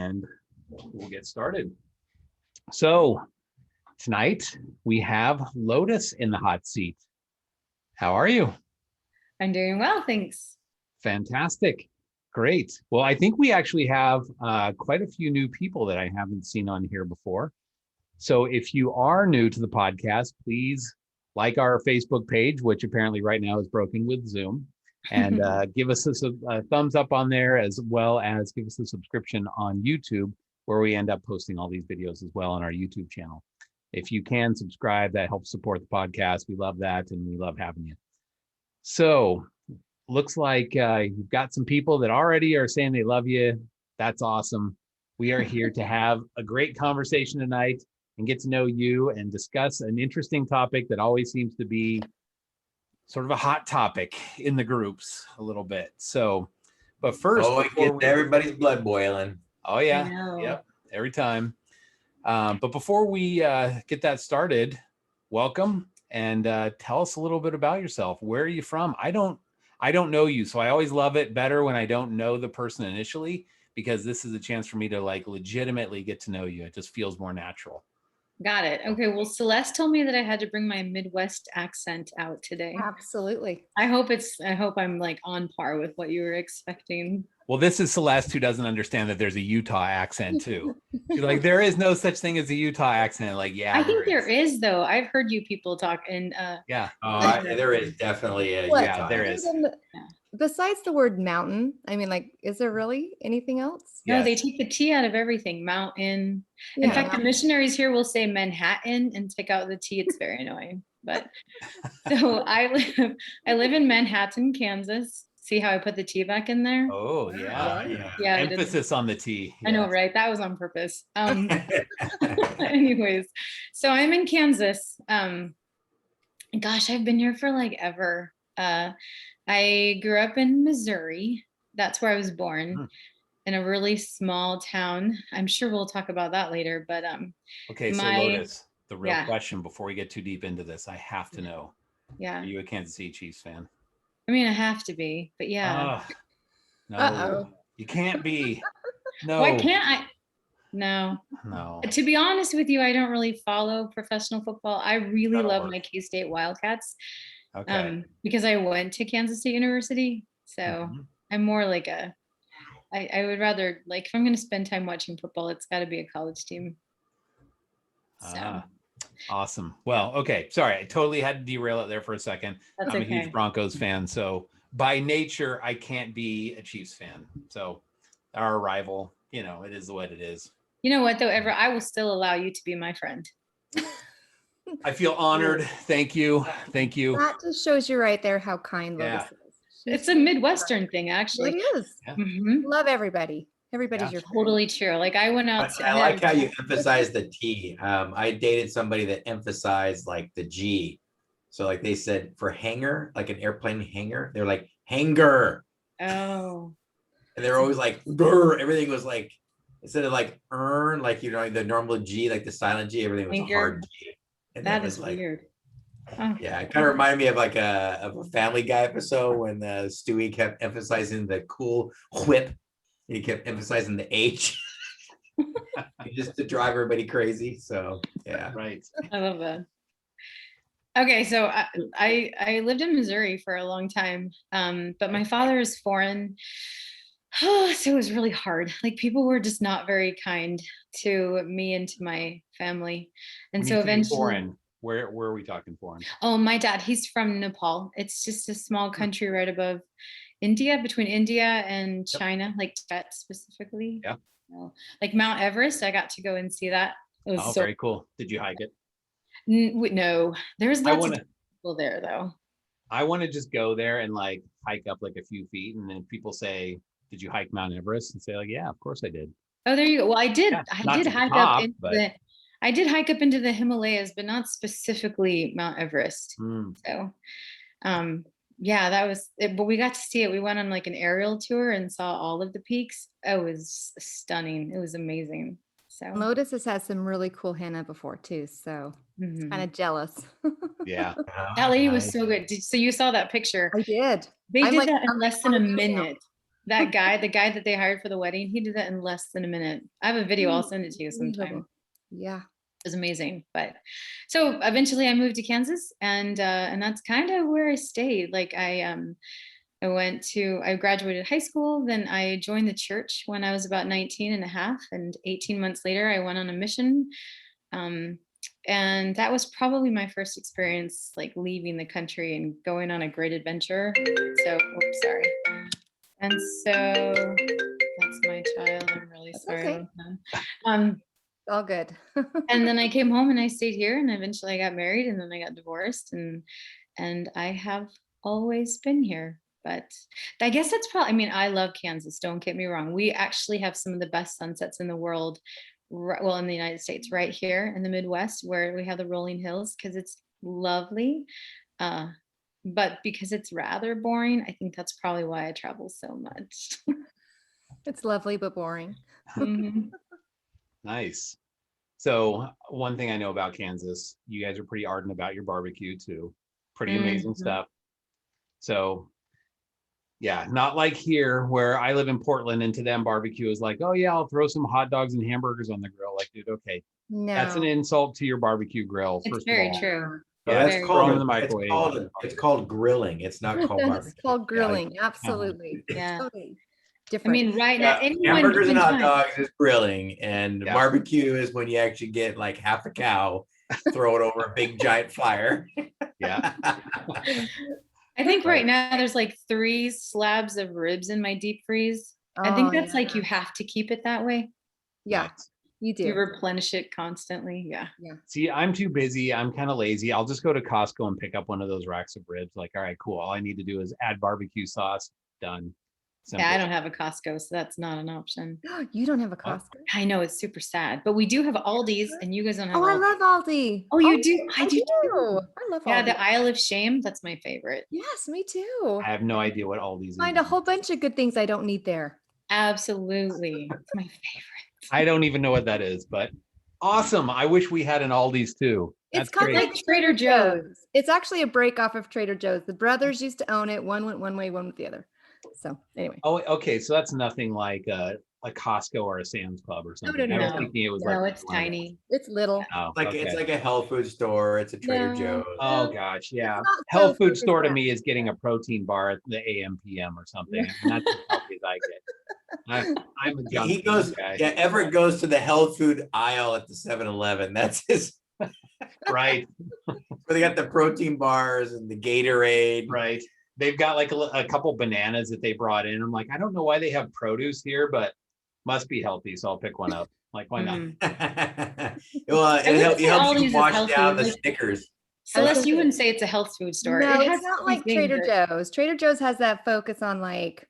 and we'll get started. So tonight we have Lotus in the hot seat. How are you? I'm doing well, thanks. Fantastic. Great. Well, I think we actually have quite a few new people that I haven't seen on here before. So if you are new to the podcast, please like our Facebook page, which apparently right now is broken with Zoom, and give us a thumbs up on there, as well as give us a subscription on YouTube, where we end up posting all these videos as well on our YouTube channel. If you can subscribe, that helps support the podcast. We love that, and we love having you. So looks like you've got some people that already are saying they love you. That's awesome. We are here to have a great conversation tonight and get to know you and discuss an interesting topic that always seems to be sort of a hot topic in the groups a little bit. So, but first, it gets everybody's blood boiling. Oh yeah, yep, every time. But before we get that started, welcome and tell us a little bit about yourself. Where are you from? I don't know you, so I always love it better when I don't know the person initially, because this is a chance for me to like legitimately get to know you. It just feels more natural. Got it. Okay. Well, Celeste told me that I had to bring my Midwest accent out today. Absolutely. I hope I'm like on par with what you were expecting. Well, this is Celeste, who doesn't understand that there's a Utah accent too. She's like, there is no such thing as a Utah accent. Like, yeah, I think there is though. I've heard you people talk and yeah. There is definitely a yeah, there is. Besides the word mountain, I mean, like, is there really anything else? No, they take the T out of everything. Mountain. Yeah. In fact, the missionaries here will say Manhattan and take out the T. It's very annoying. But so I live in Manhattan, Kansas. See how I put the T back in there? Oh yeah. Yeah. Emphasis on the T. I know, right? That was on purpose. Anyways, so I'm in Kansas. Gosh, I've been here for like ever. I grew up in Missouri. That's where I was born, in a really small town. I'm sure we'll talk about that later. But okay, so Lotus, the real question before we get too deep into this, I have to know. Yeah. Are you a Kansas City Chiefs fan? I mean, I have to be, but yeah. No, you can't be. No. Why can't I? No. To be honest with you, I don't really follow professional football. I really love my K-State Wildcats. Okay. Because I went to Kansas State University. So I'm more like I would rather, like, if I'm going to spend time watching football, it's got to be a college team. So. Awesome. Well, okay. Sorry, I totally had to derail it there for a second. That's I'm a huge Broncos fan, so by nature, I can't be a Chiefs fan. So our rival, it is what it is. You know what, though, I will still allow you to be my friend. I feel honored. Thank you. Thank you. That just shows you right there how kind Lotus is. It's a Midwestern thing, actually. It is. Yeah. Love everybody. Everybody's your totally true. Like I went out. I like how you emphasize the T. I dated somebody that emphasized like the G. So like they said for hangar, like an airplane hangar, they're like hanger. Oh. And they're always like, brr. Everything was like, instead of like earn, like, the normal G, like the silent G, everything was a hard G. And that is like, weird. Yeah, it kind of reminded me of like a Family Guy episode when Stewie kept emphasizing the cool whip. He kept emphasizing the H just to drive everybody crazy. So yeah, right. I love that. Okay, so I lived in Missouri for a long time, but my father is foreign, so it was really hard. Like people were just not very kind to me and to my family, and so eventually. Foreign. Where are we talking foreign? Oh, my dad, he's from Nepal. It's just a small country right above India, between India and China, like Tibet specifically. Yeah. Like Mount Everest, I got to go and see that. It was very cool. Did you hike it? No, there's lots of people there though. I want to just go there and like hike up like a few feet, and then people say, "Did you hike Mount Everest?" And say like, "Yeah, of course I did." Oh, there you go. Well, I did. Yeah, I did hike up into the Himalayas, but not specifically Mount Everest. So, yeah, that was it. But we got to see it. We went on like an aerial tour and saw all of the peaks. It was stunning. It was amazing. So Lotus has had some really cool henna before too. So kind of jealous. Yeah. That lady was so good. So you saw that picture? I did. They did that in less than a minute. That guy, the guy that they hired for the wedding, he did that in less than a minute. I have a video. I'll send it to you sometime. Yeah. It was amazing. But so eventually I moved to Kansas, and that's kind of where I stayed. Like I graduated high school, then I joined the church when I was about 19 and a half, and 18 months later I went on a mission. And that was probably my first experience, like leaving the country and going on a great adventure. So, oops, sorry. And so that's my child. I'm really sorry about that. All good. And then I came home and I stayed here, and eventually I got married, and then I got divorced, and I have always been here. But I guess that's probably, I mean, I love Kansas. Don't get me wrong. We actually have some of the best sunsets in the world. Well, in the United States, right here in the Midwest, where we have the rolling hills, because it's lovely. But because it's rather boring, I think that's probably why I travel so much. It's lovely, but boring. Mhm. Nice. So one thing I know about Kansas, you guys are pretty ardent about your barbecue too. Pretty amazing stuff. So yeah, not like here where I live in Portland, and to them barbecue is like, oh yeah, I'll throw some hot dogs and hamburgers on the grill. Like, dude, okay. No. That's an insult to your barbecue grill. It's very true. Yeah, that's called in the microwave. It's called grilling. It's not called barbecue. It's called grilling. Absolutely. Yeah. Totally I different. mean, right now, hamburgers and hot dogs is grilling, and barbecue is when you actually get like half a cow, throw it over a big giant fire. Yeah. I think right now there's like 3 slabs of ribs in my deep freeze. I think that's like, you have to keep it that way. Yeah, you do. You replenish it constantly. Yeah. See, I'm too busy. I'm kind of lazy. I'll just go to Costco and pick up one of those racks of ribs. Like, all right, cool. All I need to do is add barbecue sauce. Done. Simple. Yeah, I don't have a Costco, so that's not an option. You don't have a Costco? I know, it's super sad, but we do have Aldi's, and you guys don't have. Oh, I love Aldi. Oh, you do? I do too. I love Aldi. Yeah, the Isle of Shame, that's my favorite. Yes, me too. I have no idea what Aldi's is. Find a whole bunch of good things I don't need there. Absolutely. It's my favorite. I don't even know what that is, but awesome. I wish we had an Aldi's too. It's kind of like Trader Joe's. It's actually a break off of Trader Joe's. The brothers used to own it. One went one way, one went the other. So anyway. Oh, okay. So that's nothing like a Costco or a Sam's Club or something. No. I was thinking it was it's tiny. It's little. Oh, It's like a health food store. It's a Trader Joe's. Oh gosh, yeah. Health food store to me is getting a protein bar at the AM PM or something. And that's as healthy as I get. I'm a junk He goes, guy. yeah, Everett goes to the health food aisle at the 7-Eleven. That's his. Right. Where they got the protein bars and the Gatorade. Right. They've got like a couple bananas that they brought in. I'm like, I don't know why they have produce here, but must be healthy. So I'll pick one up. Like, why not? Well, it helps you wash down the Snickers. Celeste, you wouldn't say it's a health food store. No, it's not like Trader Joe's. Trader Joe's has that focus on like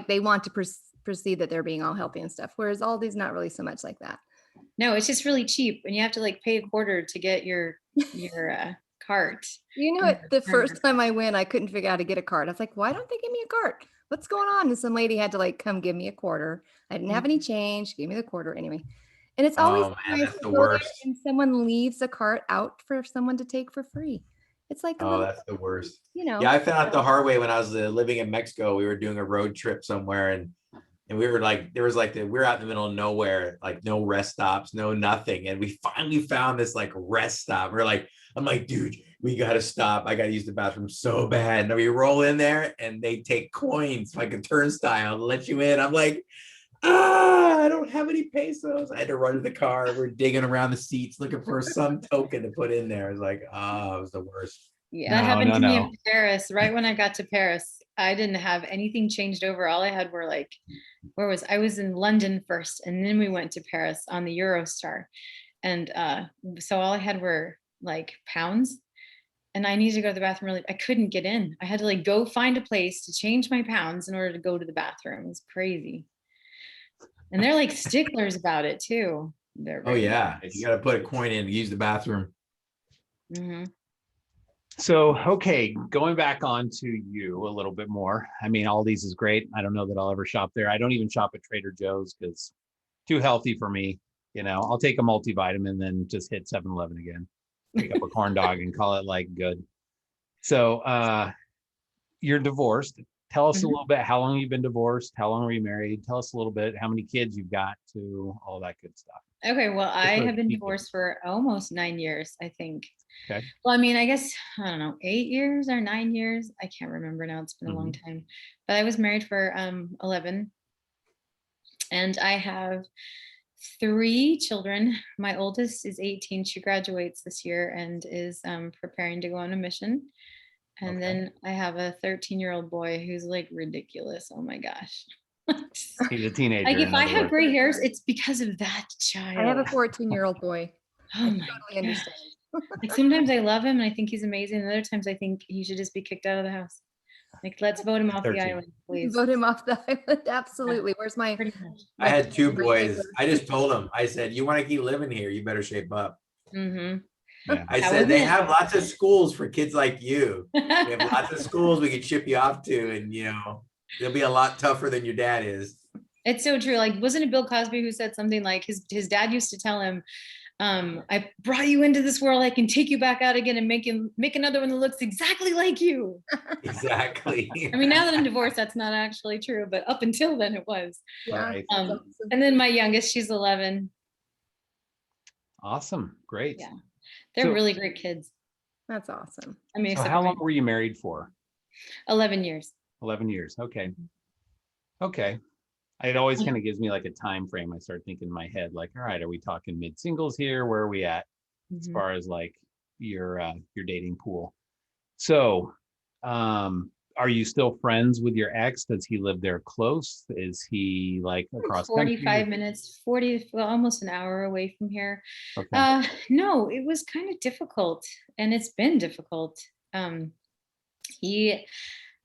they want to perceive that they're being all healthy and stuff. Whereas Aldi's not really so much like that. No, it's just really cheap, and you have to like pay $0.25 to get your cart. You know what? The first time I went, I couldn't figure out how to get a cart. I was like, why don't they give me a cart? What's going on? And some lady had to like come give me a $0.25. I didn't have any change. Give me the $0.25 anyway. And it's always nice to go there and someone leaves a cart out for someone to take for free. It's like, that's the worst. You know. Yeah, I found out the hard way when I was living in Mexico. We were doing a road trip somewhere, and we were like, we were out in the middle of nowhere, like no rest stops, no nothing. And we finally found this like rest stop. I'm like, dude, we got to stop. I got to use the bathroom so bad. And we roll in there and they take coins, like a turnstile, to let you in. I'm like, I don't have any pesos. I had to run to the car. We're digging around the seats looking for some token to put in there. I was like, it was the worst. Yeah, that happened to me in Paris. Right when I got to Paris, I didn't have anything changed over. All I had were like, I was in London first, and then we went to Paris on the Eurostar. And so all I had were like pounds, and I needed to go to the bathroom really. I couldn't get in. I had to like go find a place to change my pounds in order to go to the bathroom. It was crazy. And they're like sticklers about it too. Oh yeah, you got to put a coin in to use the bathroom. Mm-hmm. So, okay, going back on to you a little bit more. I mean, Aldi's is great. I don't know that I'll ever shop there. I don't even shop at Trader Joe's because too healthy for me. You know, I'll take a multivitamin, then just hit 7-Eleven again, pick up a corn dog and call it like good. So you're divorced. tell us a little bit, how long you've been divorced, how long were you married? Tell us a little bit, how many kids you've got, to all that good stuff. Okay, well, I have been divorced for almost 9 years, I think. Okay. Well, I mean, I guess, I don't know, 8 years or 9 years. I can't remember now. It's been a long time. But I was married for 11. And I have 3 children. My oldest is 18. She graduates this year and is preparing to go on a mission. And then I have a 13-year-old boy who's like ridiculous. Oh my gosh. He's a teenager. Like if I have gray hairs, it's because of that child. I have a 14-year-old boy. Oh my totally understand. Like sometimes I love him and I think he's amazing. And other times I think he should just be kicked out of the house. Like, let's vote him off 13. The island, please. Vote him off the island. Absolutely. Where's my? I had 2 boys. I just told them. I said, "You want to keep living here? You better shape up." Yeah. I said they have lots of schools for kids like you. We have lots of schools we could ship you off to, and they'll be a lot tougher than your dad is. It's so true. Like, wasn't it Bill Cosby who said something like his dad used to tell him, I brought you into this world, I can take you back out again and make another one that looks exactly like you. Exactly. I mean, now that I'm divorced, that's not actually true, but up until then it was. Right. And then my youngest, she's 11. Awesome. Great. Yeah. They're really great kids. That's awesome. I mean, so how long were you married for? 11 years. 11 years. Okay. Okay. It always kind of gives me like a time frame. I start thinking in my head, like, all right, are we talking mid singles here? Where are we at as far as like your dating pool? So, are you still friends with your ex? Does he live there close? Is he like across 45 country? Minutes, almost an hour away from here. Okay. No, it was kind of difficult, and it's been difficult. He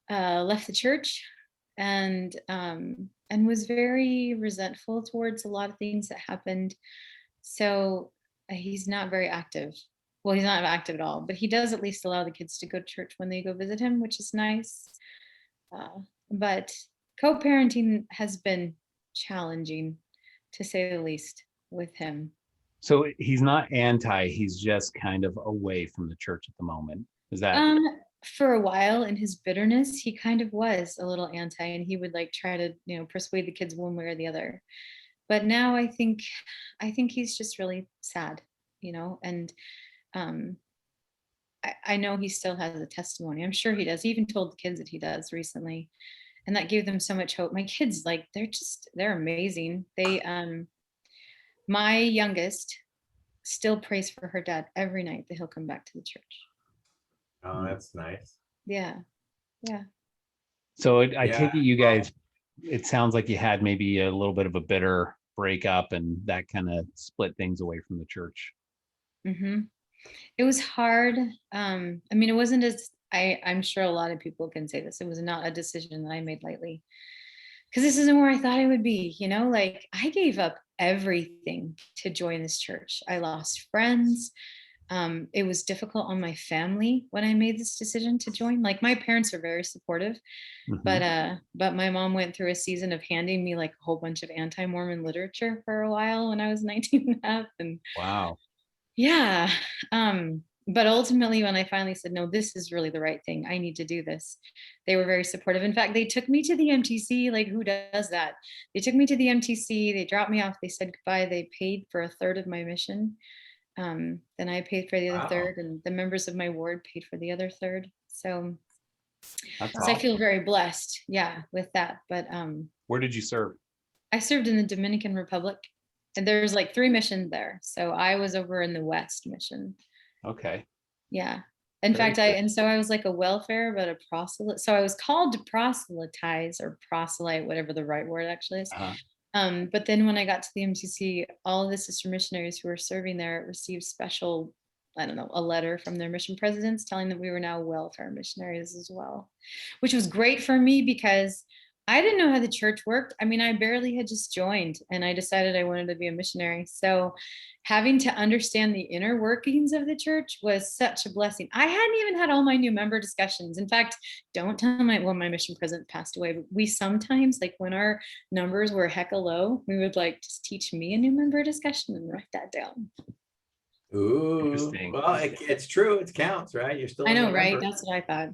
left the church and was very resentful towards a lot of things that happened. So he's not very active. Well, he's not active at all, but he does at least allow the kids to go to church when they go visit him, which is nice. But co-parenting has been challenging, to say the least, with him. So he's not anti, he's just kind of away from the church at the moment. Is that? For a while in his bitterness, he kind of was a little anti, and he would like try to, persuade the kids one way or the other. But now I think he's just really sad, and I know he still has a testimony. I'm sure he does. He even told the kids that he does recently, and that gave them so much hope. My kids, like, they're amazing. My youngest still prays for her dad every night that he'll come back to the church. Oh, that's nice. Yeah. So I take it you guys, it sounds like you had maybe a little bit of a bitter breakup, and that kind of split things away from the church. It was hard. I mean, it wasn't as, I'm sure a lot of people can say this. It was not a decision that I made lightly, because this isn't where I thought I would be. Like, I gave up everything to join this church. I lost friends. It was difficult on my family when I made this decision to join. Like, my parents are very supportive, but my mom went through a season of handing me like a whole bunch of anti-Mormon literature for a while when I was 19 and a half. And wow. Yeah. But ultimately, when I finally said, no, this is really the right thing, I need to do this, they were very supportive. In fact, they took me to the MTC. Like, who does that? They took me to the MTC. They dropped me off. They said goodbye. They paid for a third of my mission. Then I paid for the other third, and the members of my ward paid for the other third. So I feel very blessed, with that. But where did you serve? I served in the Dominican Republic, and there's like 3 missions there. So I was over in the West mission. Okay. Yeah. In fact, so I was like a welfare, but a proselyte. So I was called to proselytize or proselyte, whatever the right word actually is. But then when I got to the MTC, all of the sister missionaries who were serving there received special, a letter from their mission presidents telling them we were now welfare missionaries as well, which was great for me because I didn't know how the church worked. I mean, I barely had just joined, and I decided I wanted to be a missionary. So having to understand the inner workings of the church was such a blessing. I hadn't even had all my new member discussions. In fact, don't tell my mission president passed away, but we sometimes, like when our numbers were hecka low, we would like just teach me a new member discussion and write that down. Ooh, well, it's true. It counts, right? You're still. I know, right? That's what I thought.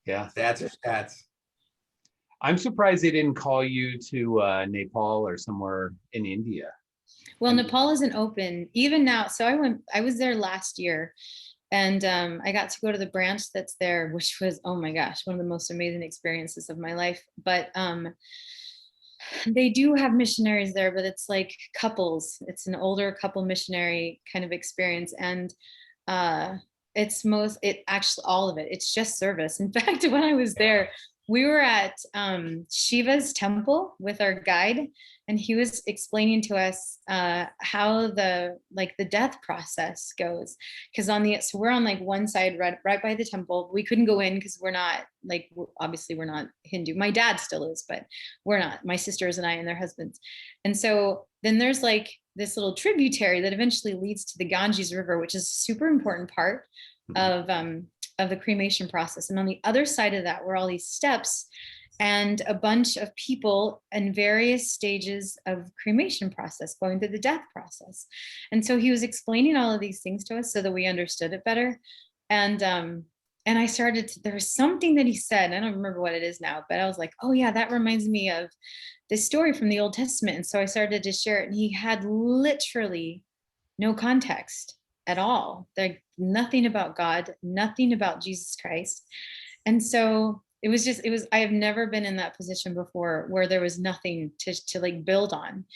Yeah. Stats are stats. I'm surprised they didn't call you to Nepal or somewhere in India. Well, Nepal isn't open even now. So I was there last year, and I got to go to the branch that's there, which was, oh my gosh, one of the most amazing experiences of my life. But they do have missionaries there, but it's like couples. It's an older couple missionary kind of experience. And it actually, all of it, it's just service. In fact, when I was there, we were at Shiva's temple with our guide, and he was explaining to us how the death process goes. Because so we're on like one side, right by the temple. We couldn't go in because we're not obviously we're not Hindu. My dad still is, but we're not. My sisters and I and their husbands. And so then there's like this little tributary that eventually leads to the Ganges River, which is a super important part of the cremation process. And on the other side of that were all these steps and a bunch of people in various stages of cremation process, going through the death process. And so he was explaining all of these things to us so that we understood it better. And I started to, there was something that he said, I don't remember what it is now, but I was like, oh yeah, that reminds me of this story from the Old Testament. And so I started to share it, and he had literally no context at all. Like nothing about God, nothing about Jesus Christ. And so I have never been in that position before where there was nothing to like build on.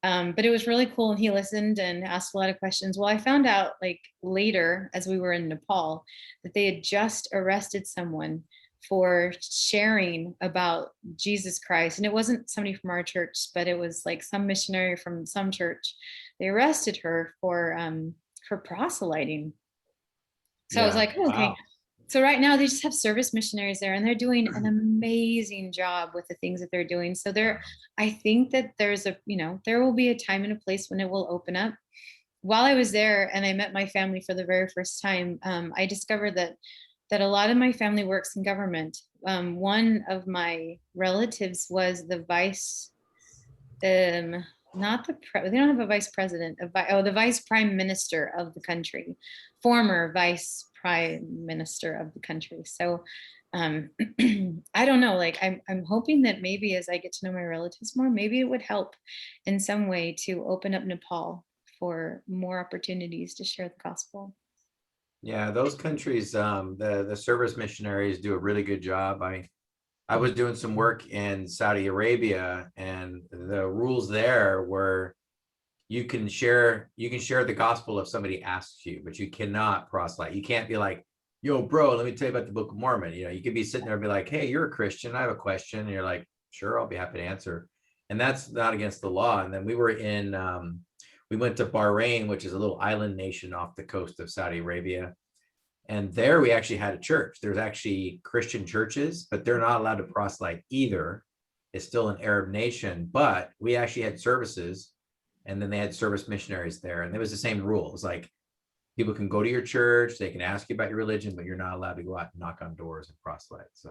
But it was really cool. And he listened and asked a lot of questions. Well, I found out like later as we were in Nepal that they had just arrested someone for sharing about Jesus Christ. And it wasn't somebody from our church, but it was like some missionary from some church. They arrested her for proselyting. So I was like, oh, okay. Wow. So right now they just have service missionaries there, and they're doing an amazing job with the things that they're doing. So I think that there will be a time and a place when it will open up. While I was there and I met my family for the very first time, I discovered that a lot of my family works in government. One of my relatives was the vice, they don't have a vice president, the vice prime minister of the country, former vice prime minister of the country. So I don't know, like I'm hoping that maybe as I get to know my relatives more, maybe it would help in some way to open up Nepal for more opportunities to share the gospel. Yeah, those countries, the service missionaries do a really good job. I was doing some work in Saudi Arabia, and the rules there were you can share the gospel if somebody asks you, but you cannot proselyte. You can't be like, yo, bro, let me tell you about the Book of Mormon. You know, you could be sitting there and be like, hey, you're a Christian, I have a question. And you're like, sure, I'll be happy to answer. And that's not against the law. And then we went to Bahrain, which is a little island nation off the coast of Saudi Arabia. And there we actually had a church. There's actually Christian churches, but they're not allowed to proselyte either. It's still an Arab nation, but we actually had services, and then they had service missionaries there. And it was the same rule. It was like, people can go to your church, they can ask you about your religion, but you're not allowed to go out and knock on doors and proselyte. So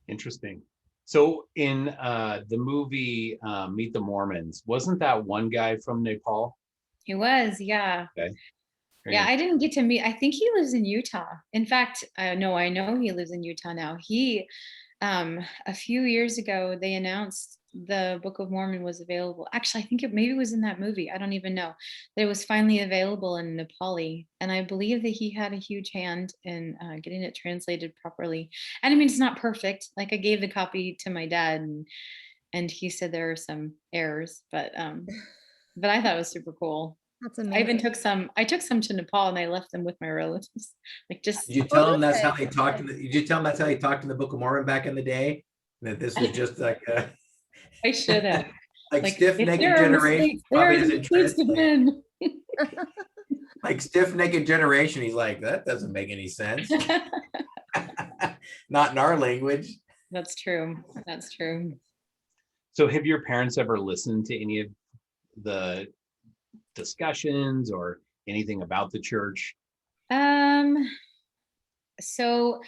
Interesting. So in the movie Meet the Mormons, wasn't that one guy from Nepal? He was, yeah. Okay. Yeah, I didn't get to meet. I think he lives in Utah. In fact, I know he lives in Utah now. He, a few years ago, they announced the Book of Mormon was available. Actually, I think maybe it was in that movie. I don't even know. That it was finally available in Nepali, and I believe that he had a huge hand in getting it translated properly. And I mean, it's not perfect. Like I gave the copy to my dad, and he said there are some errors, but I thought it was super cool. That's amazing. I even took some to Nepal, and I left them with my relatives. Like just. Did you tell them that's how they talked? Did you tell them that's how they talked in the Book of Mormon back in the day? That this was just like a. I should have. like stiff naked generation probably doesn't translate. Like stiff naked generation, he's like, that doesn't make any sense. Not in our language. That's true. That's true. So have your parents ever listened to any of the discussions or anything about the church? So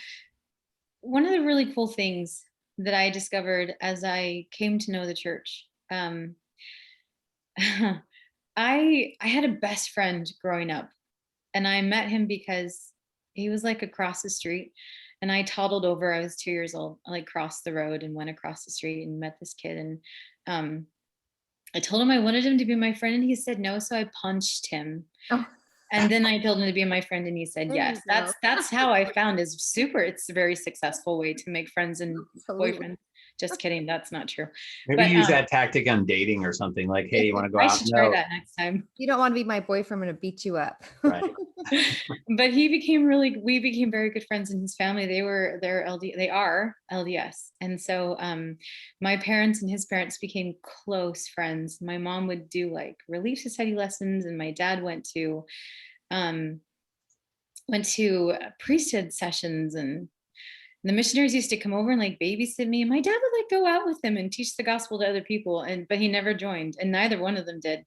one of the really cool things that I discovered as I came to know the church, I had a best friend growing up, and I met him because he was like across the street, And I toddled over. I was 2 years old. I like crossed the road and went across the street and met this kid. And I told him I wanted him to be my friend, and he said no. So I punched him. Oh. And then I told him to be my friend, and he said yes. That's how I found is super. It's a very successful way to make friends and boyfriends. Just kidding. That's not true. Maybe use that tactic on dating or something, like, hey, you want to go out? I should try that next time. You don't want to be my boyfriend, I'm going to beat you up. Right. But we became very good friends in his family. They are LDS. And so my parents and his parents became close friends. My mom would do like Relief Society lessons, and my dad went to priesthood sessions, and the missionaries used to come over and like babysit me, and my dad would like go out with them and teach the gospel to other people, but he never joined, and neither one of them did.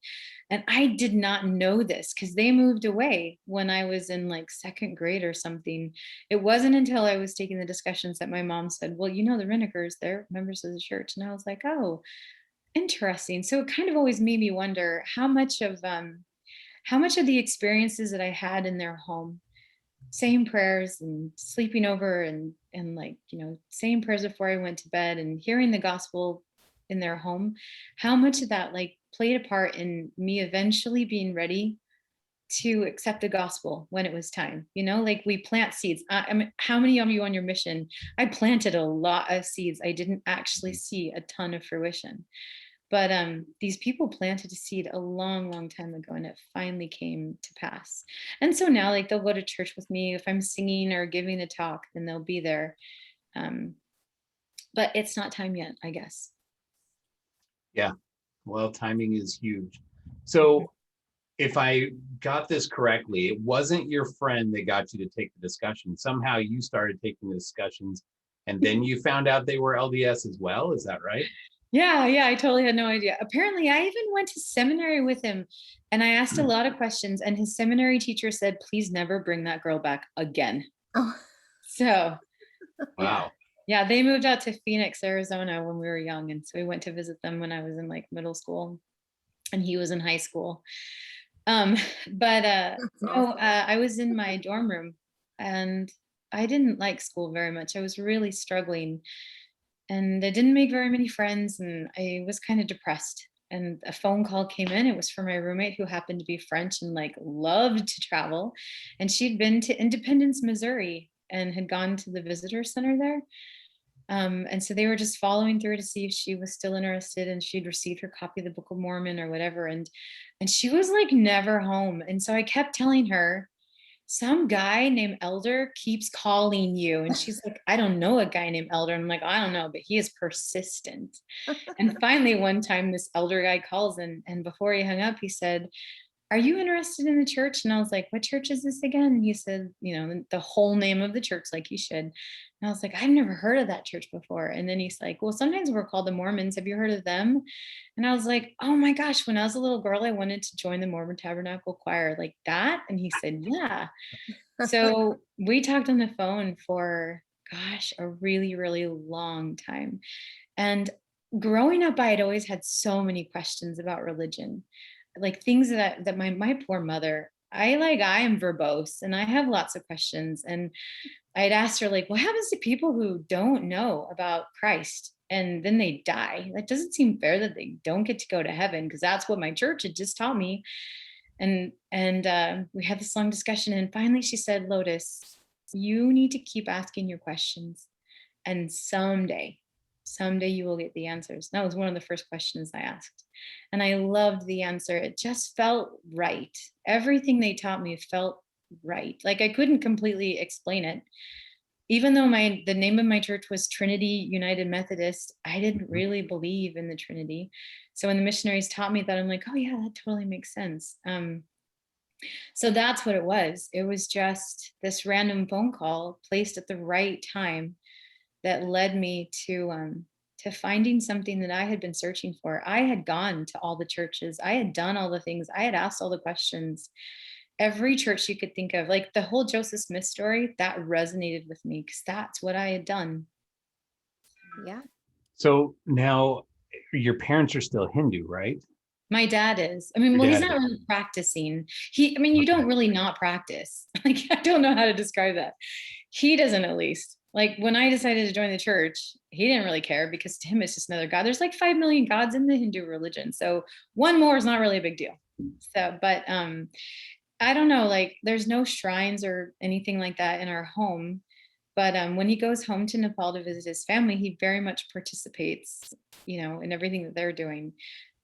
And I did not know this because they moved away when I was in like second grade or something. It wasn't until I was taking the discussions that my mom said, well, you know, the Renekers, they're members of the church. And I was like, oh, interesting. So it kind of always made me wonder how much of the experiences that I had in their home, saying prayers and sleeping over and like, you know, saying prayers before I went to bed and hearing the gospel in their home, how much of that like played a part in me eventually being ready to accept the gospel when it was time. You know, like we plant seeds. I mean, how many of you on your mission? I planted a lot of seeds. I didn't actually see a ton of fruition. But these people planted a seed a long, long time ago, and it finally came to pass. And so now, like, they'll go to church with me. If I'm singing or giving a talk, then they'll be there. But it's not time yet, I guess. Yeah. Well, timing is huge. So if I got this correctly, it wasn't your friend that got you to take the discussion. Somehow you started taking the discussions, and then you found out they were LDS as well. Is that right? Yeah, I totally had no idea. Apparently, I even went to seminary with him, and I asked a lot of questions, and his seminary teacher said, please never bring that girl back again. Oh. So, wow. Yeah, they moved out to Phoenix, Arizona when we were young, and so we went to visit them when I was in like middle school, and he was in high school. I was in my dorm room, and I didn't like school very much. I was really struggling. And I didn't make very many friends, and I was kind of depressed. And a phone call came in. It was for my roommate, who happened to be French and like loved to travel. And she'd been to Independence, Missouri, and had gone to the visitor center there. And so they were just following through to see if she was still interested, and she'd received her copy of the Book of Mormon or whatever. And she was like never home. And so I kept telling her, some guy named Emdr keeps calling you. And she's like, I don't know a guy named Emdr. I'm like, I don't know, but he is persistent. And finally, one time this Emdr guy calls, and before he hung up, he said, are you interested in the church? And I was like, what church is this again? And he said, you know, the whole name of the church, like you should. And I was like, I've never heard of that church before. And then he's like, well, sometimes we're called the Mormons. Have you heard of them? And I was like, oh my gosh, when I was a little girl, I wanted to join the Mormon Tabernacle Choir, like that. And he said, yeah. So we talked on the phone for, gosh, a really, really long time. And growing up, I had always had so many questions about religion. Like things that my poor mother, I am verbose and I have lots of questions. And I'd asked her, like, what happens to people who don't know about Christ and then they die? That doesn't seem fair that they don't get to go to heaven, because that's what my church had just taught me. And we had this long discussion, and finally she said, Lotus, you need to keep asking your questions, and someday you will get the answers. That was one of the first questions I asked. And I loved the answer. It just felt right. Everything they taught me felt right. Like I couldn't completely explain it. Even though the name of my church was Trinity United Methodist, I didn't really believe in the Trinity. So when the missionaries taught me that, I'm like, oh yeah, that totally makes sense. So that's what it was. It was just this random phone call placed at the right time that led me to finding something that I had been searching for. I had gone to all the churches. I had done all the things. I had asked all the questions. Every church you could think of, like the whole Joseph Smith story, that resonated with me because that's what I had done. Yeah. So now your parents are still Hindu, right? My dad is. I mean, well, he's not really practicing. You don't really not practice. Like, I don't know how to describe that. He doesn't, at least. Like when I decided to join the church, he didn't really care because to him it's just another god. There's like 5 million gods in the Hindu religion. So one more is not really a big deal. So, but I don't know, like there's no shrines or anything like that in our home. But when he goes home to Nepal to visit his family, he very much participates, in everything that they're doing.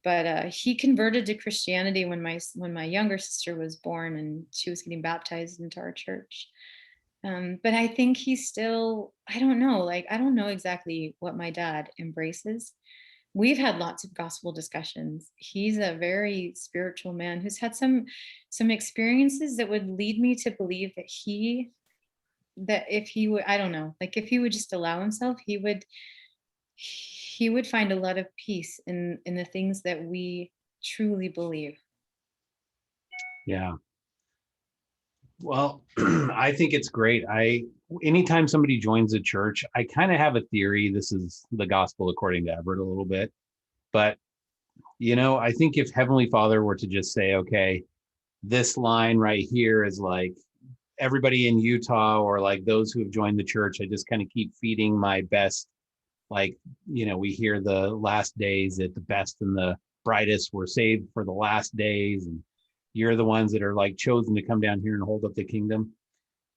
But he converted to Christianity when my younger sister was born and she was getting baptized into our church. But I think he's still, I don't know, like I don't know exactly what my dad embraces. We've had lots of gospel discussions. He's a very spiritual man who's had some experiences that would lead me to believe that if he would, I don't know, like if he would just allow himself, he would find a lot of peace in the things that we truly believe. Yeah. Well, I think it's great. Anytime somebody joins a church, I kind of have a theory. This is the gospel according to Everett a little bit, but I think if Heavenly Father were to just say, okay, this line right here is like everybody in Utah or like those who have joined the church, I just kind of keep feeding my best. Like, we hear the last days that the best and the brightest were saved for the last days. And you're the ones that are like chosen to come down here and hold up the kingdom.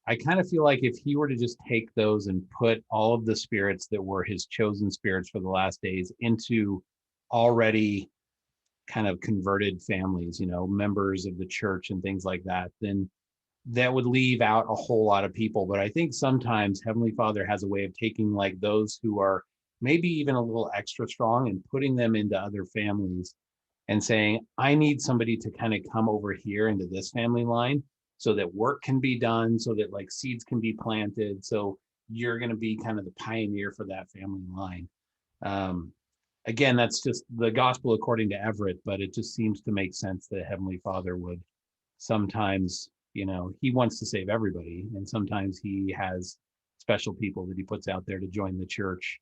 I kind of feel like if he were to just take those and put all of the spirits that were his chosen spirits for the last days into already kind of converted families, members of the church and things like that, then that would leave out a whole lot of people. But I think sometimes Heavenly Father has a way of taking like those who are maybe even a little extra strong and putting them into other families and saying, I need somebody to kind of come over here into this family line so that work can be done, so that like seeds can be planted. So you're going to be kind of the pioneer for that family line. Again, that's just the gospel according to Everett, but it just seems to make sense that Heavenly Father would sometimes, he wants to save everybody. And sometimes he has special people that he puts out there to join the church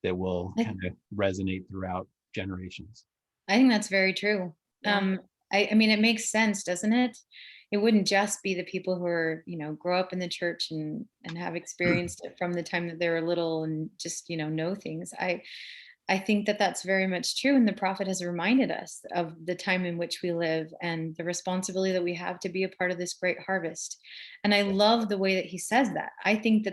that will kind of resonate throughout generations. I think that's very true. Yeah. I mean, it makes sense, doesn't it? It wouldn't just be the people who are, grow up in the church and have experienced it from the time that they were little and just, know things. I think that that's very much true. And the prophet has reminded us of the time in which we live and the responsibility that we have to be a part of this great harvest. And I love the way that he says that. I think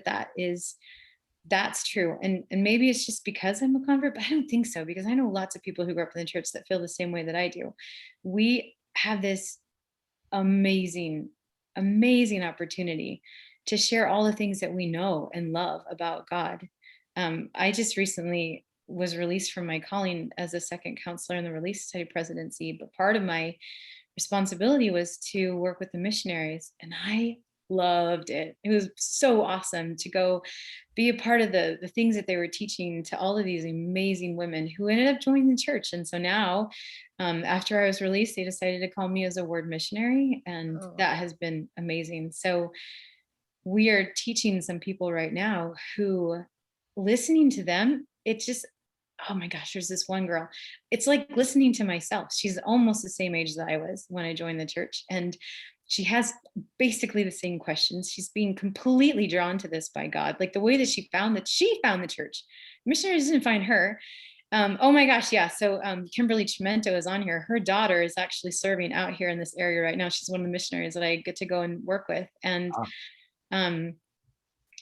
that's true. And maybe it's just because I'm a convert, but I don't think so, because I know lots of people who grew up in the church that feel the same way that I do. We have this amazing, amazing opportunity to share all the things that we know and love about God. I just recently was released from my calling as a second counselor in the Relief Society presidency, but part of my responsibility was to work with the missionaries, and I loved it. It was so awesome to go be a part of the things that they were teaching to all of these amazing women who ended up joining the church. And so now, after I was released, they decided to call me as a ward missionary, and that has been amazing. So we are teaching some people right now who, listening to them, it just, oh my gosh, there's this one girl. It's like listening to myself. She's almost the same age that I was when I joined the church. And she has basically the same questions. She's being completely drawn to this by God. Like the way that she found the church. Missionaries didn't find her. Oh my gosh, yeah. So Kimberly Chimento is on here. Her daughter is actually serving out here in this area right now. She's one of the missionaries that I get to go and work with. And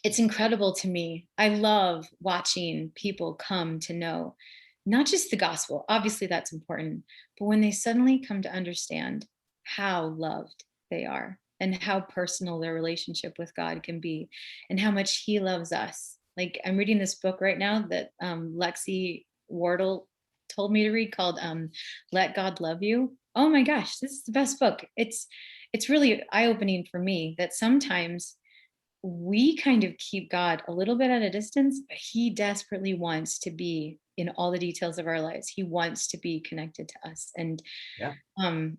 it's incredible to me. I love watching people come to know not just the gospel, obviously that's important, but when they suddenly come to understand how loved they are and how personal their relationship with God can be and how much he loves us. Like I'm reading this book right now that Lexi Wardle told me to read called Let God Love You. Oh my gosh, this is the best book. It's really eye-opening for me that sometimes we kind of keep God a little bit at a distance, but he desperately wants to be in all the details of our lives. He wants to be connected to us. And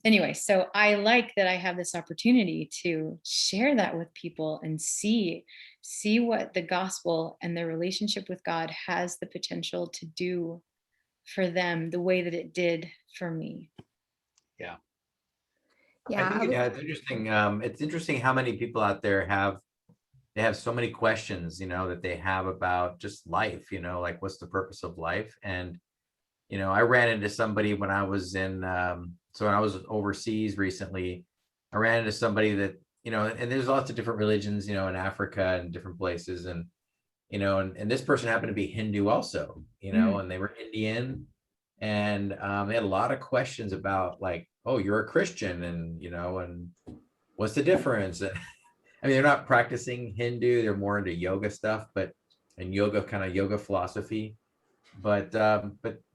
anyway, so I like that I have this opportunity to share that with people and see what the gospel and their relationship with God has the potential to do for them the way that it did for me. Yeah. I think it's interesting. It's interesting how many people out there have they have so many questions, that they have about just life, like what's the purpose of life? And, I ran into somebody when I was so when I was overseas recently, I ran into somebody that, and there's lots of different religions, in Africa and different places. And, and this person happened to be Hindu also, and they were Indian. And they had a lot of questions about like, oh, you're a Christian, and, and what's the difference? I mean, they're not practicing Hindu, they're more into yoga stuff, and yoga philosophy. But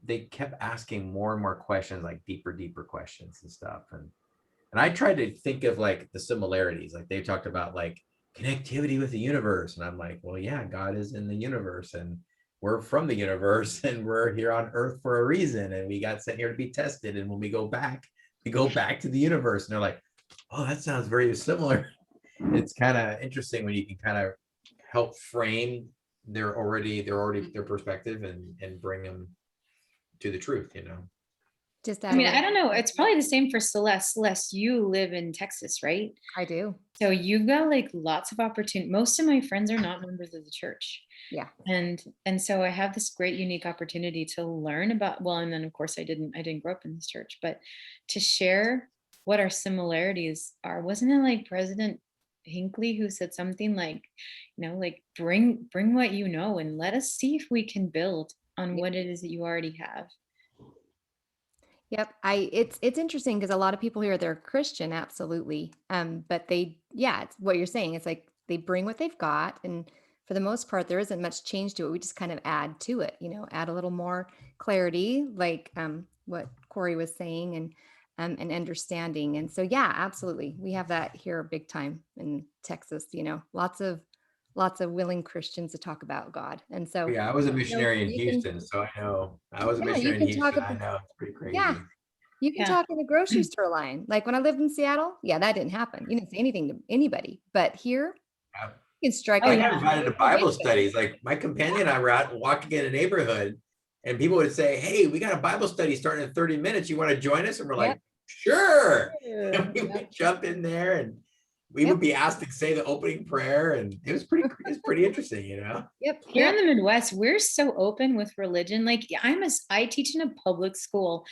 they kept asking more and more questions, like deeper questions and stuff. And I tried to think of like the similarities, like they talked about like connectivity with the universe. And I'm like, well, yeah, God is in the universe, and we're from the universe, and we're here on earth for a reason. And we got sent here to be tested. And when we go back to the universe. And they're like, oh, that sounds very similar. It's kind of interesting when you can kind of help frame their perspective and bring them to the truth, I mean, I don't know. It's probably the same for Celeste. Celeste, you live in Texas, right? I do. So you've got like lots of opportunity. Most of my friends are not members of the church. Yeah. And so I have this great unique opportunity to learn about, well, and then of course I didn't grow up in this church, but to share what our similarities are. Wasn't it like President Hinckley who said something like, like bring what you know and let us see if we can build on what it is that you already have. Yep. It's interesting because a lot of people here, they're Christian, absolutely. But it's what you're saying. It's like they bring what they've got, and for the most part, there isn't much change to it. We just kind of add to it, add a little more clarity, like what Corey was saying, and understanding. And so, yeah, absolutely. We have that here big time in Texas, lots of willing Christians to talk about God. And so, yeah, I was a missionary in Houston, so I know. I was a missionary in Houston. I know it's pretty crazy. Yeah, you can talk in the grocery store line. Like when I lived in Seattle, that didn't happen. You didn't say anything to anybody. But here, you can strike. I got invited to Bible studies. Like my companion and I were out walking in a neighborhood, and people would say, "Hey, we got a Bible study starting in 30 minutes. You want to join us?" And we're like, "Sure." And we would jump in there, and we would be asked to say the opening prayer, and it was pretty interesting, Yep. Here in the Midwest, we're so open with religion. Like I teach in a public school,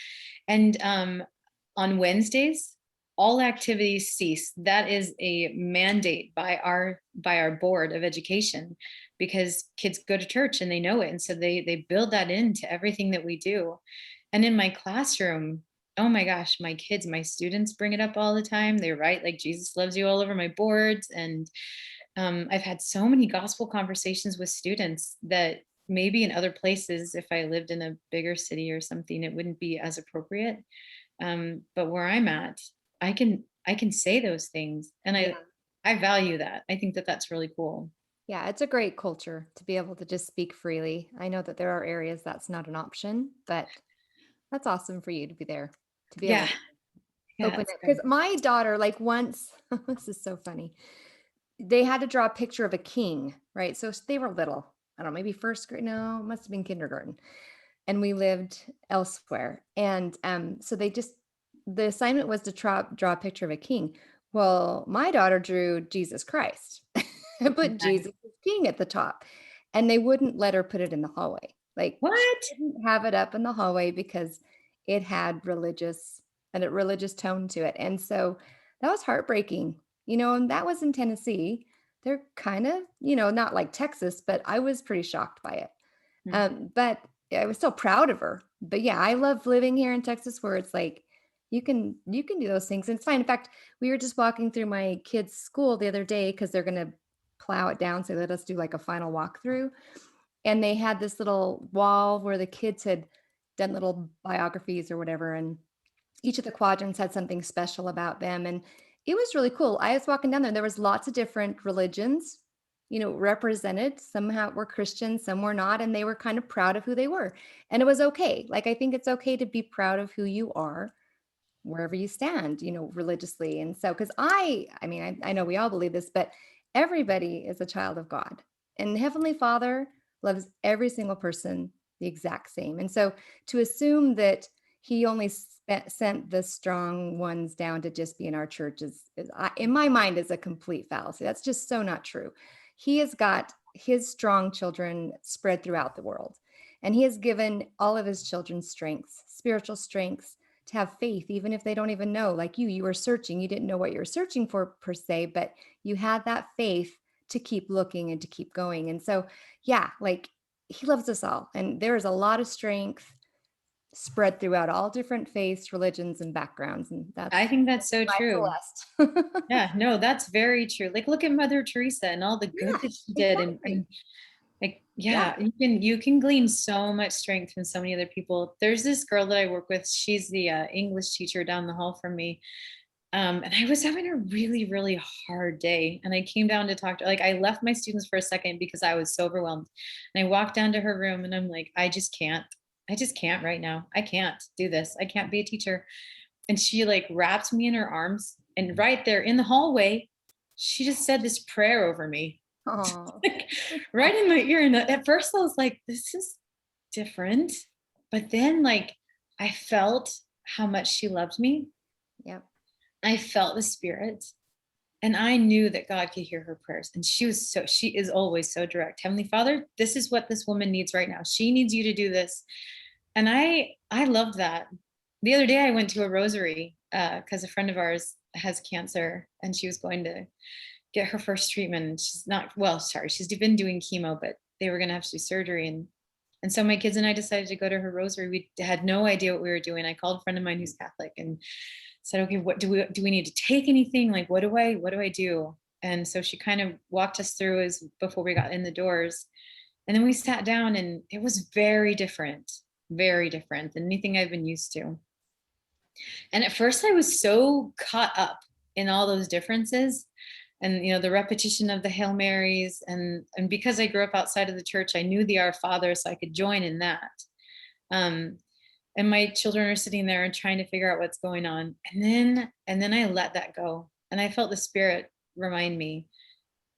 and on Wednesdays, all activities cease. That is a mandate by our board of education, because kids go to church and they know it, and so they build that into everything that we do. And in my classroom, oh my gosh, my students bring it up all the time. They write like Jesus loves you all over my boards. And I've had so many gospel conversations with students that maybe in other places, if I lived in a bigger city or something, it wouldn't be as appropriate. But where I'm at, I can say those things. And I value that. I think that that's really cool. Yeah, it's a great culture to be able to just speak freely. I know that there are areas that's not an option, but that's awesome for you to be there, to be able to open it. Because my daughter, like once, this is so funny. They had to draw a picture of a king, right? So they were little. I don't know, maybe first grade. No, it must have been kindergarten. And we lived elsewhere. And so the assignment was to draw a picture of a king. Well, my daughter drew Jesus Christ and put Jesus as king at the top. And they wouldn't let her put it in the hallway. Like, what? She didn't have it up in the hallway because it had a religious tone to it. And so that was heartbreaking, and that was in Tennessee. They're kind of, not like Texas, but I was pretty shocked by it. But I was still proud of her. But yeah, I love living here in Texas where it's like, you can do those things. And it's fine. In fact, we were just walking through my kids' school the other day because they're going to plow it down. So they let us do like a final walkthrough. And they had this little wall where the kids had done little biographies or whatever. And each of the quadrants had something special about them. And it was really cool. I was walking down there and there was lots of different religions, represented. Some were Christian, some were not. And they were kind of proud of who they were. And it was okay. Like, I think it's okay to be proud of who you are, wherever you stand, religiously. And so, because I know we all believe this, but everybody is a child of God. And Heavenly Father loves every single person the exact same. And so to assume that he only sent the strong ones down to just be in our church is in my mind is a complete fallacy. That's just so not true. he has got his strong children spread throughout the world. And he has given all of his children strengths, spiritual strengths, to have faith, even if they don't even know. Like you were searching, you didn't know what you were searching for per se, but you had that faith to keep looking and to keep going. And so, yeah, like he loves us all. And there is a lot of strength spread throughout all different faiths, religions, and backgrounds. And I think that's so true. Celeste. Yeah, no, that's very true. Like, look at Mother Teresa and all the good that she did. Exactly. And like, yeah, you can glean so much strength from so many other people. There's this girl that I work with. She's the English teacher down the hall from me. And I was having a really, really hard day. And I came down to talk to her. Like, I left my students for a second because I was so overwhelmed. And I walked down to her room and I'm like, I just can't right now. I can't do this. I can't be a teacher. And she like wrapped me in her arms. And right there in the hallway, she just said this prayer over me. Like, right in my ear. And at first I was like, this is different. But then like I felt how much she loved me. Yep. I felt the Spirit. And I knew that God could hear her prayers. And she is always so direct. Heavenly Father, this is what this woman needs right now. She needs you to do this. And I loved that. The other day I went to a rosary because a friend of ours has cancer and she was going to get her first treatment. She's been doing chemo, but they were going to have to do surgery. And so my kids and I decided to go to her rosary. We had no idea what we were doing. I called a friend of mine who's Catholic and said, okay, what do we need to take anything? Like, what do I do? And so she kind of walked us through as before we got in the doors. And then we sat down and it was very different than anything I've been used to. And at first I was so caught up in all those differences and, you know, the repetition of the Hail Marys. And because I grew up outside of the church, I knew the Our Father, so I could join in that. And my children are sitting there and trying to figure out what's going on. And then I let that go. And I felt the Spirit remind me,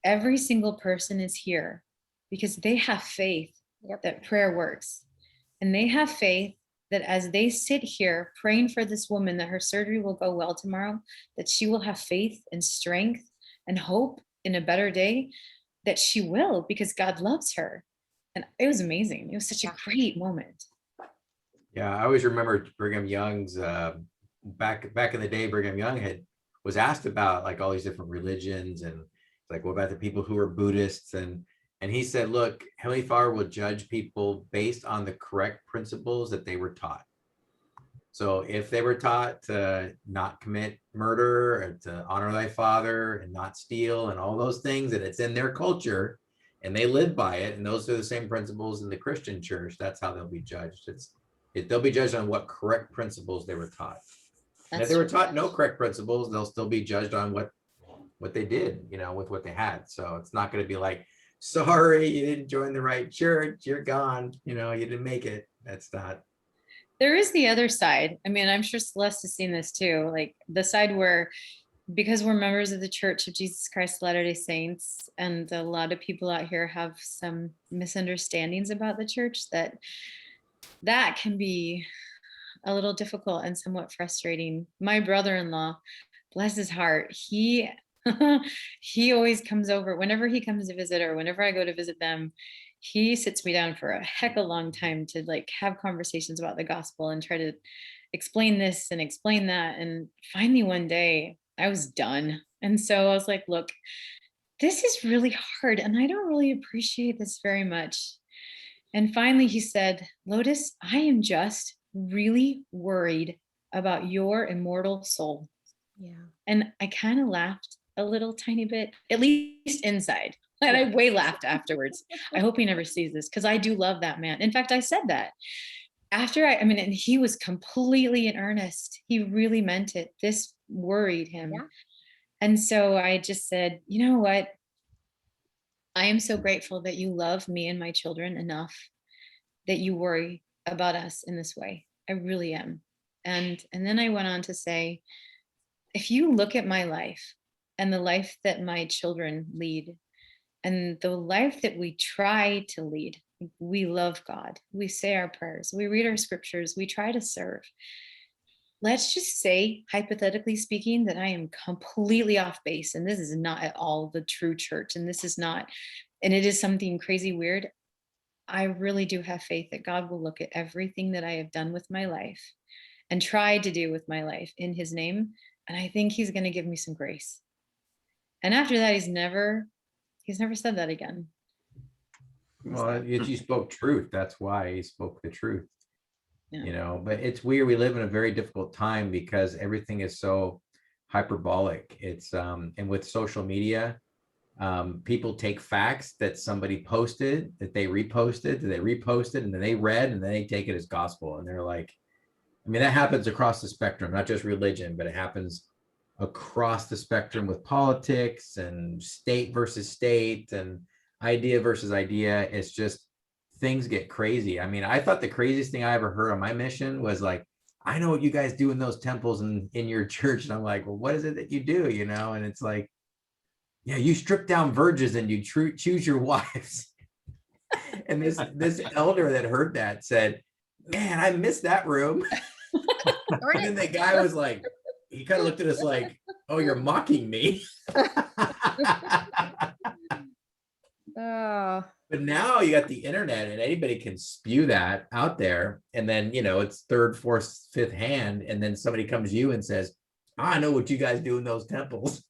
every single person is here because they have faith that prayer works. And they have faith that as they sit here praying for this woman, that her surgery will go well tomorrow, that she will have faith and strength and hope in a better day, that she will, because God loves her. And it was amazing. It was such a great moment. Yeah, I always remember Brigham Young's back in the day. Brigham Young was asked about like all these different religions and like, what about the people who are Buddhists? And he said, look, Heavenly Father will judge people based on the correct principles that they were taught. So if they were taught to not commit murder or to honor thy father and not steal and all those things, and it's in their culture and they live by it, and those are the same principles in the Christian church, that's how they'll be judged. They'll be judged on what correct principles they were taught. And if they were taught no correct principles, they'll still be judged on what they did, you know, with what they had. So it's not going to be like, sorry, you didn't join the right church, you're gone, you know, you didn't make it. That's not. There is the other side. I mean, I'm sure Celeste has seen this too, like the side where, because we're members of the Church of Jesus Christ of Latter-day Saints, and a lot of people out here have some misunderstandings about the church, that can be a little difficult and somewhat frustrating. My brother-in-law, bless his heart, he always comes over whenever he comes to visit, or whenever I go to visit them. He sits me down for a heck of a long time to like have conversations about the gospel and try to explain this and explain that. And finally one day I was done. And so I was like, look, this is really hard and I don't really appreciate this very much. And finally he said, Lotus, I am just really worried about your immortal soul. Yeah. And I kind of laughed a little tiny bit, at least inside. And I way laughed afterwards. I hope he never sees this because I do love that man. In fact, I said that after and he was completely in earnest. He really meant it. This worried him. Yeah. And so I just said, you know what? I am so grateful that you love me and my children enough that you worry about us in this way. I really am. And then I went on to say, if you look at my life and the life that my children lead, and the life that we try to lead, we love God. We say our prayers. We read our scriptures. We try to serve. let's just say, hypothetically speaking, that I am completely off base and this is not at all the true church, and this is not, and it is something crazy weird. I really do have faith that God will look at everything that I have done with my life and tried to do with my life in his name. And I think he's going to give me some grace. And after that, he's never said that again. Well, you spoke truth. That's why he spoke the truth. Yeah. You know, but it's weird. We live in a very difficult time because everything is so hyperbolic. It's and with social media, people take facts that somebody posted, that they reposted, and then they read, and then they take it as gospel. And they're like, I mean, that happens across the spectrum, not just religion, but it happens across the spectrum with politics and state versus state and idea versus idea. It's just, things get crazy. I mean, I thought the craziest thing I ever heard on my mission was like, I know what you guys do in those temples and in your church. And I'm like, well, what is it that you do? You know? And it's like, yeah, you strip down virgins and you choose your wives. And this elder that heard that said, man, I missed that room. And then the guy was like, he kind of looked at us like, oh, you're mocking me. Oh. But now you got the internet and anybody can spew that out there. And then, you know, it's third, fourth, fifth hand. And then somebody comes to you and says, I know what you guys do in those temples.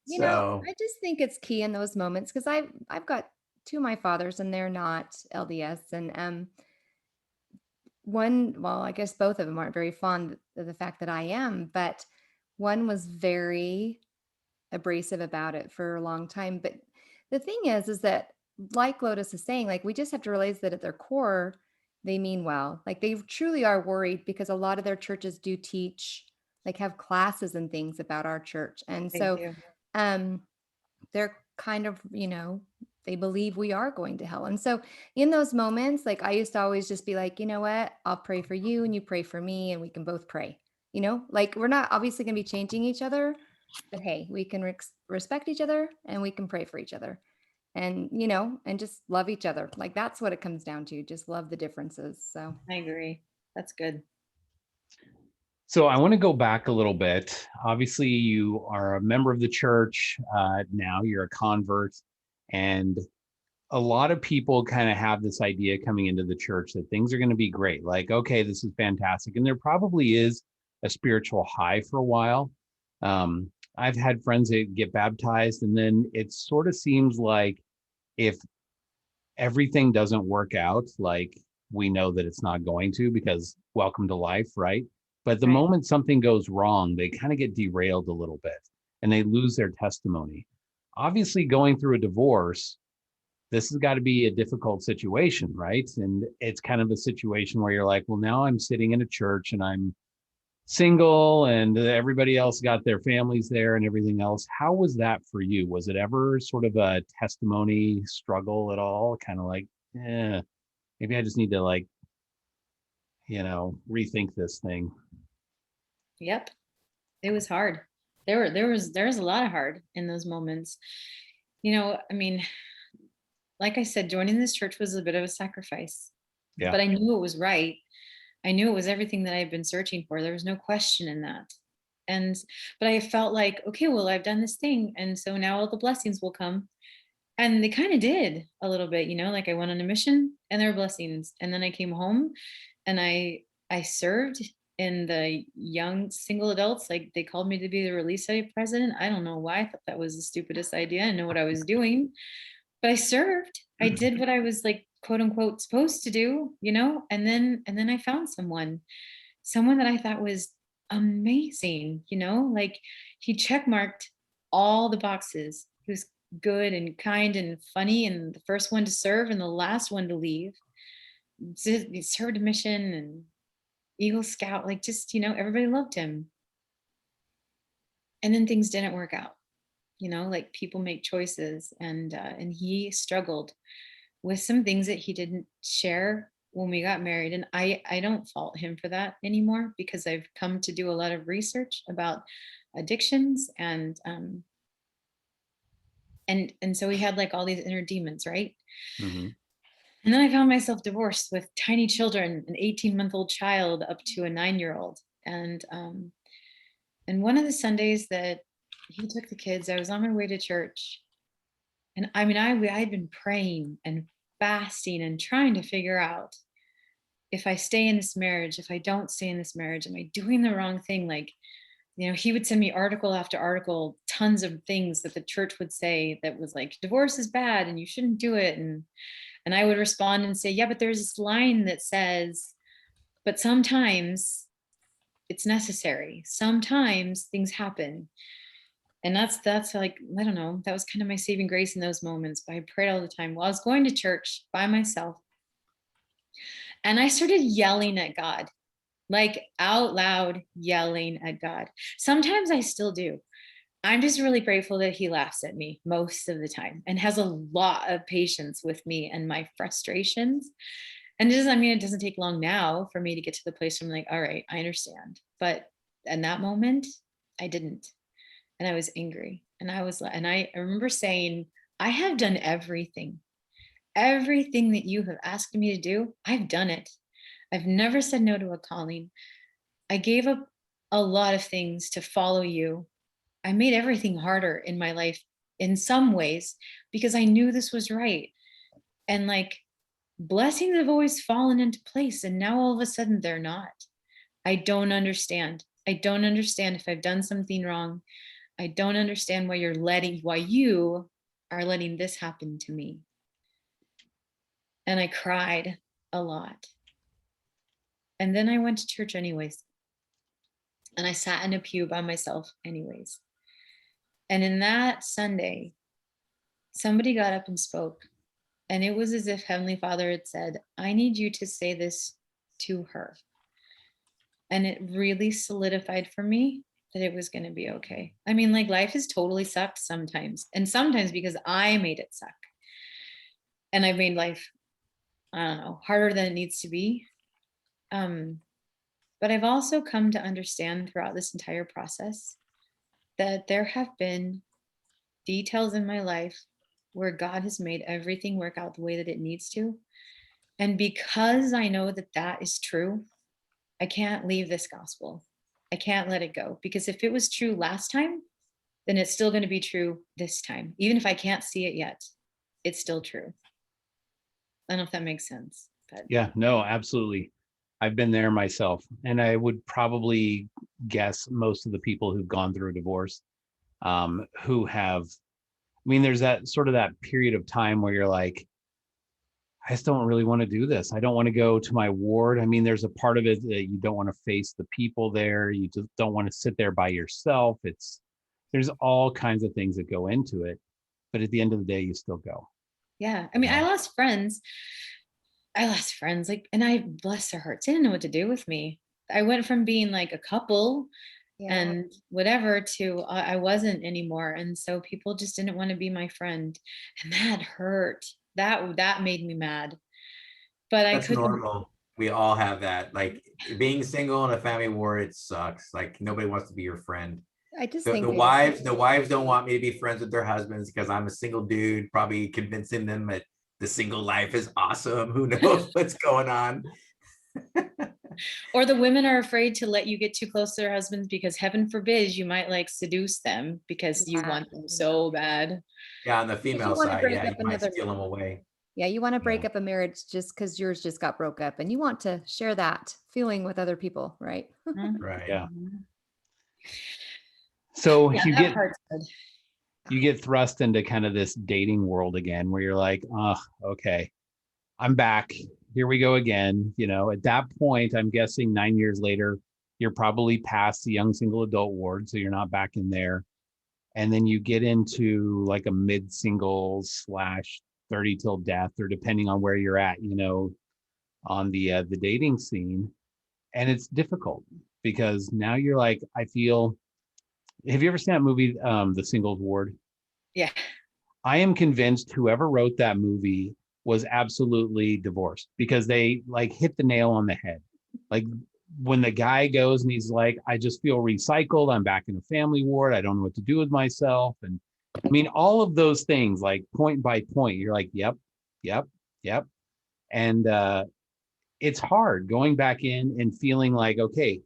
You know, I just think it's key in those moments, because I've got two of my fathers and they're not LDS. And one, well, I guess both of them aren't very fond of the fact that I am, but one was very abrasive about it for a long time. But the thing is that, like Lotus is saying, like, we just have to realize that at their core, they mean well. Like, they truly are worried, because a lot of their churches do teach, like, have classes and things about our church. And so they're kind of, you know, they believe we are going to hell. And so in those moments, like, I used to always just be like, you know what, I'll pray for you and you pray for me and we can both pray, you know, like, we're not obviously going to be changing each other, but hey, we can respect each other and we can pray for each other and, you know, and just love each other. Like, that's what it comes down to. Just love the differences. So I agree. That's good. So I want to go back a little bit. Obviously, you are a member of the church now. You're a convert. And a lot of people kind of have this idea coming into the church that things are going to be great. Like, okay, this is fantastic. And there probably is a spiritual high for a while. I've had friends that get baptized, and then it sort of seems like if everything doesn't work out, like, we know that it's not going to, because welcome to life, right? But the moment something goes wrong, they kind of get derailed a little bit and they lose their testimony. Obviously, going through a divorce, this has got to be a difficult situation, right? And it's kind of a situation where you're like, well, now I'm sitting in a church and I'm single and everybody else got their families there and everything else. How was that for you? Was it ever sort of a testimony struggle at all? Kind of like, maybe I just need to, like, you know, rethink this thing. Yep. It was hard. There was a lot of hard in those moments. You know, I mean, like I said, joining this church was a bit of a sacrifice. Yeah. But I knew it was right. I knew it was everything that I've been searching for. There was no question in that. But I felt like, okay, well, I've done this thing. And so now all the blessings will come. And they kind of did a little bit, you know, like, I went on a mission and there were blessings. And then I came home and I served in the young single adults. Like, they called me to be the release study president. I don't know why. I thought that was the stupidest idea. I didn't know what I was doing, but I served. I did what I was, like, quote unquote, supposed to do, you know, and then I found someone that I thought was amazing, you know, like, he checkmarked all the boxes. He was good and kind and funny, and the first one to serve and the last one to leave. He served a mission and Eagle Scout, like, just, you know, everybody loved him. And then things didn't work out, you know, like, people make choices, and he struggled with some things that he didn't share when we got married. And I don't fault him for that anymore, because I've come to do a lot of research about addictions and so we had, like, all these inner demons, right? Mm-hmm. And then I found myself divorced with tiny children, an 18-month-old child up to a 9-year-old. And one of the Sundays that he took the kids, I was on my way to church. And I mean, I had been praying and fasting and trying to figure out, if I stay in this marriage, if I don't stay in this marriage, am I doing the wrong thing? Like, you know, he would send me article after article, tons of things that the church would say that was like, divorce is bad and you shouldn't do it. And I would respond and say, yeah, but there's this line that says, but sometimes it's necessary. Sometimes things happen. And that's like, I don't know, that was kind of my saving grace in those moments. But I prayed all the time. Well, I was going to church by myself. And I started yelling at God, like out loud yelling at God. Sometimes I still do. I'm just really grateful that he laughs at me most of the time and has a lot of patience with me and my frustrations. And it doesn't take long now for me to get to the place where I'm like, all right, I understand. But in that moment, I didn't. And I was angry. And I remember saying, I have done everything that you have asked me to do. I've done it. I've never said no to a calling. I gave up a lot of things to follow you. I made everything harder in my life in some ways because I knew this was right. And like, blessings have always fallen into place. And now all of a sudden they're not. I don't understand. I don't understand if I've done something wrong. I don't understand why you are letting this happen to me. And I cried a lot. And then I went to church anyways. And I sat in a pew by myself anyways. And in that Sunday, somebody got up and spoke. And it was as if Heavenly Father had said, I need you to say this to her. And it really solidified for me that it was going to be okay. I mean, like, life has totally sucked sometimes. And sometimes because I made it suck. And I've made life, I don't know, harder than it needs to be. But I've also come to understand throughout this entire process that there have been details in my life where God has made everything work out the way that it needs to. And because I know that that is true, I can't leave this gospel. I can't let it go, because if it was true last time, then it's still going to be true this time. Even if I can't see it yet, it's still true. I don't know if that makes sense. But yeah, no, absolutely. I've been there myself. And I would probably guess most of the people who've gone through a divorce, who have, I mean, there's that sort of that period of time where you're like, I just don't really want to do this. I don't want to go to my ward. I mean, there's a part of it that you don't want to face the people there. You just don't want to sit there by yourself. There's all kinds of things that go into it. But at the end of the day, you still go. Yeah. I mean, I lost friends. Like, and I, bless their hearts, they didn't know what to do with me. I went from being like a couple and whatever to I wasn't anymore. And so people just didn't want to be my friend. And that hurt. That made me mad. But that's normal. We all have that. Like, being single in a family war, it sucks. Like, nobody wants to be your friend. I just think the wives don't want me to be friends with their husbands because I'm a single dude, probably convincing them that the single life is awesome. Who knows what's going on? Or the women are afraid to let you get too close to their husbands because heaven forbid you might like seduce them because you want them so bad. Yeah, on the female side, you might steal them away. Yeah, you want to break up a marriage just because yours just got broke up, and you want to share that feeling with other people, right? Right. Yeah. So yeah, you get thrust into kind of this dating world again, where you're like, oh, okay, I'm back. Here we go again. You know, at that point, I'm guessing 9 years later, you're probably past the young single adult ward, so you're not back in there. And then you get into like a mid-single / 30 till death, or depending on where you're at, you know, on the dating scene. And it's difficult because now you're like, I feel, have you ever seen that movie, The Singles Ward? Yeah. I am convinced whoever wrote that movie was absolutely divorced, because they like hit the nail on the head. Like, when the guy goes and he's like, I just feel recycled. I'm back in a family ward. I don't know what to do with myself. And I mean, all of those things, like point by point, you're like, yep. And it's hard going back in and feeling like, okay,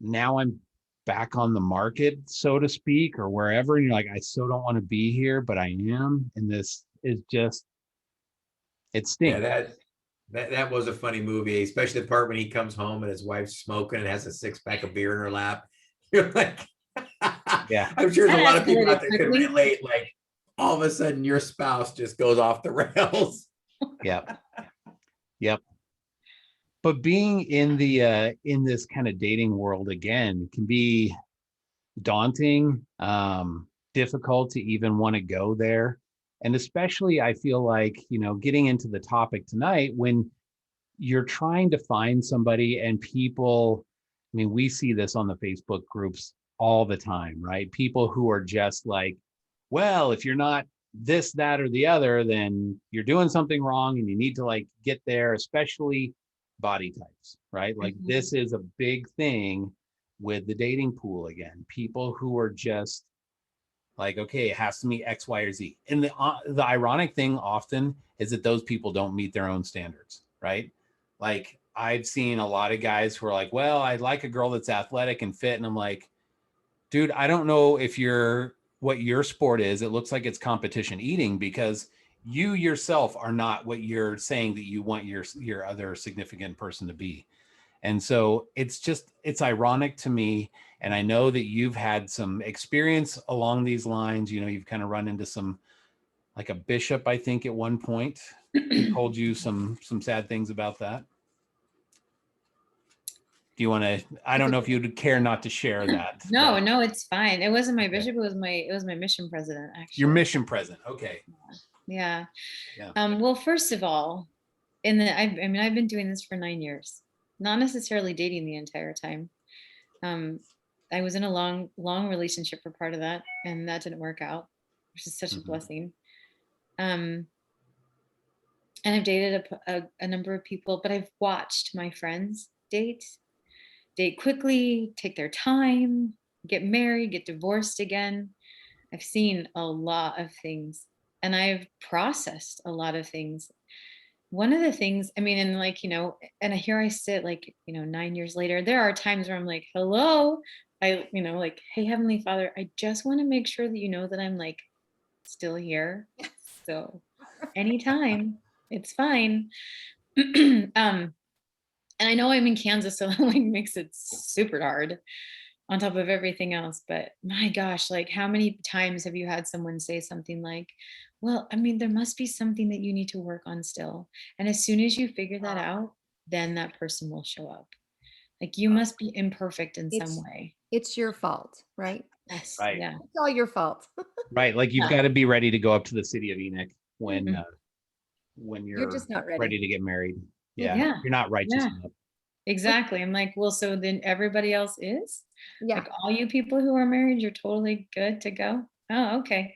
now I'm back on the market, so to speak, or wherever, and you're like, I so don't want to be here, but I am, and this is just, it stinks. Yeah, that was a funny movie, especially the part when he comes home and his wife's smoking and has a 6-pack of beer in her lap. You're like, Yeah. I'm sure there's a lot of people out there Quickly. could relate. Like, all of a sudden, your spouse just goes off the rails. Yep. Yep. But being in this kind of dating world again can be daunting, difficult to even want to go there. And especially I feel like, getting into the topic tonight, when you're trying to find somebody and people, I mean, we see this on the Facebook groups all the time, right? People who are just like, well, if you're not this, that, or the other, then you're doing something wrong and you need to like get there, especially body types, right? Like this is a big thing with the dating pool again. People who are just like, okay, it has to meet X, Y, or Z. And the ironic thing often is that those people don't meet their own standards, right? Like I've seen a lot of guys who are like, well, I'd like a girl that's athletic and fit. And I'm like, dude, I don't know what your sport is. It looks like it's competition eating, because you yourself are not what you're saying that you want your other significant person to be. And so it's ironic to me. And I know that you've had some experience along these lines. You've kind of run into some, like a bishop, I think at one point told you some sad things about that. Do you want to, I don't know if you'd care not to share that. No, it's fine. It wasn't my bishop. It was my mission president, actually. Your mission president. Okay. Yeah. Yeah. Well, first of all, I've been doing this for 9 years, not necessarily dating the entire time. I was in a long relationship for part of that, and that didn't work out, which is such a blessing. And I've dated a number of people, but I've watched my friends date quickly, take their time, get married, get divorced again. I've seen a lot of things, and I've processed a lot of things. One of the things, and and here I sit 9 years later, there are times where I'm like, hello, like, hey, Heavenly Father, I just want to make sure that you know that I'm like still here. So anytime, it's fine. And I know I'm in Kansas, so that like makes it super hard on top of everything else. But my gosh, like how many times have you had someone say something like, well, there must be something that you need to work on still. And as soon as you figure that out, then that person will show up. Like you must be imperfect in some way. It's your fault, right? Yes. Right. Yeah. It's all your fault. Right. Like you've got to be ready to go up to the city of Enoch when you're just not ready to get married. Yeah. Yeah. You're not righteous enough. Exactly. I'm like, well, so then everybody else is? Yeah. Like all you people who are married, you're totally good to go? Oh, okay.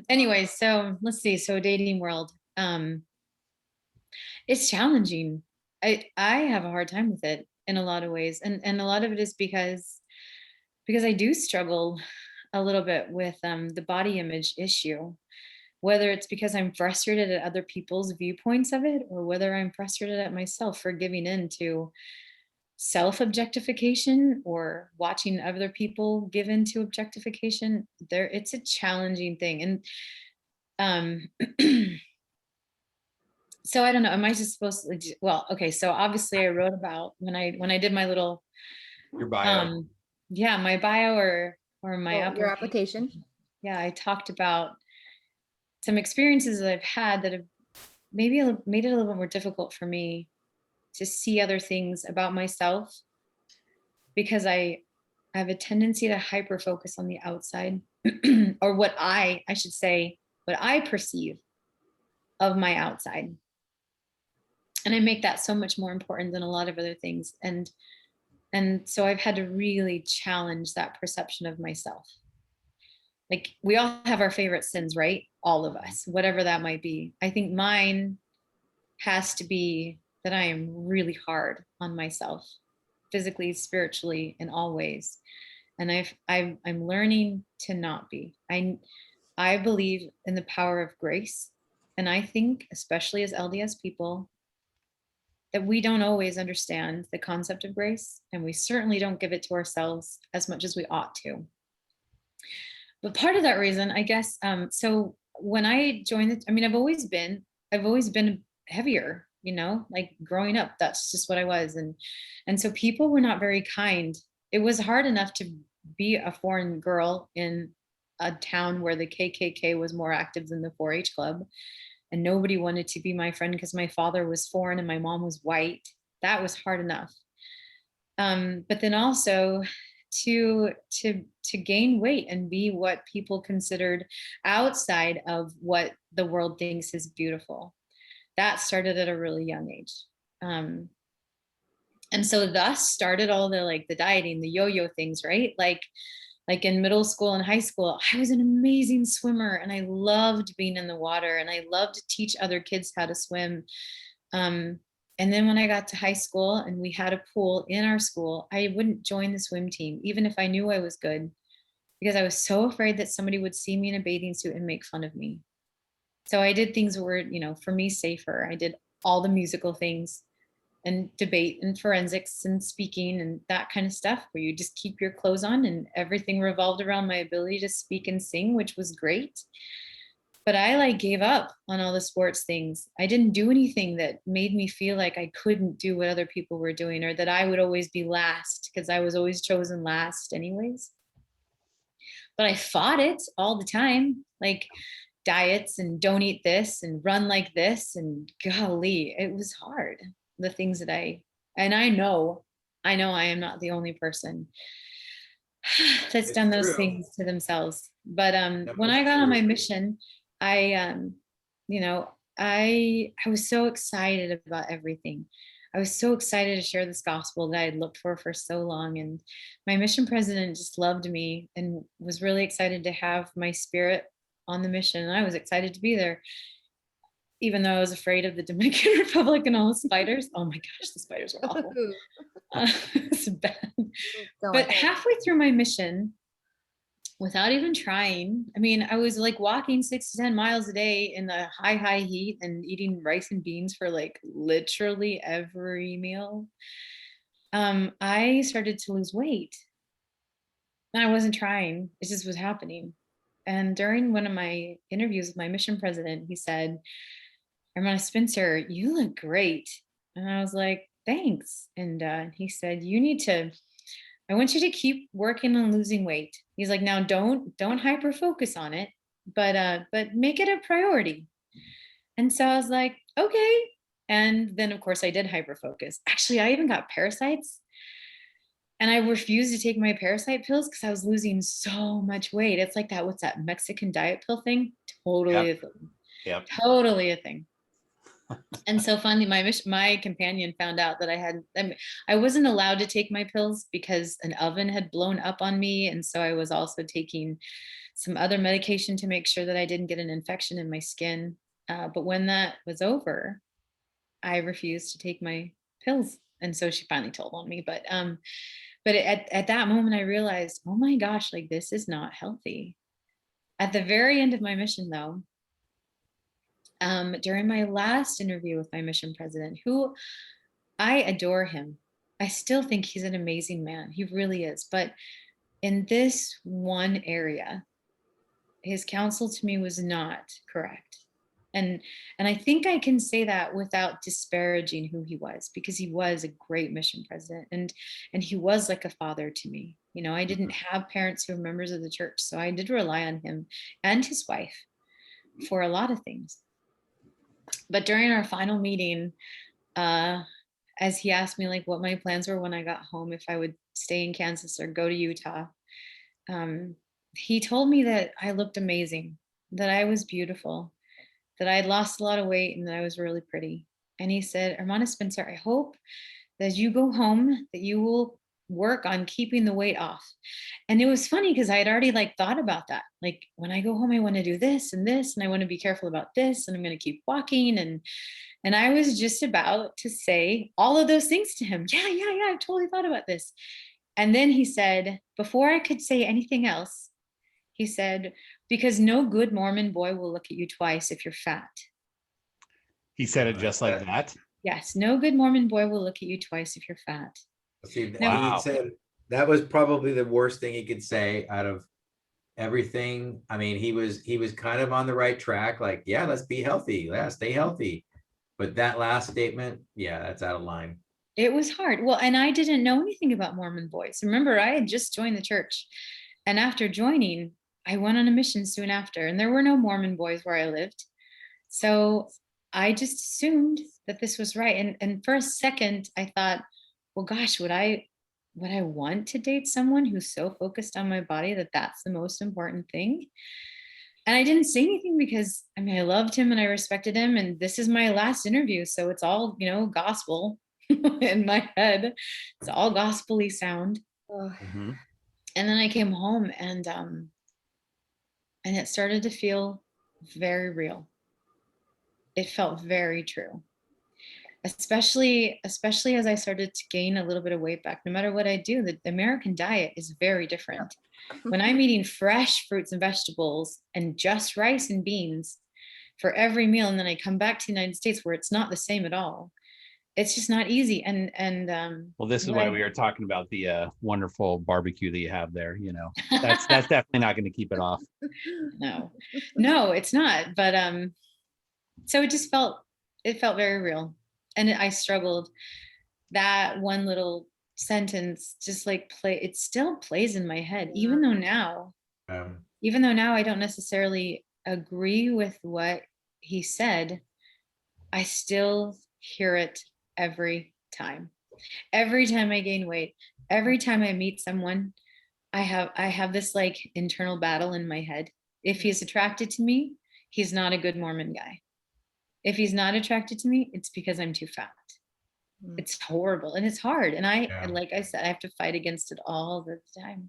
Anyway, so let's see. So dating world. It's challenging. I have a hard time with it in a lot of ways. And a lot of it is because I do struggle a little bit with the body image issue, whether it's because I'm frustrated at other people's viewpoints of it, or whether I'm frustrated at myself for giving in to self-objectification or watching other people give into objectification. It's a challenging thing. And so I don't know, am I just supposed to, well, okay, so obviously I wrote about when I did my little Your bio. Yeah, my bio or my Your application. Yeah, I talked about some experiences that I've had that have maybe made it a little bit more difficult for me to see other things about myself, because I have a tendency to hyper focus on the outside or what I should say, what I perceive of my outside. And I make that so much more important than a lot of other things. And so I've had to really challenge that perception of myself. Like we all have our favorite sins, right? All of us, whatever that might be. I think mine has to be that I am really hard on myself, physically, spiritually, in all ways. And I'm learning to not be. I believe in the power of grace. And I think, especially as LDS people, that we don't always understand the concept of grace, and we certainly don't give it to ourselves as much as we ought to. But part of that reason, I guess, so when I joined I've always been heavier, like growing up, that's just what I was. And so people were not very kind. It was hard enough to be a foreign girl in a town where the KKK was more active than the 4-H club. And nobody wanted to be my friend because my father was foreign and my mom was white. That was hard enough. But then also to gain weight and be what people considered outside of what the world thinks is beautiful. That started at a really young age. And so thus started all the dieting, the yo-yo things, right? Like in middle school and high school, I was an amazing swimmer and I loved being in the water and I loved to teach other kids how to swim. And then when I got to high school and we had a pool in our school, I wouldn't join the swim team, even if I knew I was good, because I was so afraid that somebody would see me in a bathing suit and make fun of me. So I did things that were, for me, safer. I did all the musical things and debate and forensics and speaking and that kind of stuff, where you just keep your clothes on, and everything revolved around my ability to speak and sing, which was great. But I gave up on all the sports things. I didn't do anything that made me feel like I couldn't do what other people were doing, or that I would always be last, because I was always chosen last anyways. But I fought it all the time, like diets and don't eat this and run like this. And golly, it was hard. The things that I know I am not the only person that's done those things to themselves. But when I got on my mission, I was so excited about everything. I was so excited to share this gospel that I had looked for so long. And my mission president just loved me and was really excited to have my spirit on the mission. And I was excited to be there, even though I was afraid of the Dominican Republic and all the spiders. Oh my gosh, the spiders were awful. It's bad. But halfway through my mission, without even trying, I was walking 6 to 10 miles a day in the high heat and eating rice and beans for literally every meal. I started to lose weight. And I wasn't trying. It just was happening. And during one of my interviews with my mission president, he said, "Hermana Spencer, you look great." And I was like, "Thanks." And he said, I want you to keep working on losing weight. He's like, "Now don't hyper focus on it, but make it a priority." And so I was like, okay. And then of course I did hyper focus. Actually, I even got parasites. And I refused to take my parasite pills because I was losing so much weight. It's like that, what's that Mexican diet pill thing? Totally a thing. Yep. Totally a thing. And so finally my companion found out that I wasn't allowed to take my pills because an oven had blown up on me. And so I was also taking some other medication to make sure that I didn't get an infection in my skin. But when that was over, I refused to take my pills. And so she finally told on me. But at that moment, I realized, oh my gosh, this is not healthy. At the very end of my mission, though, during my last interview with my mission president, who I adore him. I still think he's an amazing man. He really is. But in this one area, his counsel to me was not correct. And I think I can say that without disparaging who he was, because he was a great mission president and he was like a father to me. I didn't have parents who were members of the church, so I did rely on him and his wife for a lot of things. But during our final meeting, as he asked me what my plans were when I got home, if I would stay in Kansas or go to Utah, he told me that I looked amazing, that I was beautiful, that I had lost a lot of weight, and that I was really pretty. And he said, "Hermana Spencer, I hope that as you go home, that you will work on keeping the weight off." And it was funny because I had already thought about that. When I go home, I want to do this and this, and I want to be careful about this, and I'm going to keep walking. And I was just about to say all of those things to him. Yeah, I've totally thought about this. And then he said, before I could say anything else, he said, "Because no good Mormon boy will look at you twice if you're fat." He said it just like that? Yes, no good Mormon boy will look at you twice if you're fat. See, Wow. he said that was probably the worst thing he could say out of everything. I mean, he was kind of on the right track. Like, yeah, let's be healthy. Yeah, stay healthy. But that last statement, yeah, that's out of line. It was hard. Well, and I didn't know anything about Mormon boys. Remember, I had just joined the church. And after joining, I went on a mission soon after, and there were no Mormon boys where I lived. So I just assumed that this was right. And for a second, I thought, well, gosh, would I want to date someone who's so focused on my body that that's the most important thing? And I didn't say anything because, I mean, I loved him and I respected him. And this is my last interview. So it's all, gospel in my head. It's all gospel-y sound. Mm-hmm. And then I came home and it started to feel very real. It felt very true. Especially as I started to gain a little bit of weight back. No matter what I do, the American diet is very different. When I'm eating fresh fruits and vegetables and just rice and beans for every meal, and then I come back to the United States where it's not the same at all, it's just not easy. And well, this is why we are talking about the wonderful barbecue that you have there. That's definitely not going to keep it off. No, it's not. But so it felt very real. And I struggled. That one little sentence just it still plays in my head, even though now I don't necessarily agree with what he said, I still hear it every time I gain weight, every time I meet someone, I have this internal battle in my head. If he's attracted to me, he's not a good Mormon guy. If he's not attracted to me, it's because I'm too fat. It's horrible and it's hard. And like I said, I have to fight against it all the time.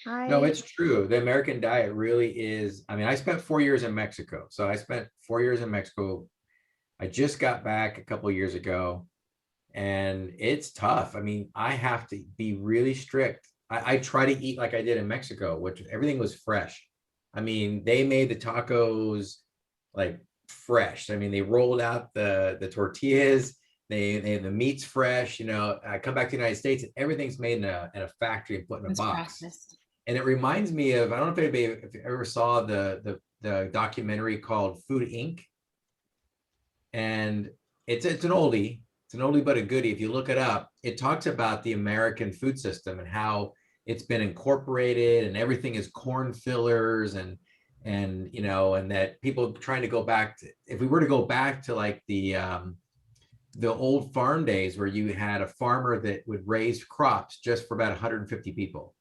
No, it's true. The American diet really is. I mean, I spent 4 years in Mexico. So I spent 4 years in Mexico. I just got back a couple of years ago and it's tough. I mean, I have to be really strict. I try to eat like I did in Mexico, which everything was fresh. I mean, they made the tacos like fresh. I mean, they rolled out the tortillas. The meat's fresh. I come back to the United States and everything's made in a factory and put in a box. Processed. And it reminds me of, I don't know if you ever saw the documentary called Food Inc. And it's an oldie. It's an oldie but a goodie. If you look it up, it talks about the American food system and how it's been incorporated and everything is corn fillers and that people trying to go back to, if we were to go back to like the old farm days where you had a farmer that would raise crops just for about 150 people,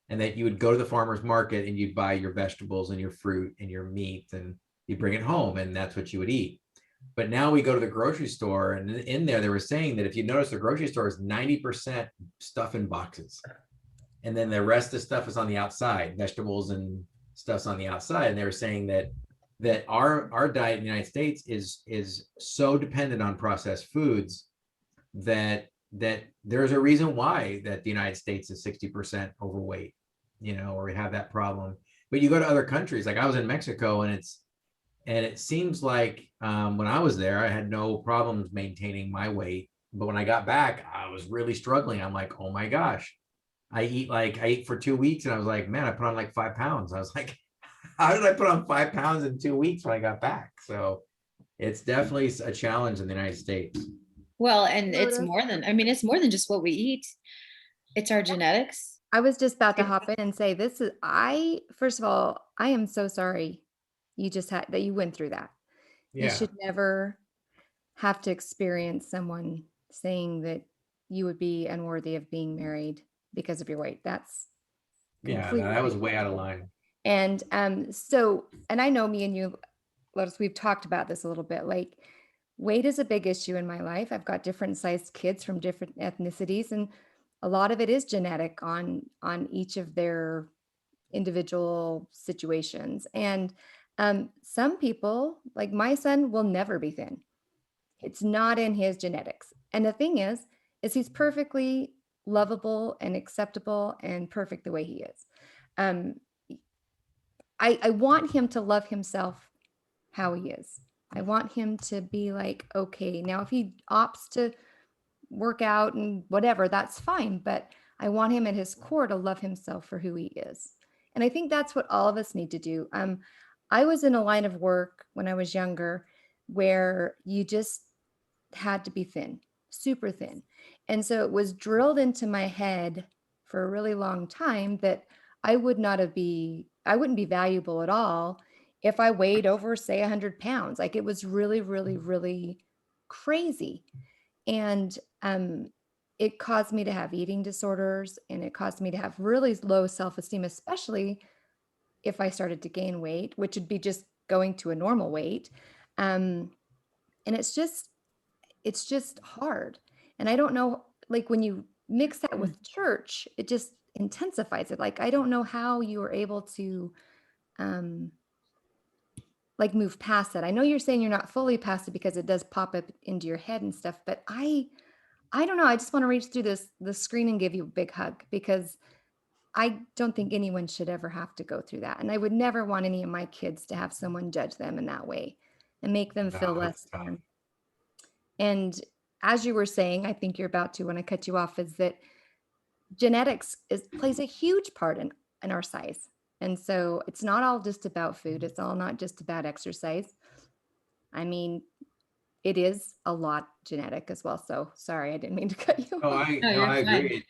and that you would go to the farmer's market and you'd buy your vegetables and your fruit and your meat and you bring it home and that's what you would eat. But now we go to the grocery store and in there they were saying that if you notice, the grocery store is 90% stuff in boxes. And then the rest of the stuff is on the outside, vegetables and stuff's on the outside. And they were saying that our diet in the United States is so dependent on processed foods that there's a reason why that the United States is 60% overweight, or we have that problem. But you go to other countries, like I was in Mexico, and it seems like when I was there, I had no problems maintaining my weight. But when I got back, I was really struggling. I'm like, oh my gosh, I ate for 2 weeks and I was like, man, I put on like 5 pounds. I was like, how did I put on 5 pounds in 2 weeks when I got back? So it's definitely a challenge in the United States. Well, and it's more than just what we eat. It's our genetics. I was just about to hop in and say, first of all, I am so sorry that you went through that. Yeah. You should never have to experience someone saying that you would be unworthy of being married because of your weight. That's that was way out of line. And and I know me and you, Lotus, we've talked about this a little bit. Like, weight is a big issue in my life. I've got different sized kids from different ethnicities, and a lot of it is genetic on each of their individual situations. And some people, like my son, will never be thin. It's not in his genetics. And the thing is he's perfectly lovable and acceptable and perfect the way he is. I want him to love himself how he is. I want him to be like, okay, now if he opts to work out and whatever, that's fine. But I want him at his core to love himself for who he is. And I think that's what all of us need to do. I was in a line of work when I was younger where you just had to be thin, super thin. And so it was drilled into my head for a really long time that I wouldn't be valuable at all if I weighed over, say, 100 pounds. Like, it was really, really, really crazy. And it caused me to have eating disorders, and it caused me to have really low self-esteem, especially if I started to gain weight, which would be just going to a normal weight. And it's just hard. And I don't know, like, when you mix that with church, it just intensifies it. Like, I don't know how you were able to like move past that. I know you're saying you're not fully past it because it does pop up into your head and stuff, but I don't know. I just want to reach through the screen and give you a big hug, because I don't think anyone should ever have to go through that. And I would never want any of my kids to have someone judge them in that way and make them feel less than. And as you were saying, I think you're about to, when I cut you off, is that genetics plays a huge part in our size. And so it's not all just about food. It's all not just about exercise. I mean, it is a lot genetic as well. So sorry, I didn't mean to cut you off. I agree.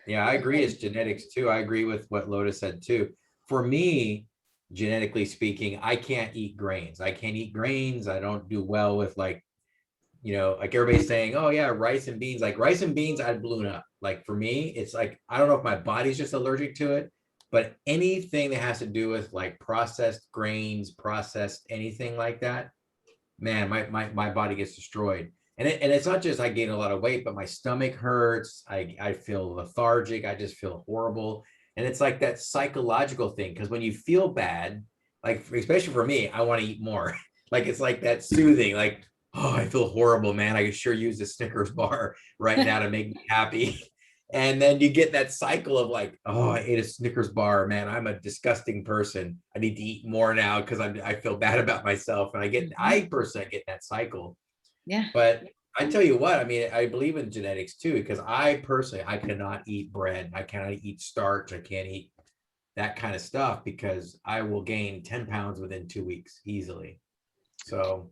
Yeah, I agree. It's genetics too. I agree with what Lotus said too. For me, genetically speaking, I can't eat grains. I can't eat grains. I don't do well with, like, like everybody's saying, oh yeah, rice and beans. Like, rice and beans, I'd balloon up. Like, for me, it's like, I don't know if my body's just allergic to it, but anything that has to do with like processed grains, processed anything like that, man, my body gets destroyed. And it's not just I gain a lot of weight, but my stomach hurts. I feel lethargic. I just feel horrible. And it's like that psychological thing, because when you feel bad, like, especially for me, I want to eat more. Like, it's like that soothing, like, oh, I feel horrible, man. I could sure use a Snickers bar right now to make me happy. And then you get that cycle of like, oh, I ate a Snickers bar, man. I'm a disgusting person. I need to eat more now because I feel bad about myself. And I personally get that cycle. Yeah. But I tell you what, I mean, I believe in genetics too, because I cannot eat bread. I cannot eat starch. I can't eat that kind of stuff because I will gain 10 pounds within 2 weeks easily. So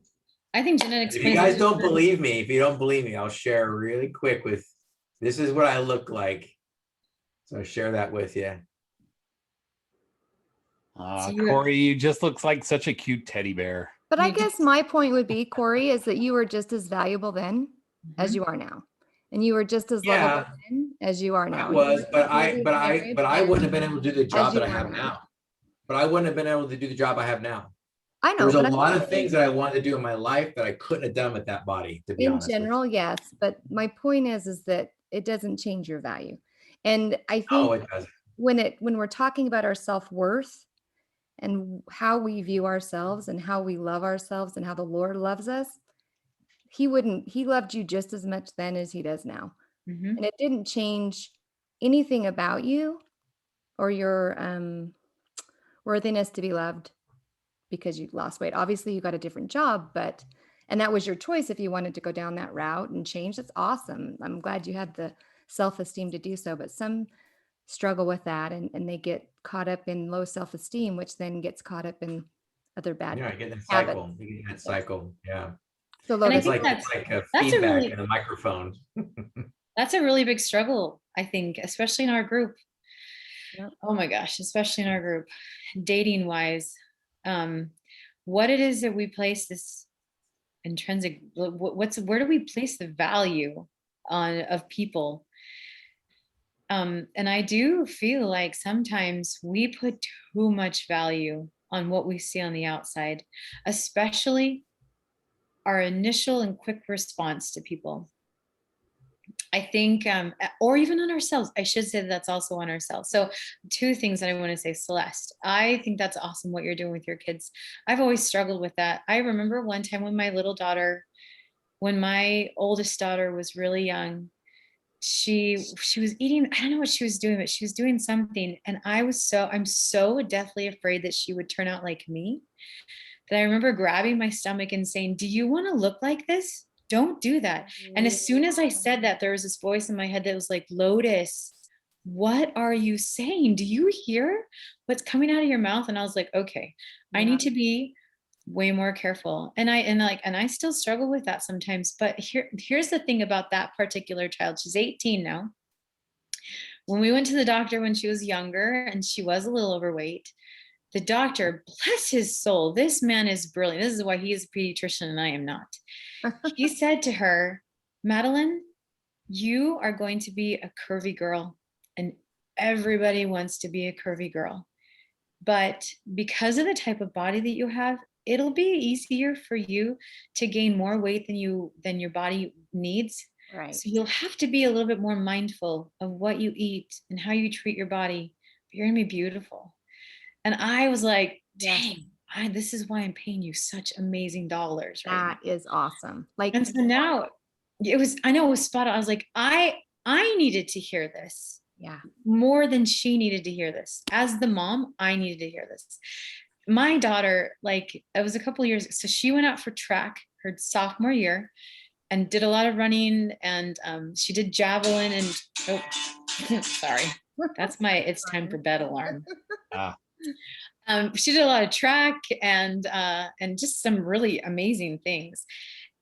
I think genetics. If you guys don't believe me, I'll share really quick this is what I look like. So share that with you. Corey, you just looks like such a cute teddy bear. But I guess my point would be, Corey, is that you were just as valuable then as you are now. And you were just as lovable then as you are now. I was, but I wouldn't have been able to do the job that I have now. But I wouldn't have been able to do the job I have now. I know. There's a lot of things that I wanted to do in my life that I couldn't have done with that body, to be honest. In general, yes. But my point is that it doesn't change your value. And I think it doesn't. When we're talking about our self-worth and how we view ourselves and how we love ourselves and how the Lord loves us, he loved you just as much then as he does now. And it didn't change anything about you or your worthiness to be loved because you lost weight. Obviously you got a different job, and that was your choice. If you wanted to go down that route and change, that's awesome. I'm glad you had the self-esteem to do so, but some struggle with that and they get caught up in low self-esteem, which then gets caught up in other bad habits. You get that cycle. Yeah. So it's like a feedback in a microphone. That's a really big struggle, I think, especially in our group. Yep. Oh my gosh, especially in our group, dating wise. What it is that we place this intrinsic, where do we place the value of people? And I do feel like sometimes we put too much value on what we see on the outside, especially our initial and quick response to people. I think, or even on ourselves. I should say that's also on ourselves. So 2 things that I want to say, Celeste. I think that's awesome what you're doing with your kids. I've always struggled with that. I remember one time when my oldest daughter was really young, she was eating, I don't know what she was doing, but she was doing something. And I'm so deathly afraid that she would turn out like me, that I remember grabbing my stomach and saying, do you want to look like this? Don't do that. And as soon as I said that, there was this voice in my head that was like, Lotus, what are you saying? Do you hear what's coming out of your mouth? And I was like, okay, I need to be way more careful. And I still struggle with that sometimes. But here's the thing about that particular child. She's 18 now. When we went to the doctor when she was younger and she was a little overweight, the doctor, bless his soul, this man is brilliant. This is why he is a pediatrician and I am not. He said to her, Madeline, you are going to be a curvy girl, and everybody wants to be a curvy girl. But because of the type of body that you have, it'll be easier for you to gain more weight than your body needs. Right. So you'll have to be a little bit more mindful of what you eat and how you treat your body. But you're gonna be beautiful. And I was like, dang, this is why I'm paying you such amazing dollars. Right That now. is awesome. Like, and so now it was spot on. I was like, I needed to hear this. Yeah. More than she needed to hear this. As the mom, I needed to hear this. My daughter, like, it was a couple of years. So she went out for track her sophomore year and did a lot of running, and she did javelin and sorry, that's my it's time for bed alarm. She did a lot of track and just some really amazing things.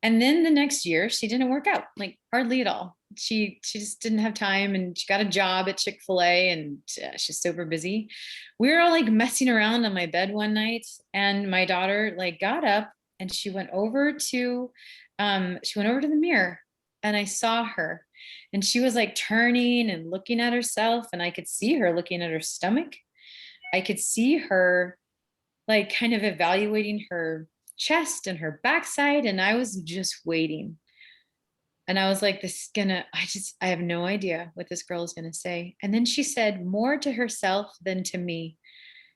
And then the next year she didn't work out, like hardly at all. She just didn't have time, and she got a job at Chick-fil-A, and she's super busy. We were all like messing around on my bed one night, and my daughter like got up and she went over to the mirror, and I saw her, and she was like turning and looking at herself, and I could see her looking at her stomach. I could see her like kind of evaluating her chest and her backside, and I was just waiting. And I was like, I have no idea what this girl is going to say. And then she said more to herself than to me.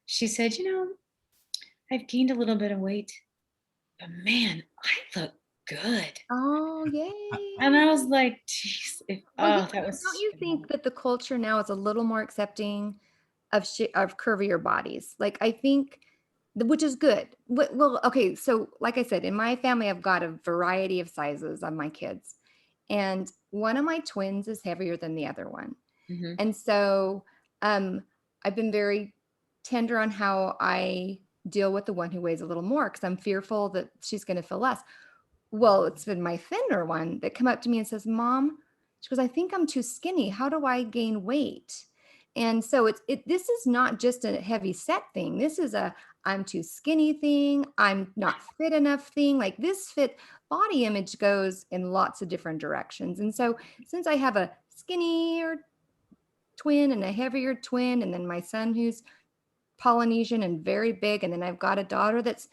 She said, I've gained a little bit of weight, but man, I look good. Oh, yay. And I was like, geez, Don't you think that the culture now is a little more accepting of curvier bodies? Like, I think, which is good. Well, okay. So like I said, in my family, I've got a variety of sizes of my kids. And one of my twins is heavier than the other one. Mm-hmm. And so I've been very tender on how I deal with the one who weighs a little more, because I'm fearful that she's going to feel less. Well, it's been my thinner one that come up to me and says, Mom, she goes, I think I'm too skinny. How do I gain weight? And so this is not just a heavy set thing. This is a I'm too skinny thing. I'm not fit enough thing. Like, this body image goes in lots of different directions. And so since I have a skinnier twin and a heavier twin, and then my son who's Polynesian and very big, and then I've got a daughter that's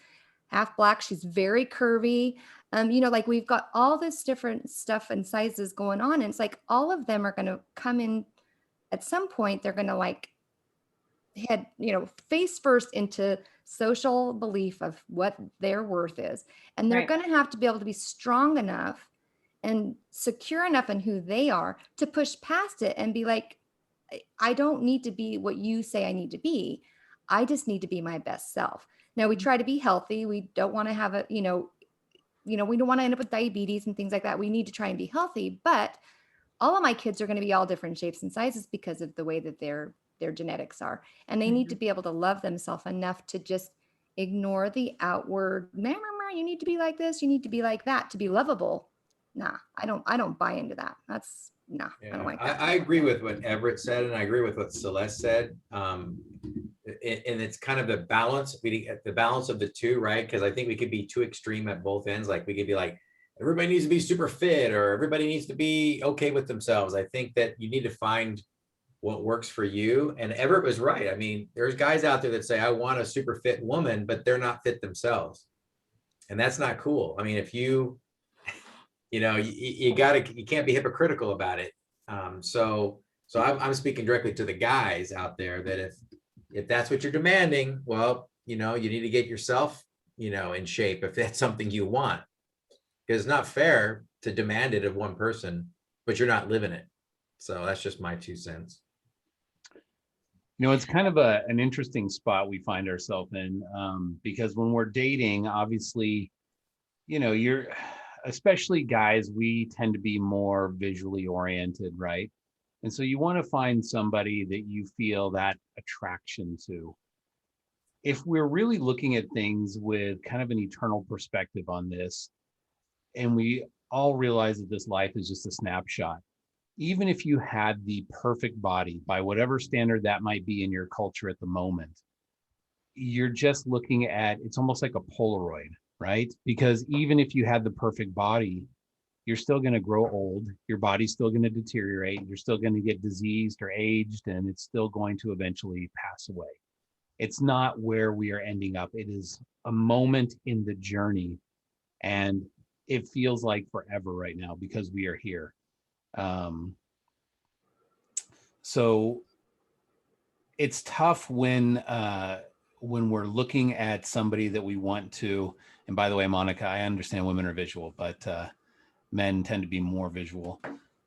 half black, she's very curvy. Like, we've got all this different stuff and sizes going on. And it's like all of them are going to come in at some point. They're going to like head, face first into social belief of what their worth is. And they're going to have to be able to be strong enough and secure enough in who they are to push past it and be like, I don't need to be what you say I need to be. I just need to be my best self. Now, we try to be healthy. We don't want to have we don't want to end up with diabetes and things like that. We need to try and be healthy, but all of my kids are going to be all different shapes and sizes because of the way that their genetics are. And they need to be able to love themselves enough to just ignore the outward, you need to be like this, you need to be like that to be lovable. Nah, I don't buy into that. That's I don't like that. I agree with what Everett said, and I agree with what Celeste said. And it's kind of the balance of the two, right? Because I think we could be too extreme at both ends. Like, we could be like, everybody needs to be super fit, or everybody needs to be okay with themselves. I think that you need to find what works for you. And Everett was right. I mean, there's guys out there that say, I want a super fit woman, but they're not fit themselves. And that's not cool. I mean, if you can't be hypocritical about it. So I'm speaking directly to the guys out there that if that's what you're demanding, well, you need to get yourself, in shape if that's something you want, because it's not fair to demand it of one person, but you're not living it. So that's just my 2 cents. It's kind of an interesting spot we find ourselves in, because when we're dating, obviously, you're, especially guys, we tend to be more visually oriented, right? And so you want to find somebody that you feel that attraction to. If we're really looking at things with kind of an eternal perspective on this, and we all realize that this life is just a snapshot, even if you had the perfect body by whatever standard that might be in your culture at the moment, you're just looking at, it's almost like a Polaroid, right? Because even if you had the perfect body, you're still going to grow old. Your body's still going to deteriorate. You're still going to get diseased or aged, and it's still going to eventually pass away. It's not where we are ending up. It is a moment in the journey, and it feels like forever right now because we are here. So it's tough when we're looking at somebody that we want to, and by the way, Monica, I understand women are visual, but men tend to be more visual.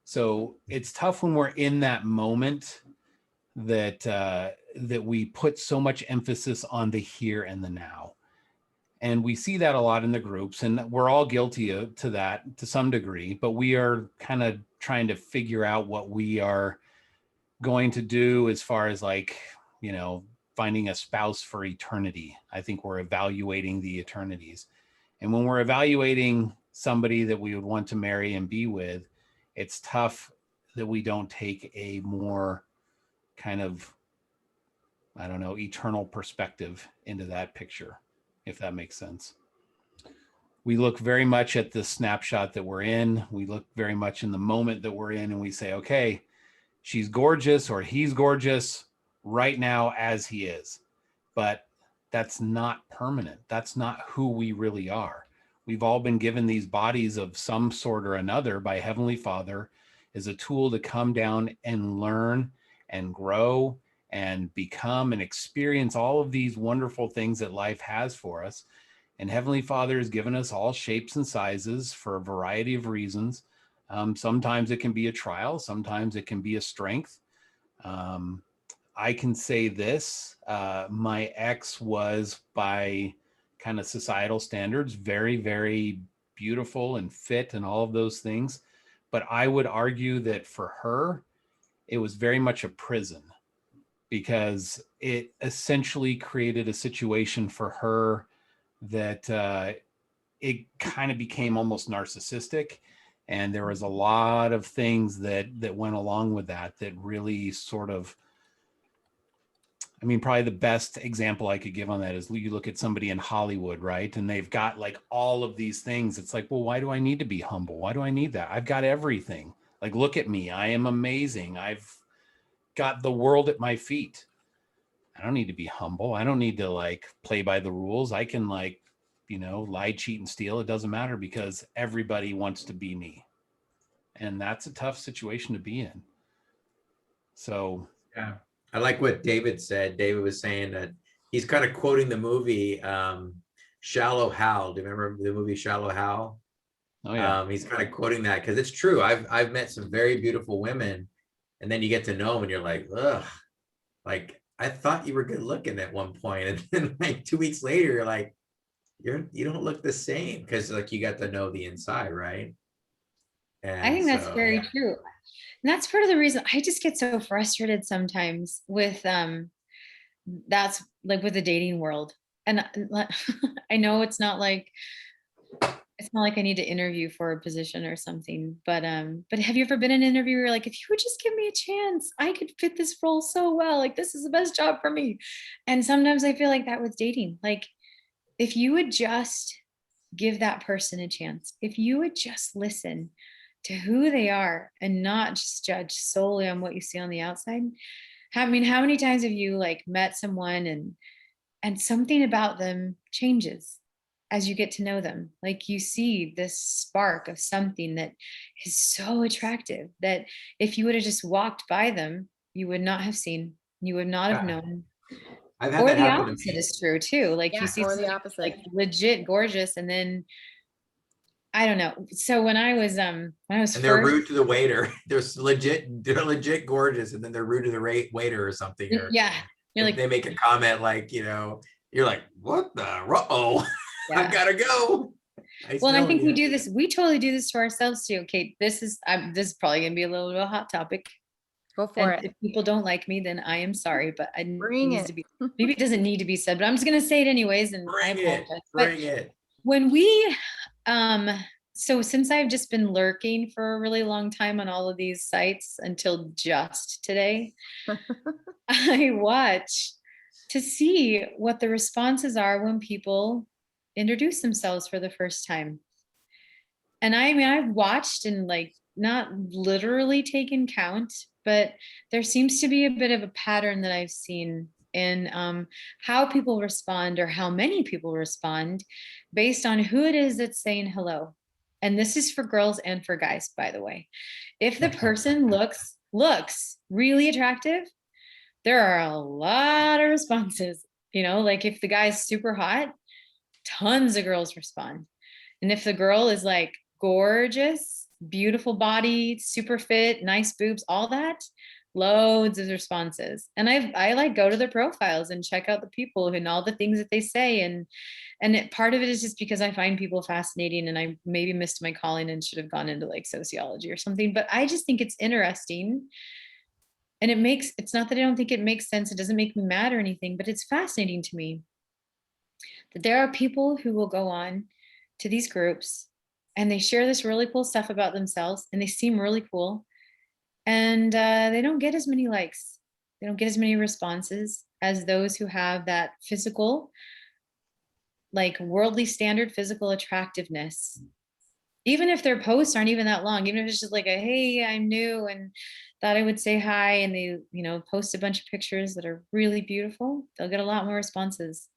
So it's tough when we're in that moment that that we put so much emphasis on the here and the now. And we see that a lot in the groups, and we're all guilty to that to some degree, but we are kind of trying to figure out what we are going to do as far as finding a spouse for eternity. I think we're evaluating the eternities. And when we're evaluating somebody that we would want to marry and be with, it's tough that we don't take a more kind of, eternal perspective into that picture, if that makes sense. We look very much at the snapshot that we're in. We look very much in the moment that we're in, and we say, okay, she's gorgeous or he's gorgeous right now as he is. But that's not permanent. That's not who we really are. We've all been given these bodies of some sort or another by Heavenly Father as a tool to come down and learn and grow and become and experience all of these wonderful things that life has for us. And Heavenly Father has given us all shapes and sizes for a variety of reasons. Sometimes it can be a trial. Sometimes it can be a strength. I can say this, my ex was, by kind of societal standards, very, very beautiful and fit and all of those things. But I would argue that for her, it was very much a prison, because it essentially created a situation for her that it kind of became almost narcissistic. And there was a lot of things that went along with that really sort of, probably the best example I could give on that is you look at somebody in Hollywood, right? And they've got like all of these things. It's like, well, why do I need to be humble? Why do I need that? I've got everything. Like, look at me. I am amazing. I've got the world at my feet. I don't need to be humble. I don't need to play by the rules. I can lie, cheat, and steal. It doesn't matter because everybody wants to be me. And that's a tough situation to be in. So, yeah. I like what David said. David was saying that he's kind of quoting the movie Shallow Hal. Do you remember the movie Shallow Hal? Oh yeah. He's kind of quoting that because it's true. I've met some very beautiful women, and then you get to know them and you're like, ugh, I thought you were good looking at one point, and then 2 weeks later you're like, you don't look the same, because you got to know the inside, right? And I think that's very true. And that's part of the reason I just get so frustrated sometimes with that's with the dating world. And I know it's not like I need to interview for a position or something, but have you ever been in an interview where you're like, if you would just give me a chance, I could fit this role so well. This is the best job for me. And sometimes I feel like that with dating. If you would just give that person a chance, if you would just listen to who they are and not just judge solely on what you see on the outside. How many times have you met someone and something about them changes as you get to know them? You see this spark of something that is so attractive that if you would have just walked by them, you would not have seen, you would not have known. I've had that happen to me. Opposite is true too. You see or the opposite, legit gorgeous, and then I don't know. So when I was and they're rude to the waiter. They're legit gorgeous, and then they're rude to the waiter or something. Or yeah, you're like, they make a comment like, you're like, what the uh-oh, yeah. I gotta go. Well, and I think we do this. We totally do this to ourselves too. Okay, this is probably gonna be a little bit of a hot topic. Go for it. If people don't like me, then I am sorry, but Bring it. Maybe it doesn't need to be said, but I'm just gonna say it anyways. And Bring it. When we, so since I've just been lurking for a really long time on all of these sites until just today, I watch to see what the responses are when people introduce themselves for the first time. And I mean, I've watched and like not literally taken count, but there seems to be a bit of a pattern that I've seen in how people respond, or how many people respond based on who it is that's saying hello. And this is for girls and for guys, by the way. If the person looks really attractive, there are a lot of responses, like if the guy's super hot, tons of girls respond. And if the girl is like gorgeous, beautiful body, super fit, nice boobs, all that, loads of responses. And I like go to their profiles and check out the people and all the things that they say. And part of it is just because I find people fascinating, and I maybe missed my calling and should have gone into like sociology or something, but I just think it's interesting. And it's not that I don't think it makes sense. It doesn't make me mad or anything, but it's fascinating to me that there are people who will go on to these groups and they share this really cool stuff about themselves, and they seem really cool. And they don't get as many likes. They don't get as many responses as those who have that physical, like worldly standard physical attractiveness. Even if their posts aren't even that long, even if it's just like a, hey, I'm new and thought I would say hi, and they, post a bunch of pictures that are really beautiful, they'll get a lot more responses.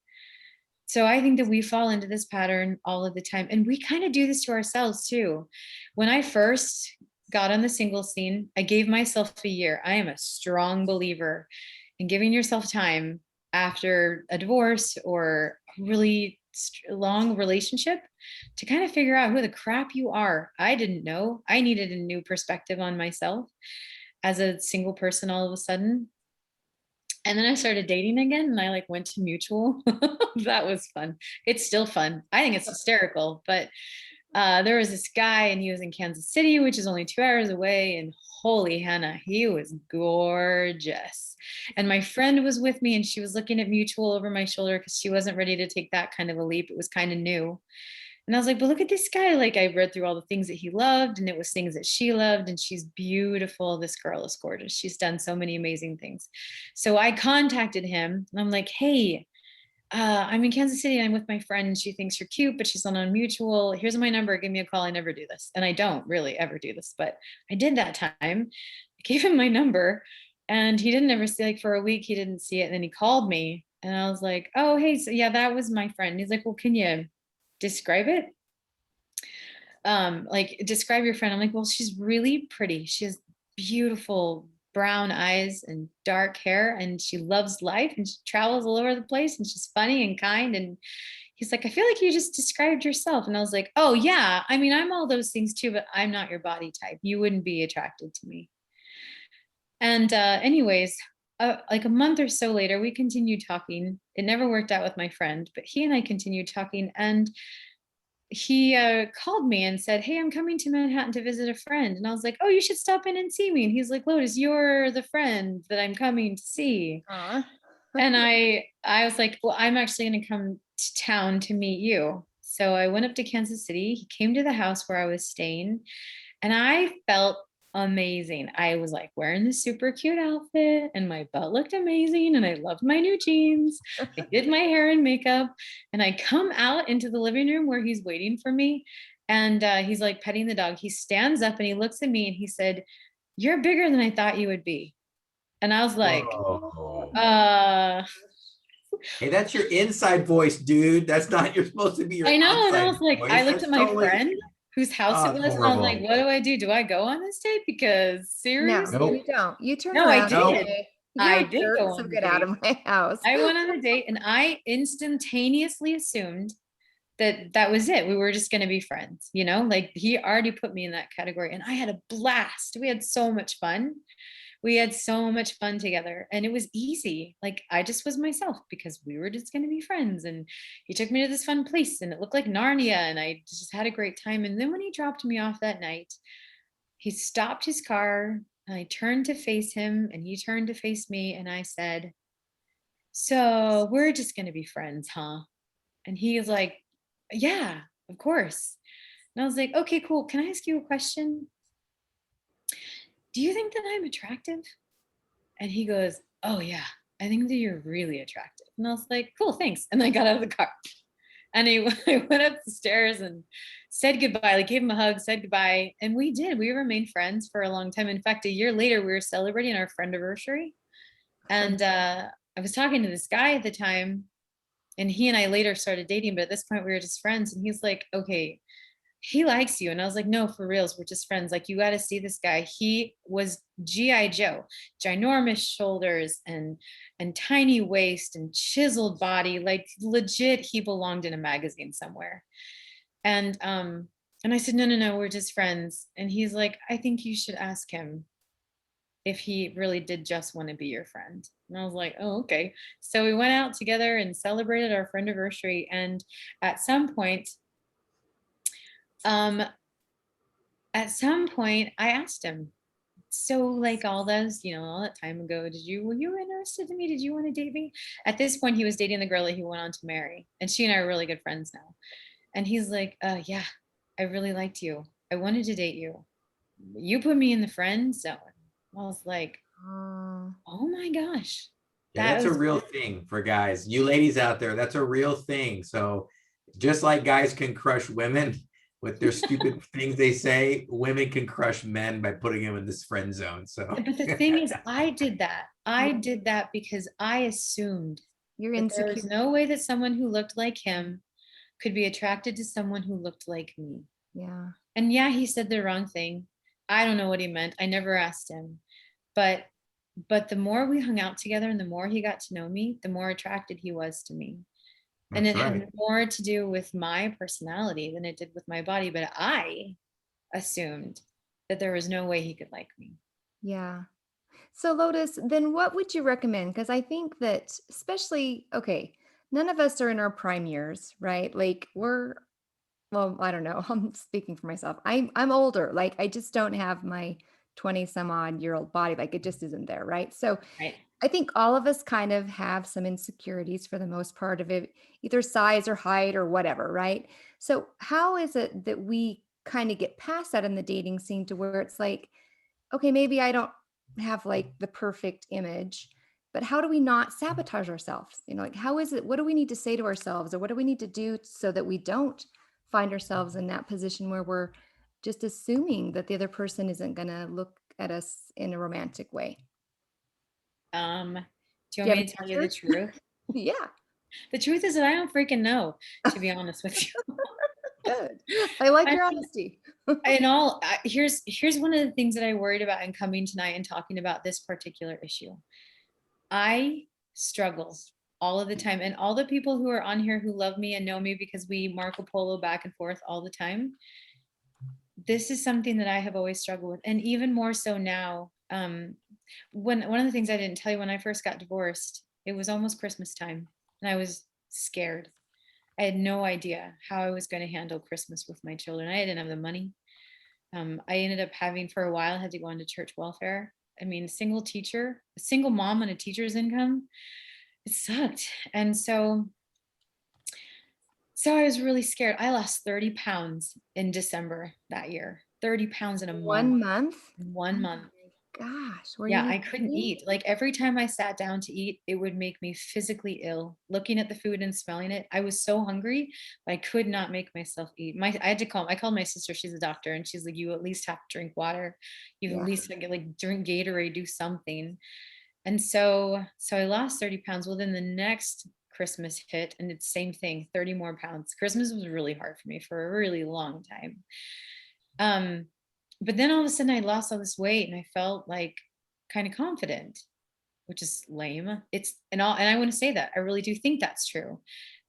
So I think that we fall into this pattern all of the time. And we kind of do this to ourselves too. When I first got on the single scene, I gave myself a year. I am a strong believer in giving yourself time after a divorce or a really long relationship to kind of figure out who the crap you are. I didn't know. I needed a new perspective on myself as a single person all of a sudden. And then I started dating again, and I like went to mutual. That was fun. It's still fun. I think it's hysterical, but there was this guy, and he was in Kansas City, which is only 2 hours away. And holy Hannah, he was gorgeous. And my friend was with me, and she was looking at mutual over my shoulder because she wasn't ready to take that kind of a leap. It was kind of new. And I was like, but look at this guy. Like, I read through all the things that he loved, and it was things that she loved. And she's beautiful. This girl is gorgeous. She's done so many amazing things. So I contacted him, and I'm like, hey, I'm in Kansas City, and I'm with my friend, and she thinks you're cute, but she's on mutual. Here's my number. Give me a call. I never do this. And I don't really ever do this, but I did that time. I gave him my number, and he didn't ever see, like for a week, he didn't see it. And then he called me, and I was like, oh, hey, so yeah, that was my friend. He's like, well, can you describe it? Like describe your friend. I'm like, well, she's really pretty. She has beautiful brown eyes and dark hair, and she loves life, and she travels all over the place, and she's funny and kind. And he's like, I feel like you just described yourself. And I was like, oh yeah, I mean, I'm all those things too, but I'm not your body type. You wouldn't be attracted to me. And anyways, like a month or so later, we continued talking. It never worked out with my friend, but he and I continued talking. And he called me and said, hey, I'm coming to Manhattan to visit a friend. And I was like, oh, you should stop in and see me. And he's like, Lotus, you're the friend that I'm coming to see. And I was like, well, I'm actually going to come to town to meet you. So I went up to Kansas City. He came to the house where I was staying, and I felt amazing. I was like wearing this super cute outfit, and my butt looked amazing, and I loved my new jeans. I did my hair and makeup, and I come out into the living room where he's waiting for me, and he's like petting the dog. He stands up and he looks at me and he said, you're bigger than I thought you would be. And I was like, hey, that's your inside voice, dude. That's not, you're supposed to be your I know. And I was like, voice. I looked at my friend whose house it was, and I was like, what do I do? Do I go on this date? Because seriously, no, you don't. You turn no, around. I did. I did go on get out of my house. I went on a date, and I instantaneously assumed that was it. We were just going to be friends, you know, like he already put me in that category, and I had a blast. We had so much fun. We had so much fun together, and it was easy. Like I just was myself because we were just going to be friends. And he took me to this fun place and it looked like Narnia, and I just had a great time. And then when he dropped me off that night, he stopped his car, and I turned to face him and he turned to face me. And I said, "So we're just going to be friends, huh?" And he was like, "Yeah, of course." And I was like, "Okay, cool. Can I ask you a question? Do you think that I'm attractive?" And he goes, "Oh yeah, I think that you're really attractive." And I was like, "Cool, thanks." And I got out of the car, and I went up the stairs and said goodbye, like gave him a hug, said goodbye. And we remained friends for a long time. In fact, a year later, we were celebrating our friend anniversary. And I was talking to this guy at the time, and he and I later started dating, but at this point we were just friends. And he's like, "Okay, he likes you." And I was like, "No, for reals, we're just friends. Like, you got to see this guy." He was G.I. Joe, ginormous shoulders and tiny waist and chiseled body. Like legit, he belonged in a magazine somewhere. And I said, no, we're just friends." And he's like, "I think you should ask him if he really did just want to be your friend." And I was like, "Oh, okay." So we went out together and celebrated our friend anniversary. And at some point, I asked him, "So like all those, you know, all that time ago, were you interested in me? Did you want to date me?" At this point, he was dating the girl that he went on to marry. And she and I are really good friends now. And he's like, "Yeah, I really liked you. I wanted to date you. You put me in the friend zone." I was like, "Oh my gosh." Yeah, that's a real thing for guys. You ladies out there, that's a real thing. So just like guys can crush women with their stupid things they say, women can crush men by putting them in this friend zone. So but the thing is, I did that because I assumed You're that insecure. there was no way that someone who looked like him could be attracted to someone who looked like me. Yeah. And yeah, he said the wrong thing. I don't know what he meant. I never asked him. But the more we hung out together and the more he got to know me, the more attracted he was to me. And it had more to do with my personality than it did with my body. But I assumed that there was no way he could like me. Yeah. So Lotus, then what would you recommend? Because I think that especially, okay, none of us are in our prime years, right? Like well, I don't know. I'm speaking for myself. I'm older. Like I just don't have my 20 some odd year old body. Like it just isn't there, right? So Right. I think all of us kind of have some insecurities for the most part of it, either size or height or whatever, right? So how is it that we kind of get past that in the dating scene to where it's like, okay, maybe I don't have like the perfect image, but how do we not sabotage ourselves? You know, like how is it, what do we need to say to ourselves, or what do we need to do so that we don't find ourselves in that position where we're just assuming that the other person isn't going to look at us in a romantic way? Do you want me to tell you the truth? Yeah. The truth is that I don't freaking know, to be honest with you. Good. I like your honesty. Here's one of the things that I worried about in coming tonight and talking about this particular issue. I struggle all of the time, and all the people who are on here who love me and know me because we Marco Polo back and forth all the time. This is something that I have always struggled with, and even more so now. One of the things I didn't tell you, when I first got divorced, it was almost Christmas time, and I was scared. I had no idea how I was going to handle Christmas with my children. I didn't have the money. I ended up having, for a while, I had to go into church welfare. I mean, a single mom on a teacher's income, it sucked. And so I was really scared. I lost 30 pounds in December that year. 30 pounds in a month. 1 month? 1 month. Gosh. Yeah, I couldn't eat. Like every time I sat down to eat, it would make me physically ill. Looking at the food and smelling it, I was so hungry, but I could not make myself eat. I called my sister. She's a doctor, and she's like, "You at least have to drink water. You at least like drink Gatorade, do something." And so I lost 30 pounds. Well, then the next Christmas hit, and it's same thing, 30 more pounds. Christmas was really hard for me for a really long time. But then all of a sudden I lost all this weight and I felt like kind of confident, which is lame. And I want to say that I really do think that's true,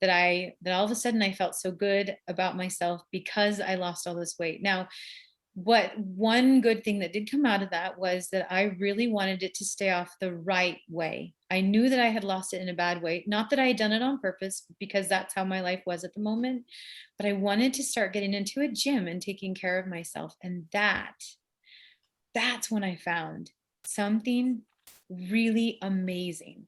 that all of a sudden I felt so good about myself because I lost all this weight. Now, one good thing that did come out of that was that I really wanted it to stay off the right way. I knew that I had lost it in a bad way. Not that I had done it on purpose, because that's how my life was at the moment, but I wanted to start getting into a gym and taking care of myself. And that's when I found something really amazing.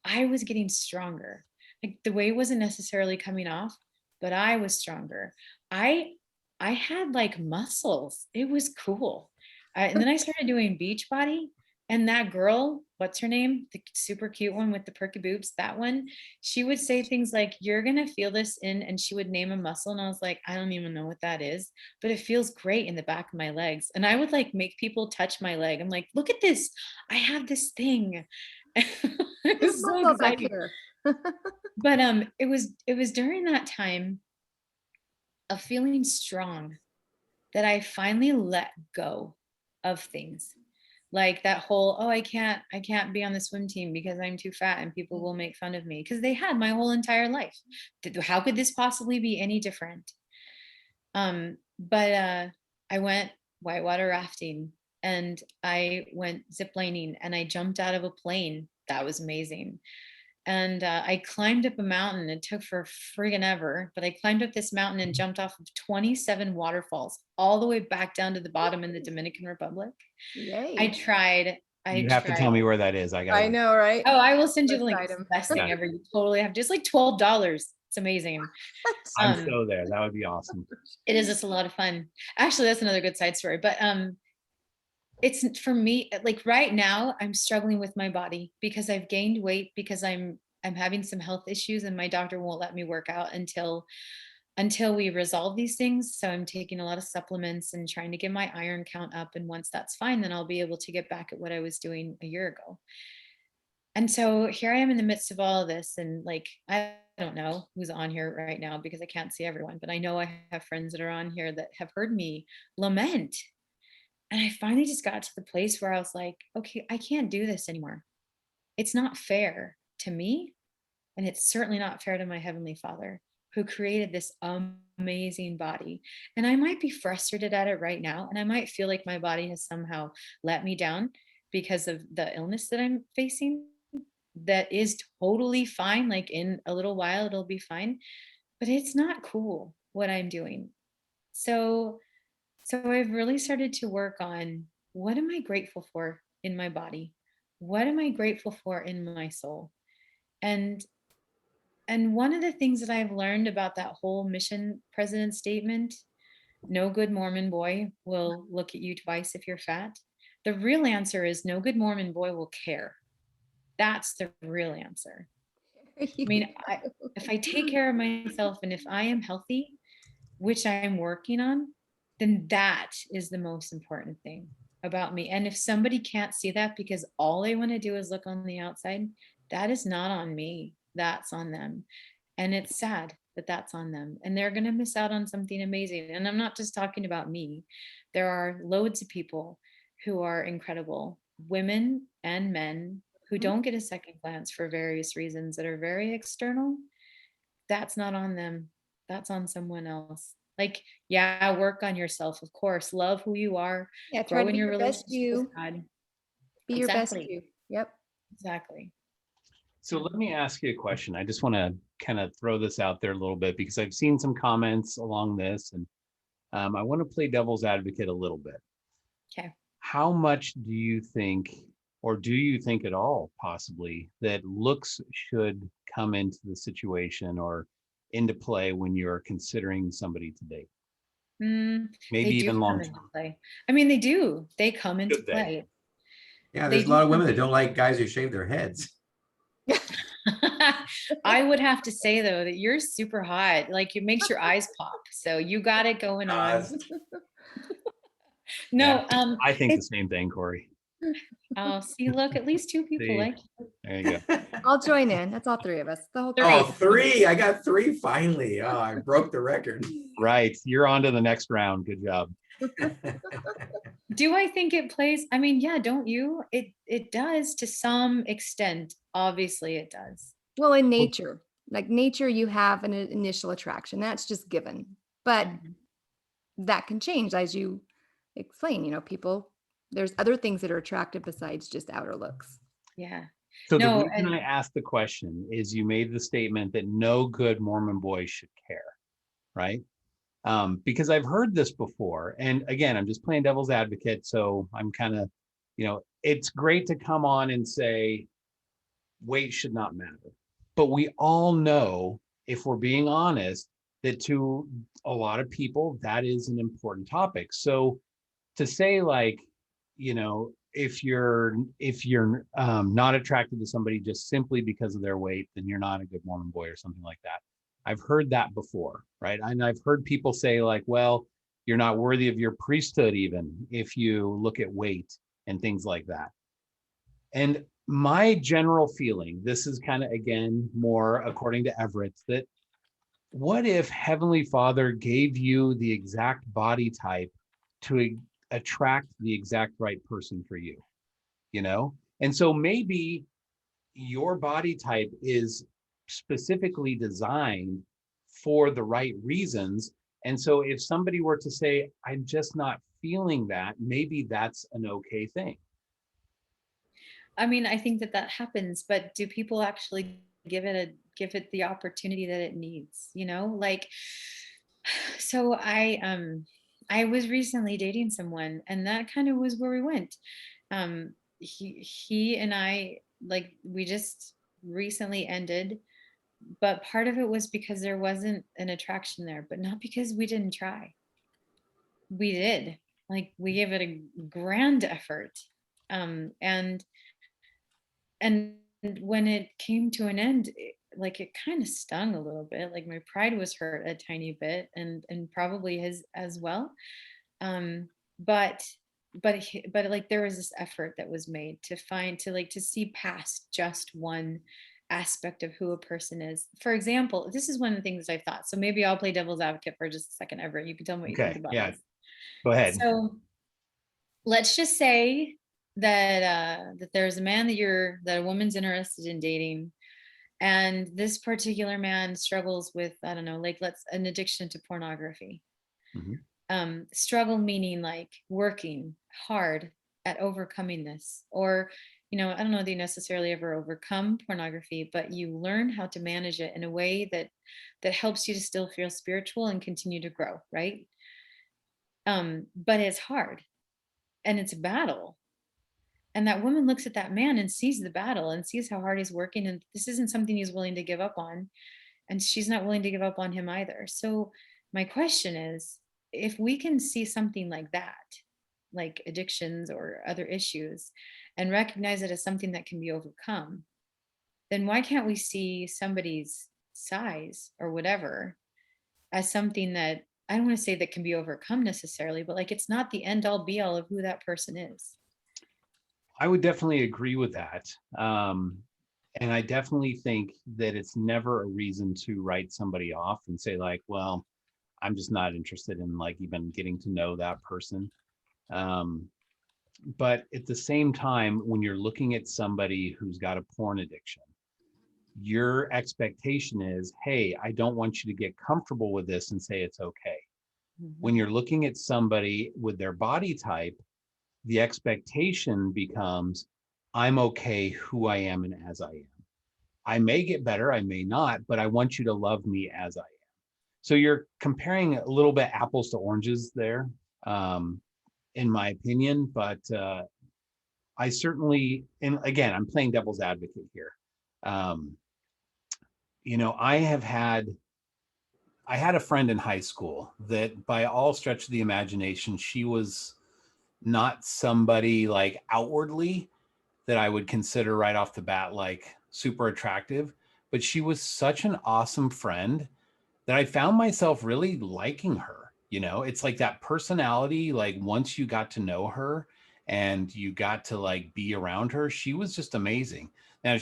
I was getting stronger. Like the weight wasn't necessarily coming off, but I was stronger. I had like muscles. It was cool. And then I started doing Beachbody, and that girl, what's her name? The super cute one with the perky boobs, that one, she would say things like, you're going to feel this in, and she would name a muscle. And I was like, I don't even know what that is, but it feels great in the back of my legs. And I would like make people touch my leg. I'm like, look at this. I have this thing. It was so exciting. But it was during that time of feeling strong that I finally let go of things. Like that whole, oh, I can't be on the swim team because I'm too fat and people will make fun of me, because they had my whole entire life. How could this possibly be any different? But I went whitewater rafting, and I went ziplining, and I jumped out of a plane. That was amazing. And I climbed up a mountain. It took for friggin' ever, but I climbed up this mountain and jumped off of 27 waterfalls all the way back down to the bottom in the Dominican Republic. Yay. I tried. You have to tell me where that is. I know, right? Oh, I will send you the link. It's the best thing ever. You totally have just like $12. It's amazing. I'm so there. That would be awesome. It is just a lot of fun. Actually, that's another good side story. But it's for me, like right now, I'm struggling with my body because I've gained weight, because I'm having some health issues, and my doctor won't let me work out until we resolve these things. So I'm taking a lot of supplements and trying to get my iron count up. And once that's fine, then I'll be able to get back at what I was doing a year ago. And so here I am in the midst of all of this. And like, I don't know who's on here right now because I can't see everyone, but I know I have friends that are on here that have heard me lament. And I finally just got to the place where I was like, okay, I can't do this anymore. It's not fair to me. And it's certainly not fair to my Heavenly Father, who created this amazing body. And I might be frustrated at it right now. And I might feel like my body has somehow let me down because of the illness that I'm facing. That is totally fine. Like in a little while, it'll be fine. But it's not cool what I'm doing. So I've really started to work on, what am I grateful for in my body? What am I grateful for in my soul? And one of the things that I've learned about that whole mission president statement, no good Mormon boy will look at you twice if you're fat. The real answer is no good Mormon boy will care. That's the real answer. I mean, if I take care of myself and if I am healthy, which I'm working on, then that is the most important thing about me. And if somebody can't see that because all they want to do is look on the outside, that is not on me. That's on them. And it's sad that that's on them. And they're going to miss out on something amazing. And I'm not just talking about me. There are loads of people who are incredible, women and men, who don't get a second glance for various reasons that are very external. That's not on them. That's on someone else. Like, yeah, work on yourself, of course. Love who you are. Yeah, try to be your best you. Be your best you. Yep. Exactly. So let me ask you a question. I just want to kind of throw this out there a little bit because I've seen some comments along this, and I want to play devil's advocate a little bit. Okay. How much do you think, or do you think at all possibly, that looks should come into the situation or into play when you're considering somebody to date? Maybe even long term. Play. I mean, they do. They come into play. Yeah, there's a lot of women that don't like guys who shave their heads. I would have to say though that you're super hot. Like it makes your eyes pop. So you got it going on. No, yeah, I think the same thing, Corey. Oh, see, look, at least two people like you. There you go. I'll join in. That's all three of us. The whole three. I got three finally. Oh, I broke the record. Right. You're on to the next round. Good job. Do I think it plays? I mean, yeah, don't you? It does to some extent. Obviously it does. Well, in nature. Like nature, you have an initial attraction. That's just given. But that can change as you explain, you know, people, there's other things that are attractive besides just outer looks. Yeah. So No, the reason I asked the question is you made the statement that no good Mormon boy should care, right? Because I've heard this before. And again, I'm just playing devil's advocate. So I'm kind of, you know, it's great to come on and say weight should not matter. But we all know, if we're being honest, that to a lot of people, that is an important topic. So to say like, you know, if you're not attracted to somebody just simply because of their weight, then you're not a good Mormon boy or something like that. I've heard that before, right? And I've heard people say like, well, you're not worthy of your priesthood even if you look at weight and things like that. And my general feeling, this is kind of, again, more according to Everett, that what if Heavenly Father gave you the exact body type to attract the exact right person for you, you know? And so maybe your body type is specifically designed for the right reasons. And so if somebody were to say, I'm just not feeling that, maybe that's an okay thing. I mean, I think that that happens, but do people actually give it the opportunity that it needs, you know? Like, so I was recently dating someone, and that kind of was where we went. He and I, like, we just recently ended, but part of it was because there wasn't an attraction there, but not because we didn't try. We did. Like, we gave it a grand effort. And when it came to an end, like, it kind of stung a little bit. Like, my pride was hurt a tiny bit, and probably his as well. um but but like, there was this effort that was made to find, to like, to see past just one aspect of who a person is. For example, this is one of the things I've thought, so maybe I'll play devil's advocate for just a second. Everett, you can tell me what you think Okay, about yeah, this. go ahead. So let's just say that that there's a man that a woman's interested in dating, and this particular man struggles with, I don't know, like, let's an addiction to pornography. Struggle meaning like working hard at overcoming this, or, you know, I don't know that you necessarily ever overcome pornography, but you learn how to manage it in a way that helps you to still feel spiritual and continue to grow, right? But it's hard, and it's a battle. And that woman looks at that man and sees the battle and sees how hard he's working, and this isn't something he's willing to give up on, and she's not willing to give up on him either. So my question is, if we can see something like that, like addictions or other issues, and recognize it as something that can be overcome, then why can't we see somebody's size or whatever as something that, I don't want to say that can be overcome necessarily, but like, it's not the end all be all of who that person is. I would definitely agree with that. And I definitely think that it's never a reason to write somebody off and say like, well, I'm just not interested in like even getting to know that person. But at the same time, when you're looking at somebody who's got a porn addiction, your expectation is, hey, I don't want you to get comfortable with this and say it's okay. When you're looking at somebody with their body type, the expectation becomes, I'm okay who I am and as I am. I may get better, I may not, but I want you to love me as I am. So you're comparing a little bit apples to oranges there, in my opinion. But I certainly, and again, I'm playing devil's advocate here. You know, I had a friend in high school that by all stretch of the imagination, she was not somebody like outwardly that I would consider right off the bat like super attractive, but she was such an awesome friend that I found myself really liking her. You know, it's like that personality, like once you got to know her and you got to like be around her, she was just amazing. Now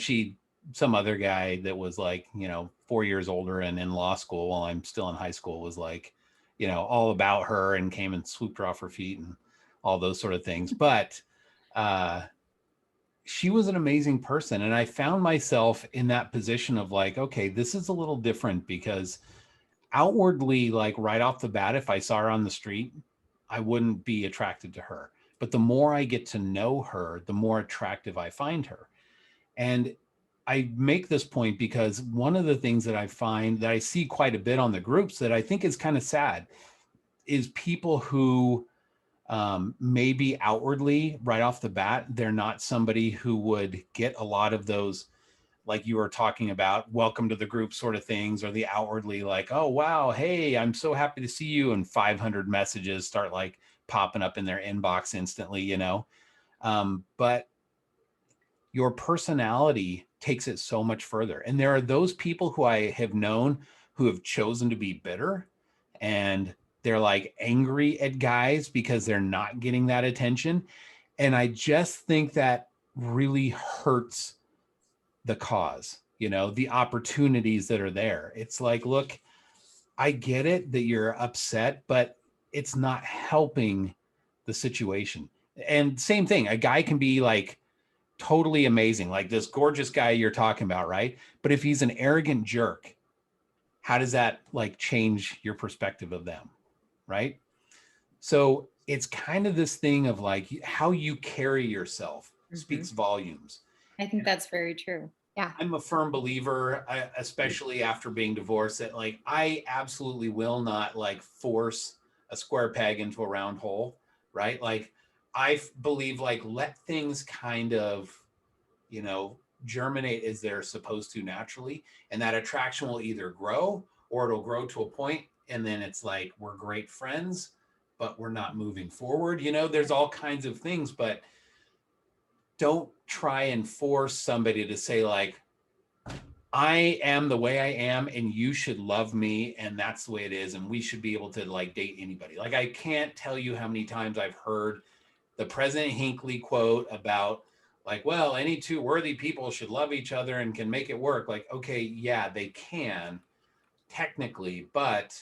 some other guy that was like, you know, 4 years older and in law school while I'm still in high school was like, you know, all about her and came and swooped her off her feet and all those sort of things. But she was an amazing person. And I found myself in that position of like, okay, this is a little different, because outwardly, like right off the bat, if I saw her on the street, I wouldn't be attracted to her. But the more I get to know her, the more attractive I find her. And I make this point because one of the things that I find that I see quite a bit on the groups that I think is kind of sad is people who maybe outwardly right off the bat, they're not somebody who would get a lot of those, like you were talking about, welcome to the group sort of things, or the outwardly like, oh, wow, hey, I'm so happy to see you. And 500 messages start like popping up in their inbox instantly, you know? But your personality takes it so much further. And there are those people who I have known who have chosen to be bitter, and they're like angry at guys because they're not getting that attention. And I just think that really hurts the cause, you know, the opportunities that are there. It's like, look, I get it that you're upset, but it's not helping the situation. And same thing, a guy can be like totally amazing, like this gorgeous guy you're talking about, right? But if he's an arrogant jerk, how does that like change your perspective of them, right? So it's kind of this thing of like how you carry yourself speaks volumes. I think that's very true. Yeah. I'm a firm believer, especially after being divorced, that like I absolutely will not like force a square peg into a round hole, right? Like I believe like let things kind of, you know, germinate as they're supposed to naturally, and that attraction will either grow or it'll grow to a point and then it's like we're great friends but we're not moving forward. You know, there's all kinds of things, but don't try and force somebody to say like, I am the way I am and you should love me and that's the way it is and we should be able to like date anybody. Like I can't tell you how many times I've heard the President Hinckley quote about like, well, any two worthy people should love each other and can make it work. Like, okay, yeah, they can technically, but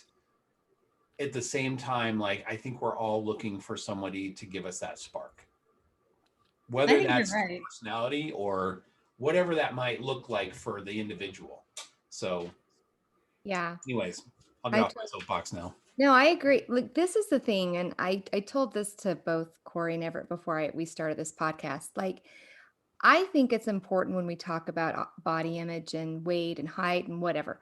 at the same time, like I think we're all looking for somebody to give us that spark, whether that's right. personality or whatever that might look like for the individual. So yeah, anyways, I'll get off my soapbox now. No, I agree. Like this is the thing, and I told this to both Corey and Everett before we started this podcast. Like, I think it's important when we talk about body image and weight and height and whatever,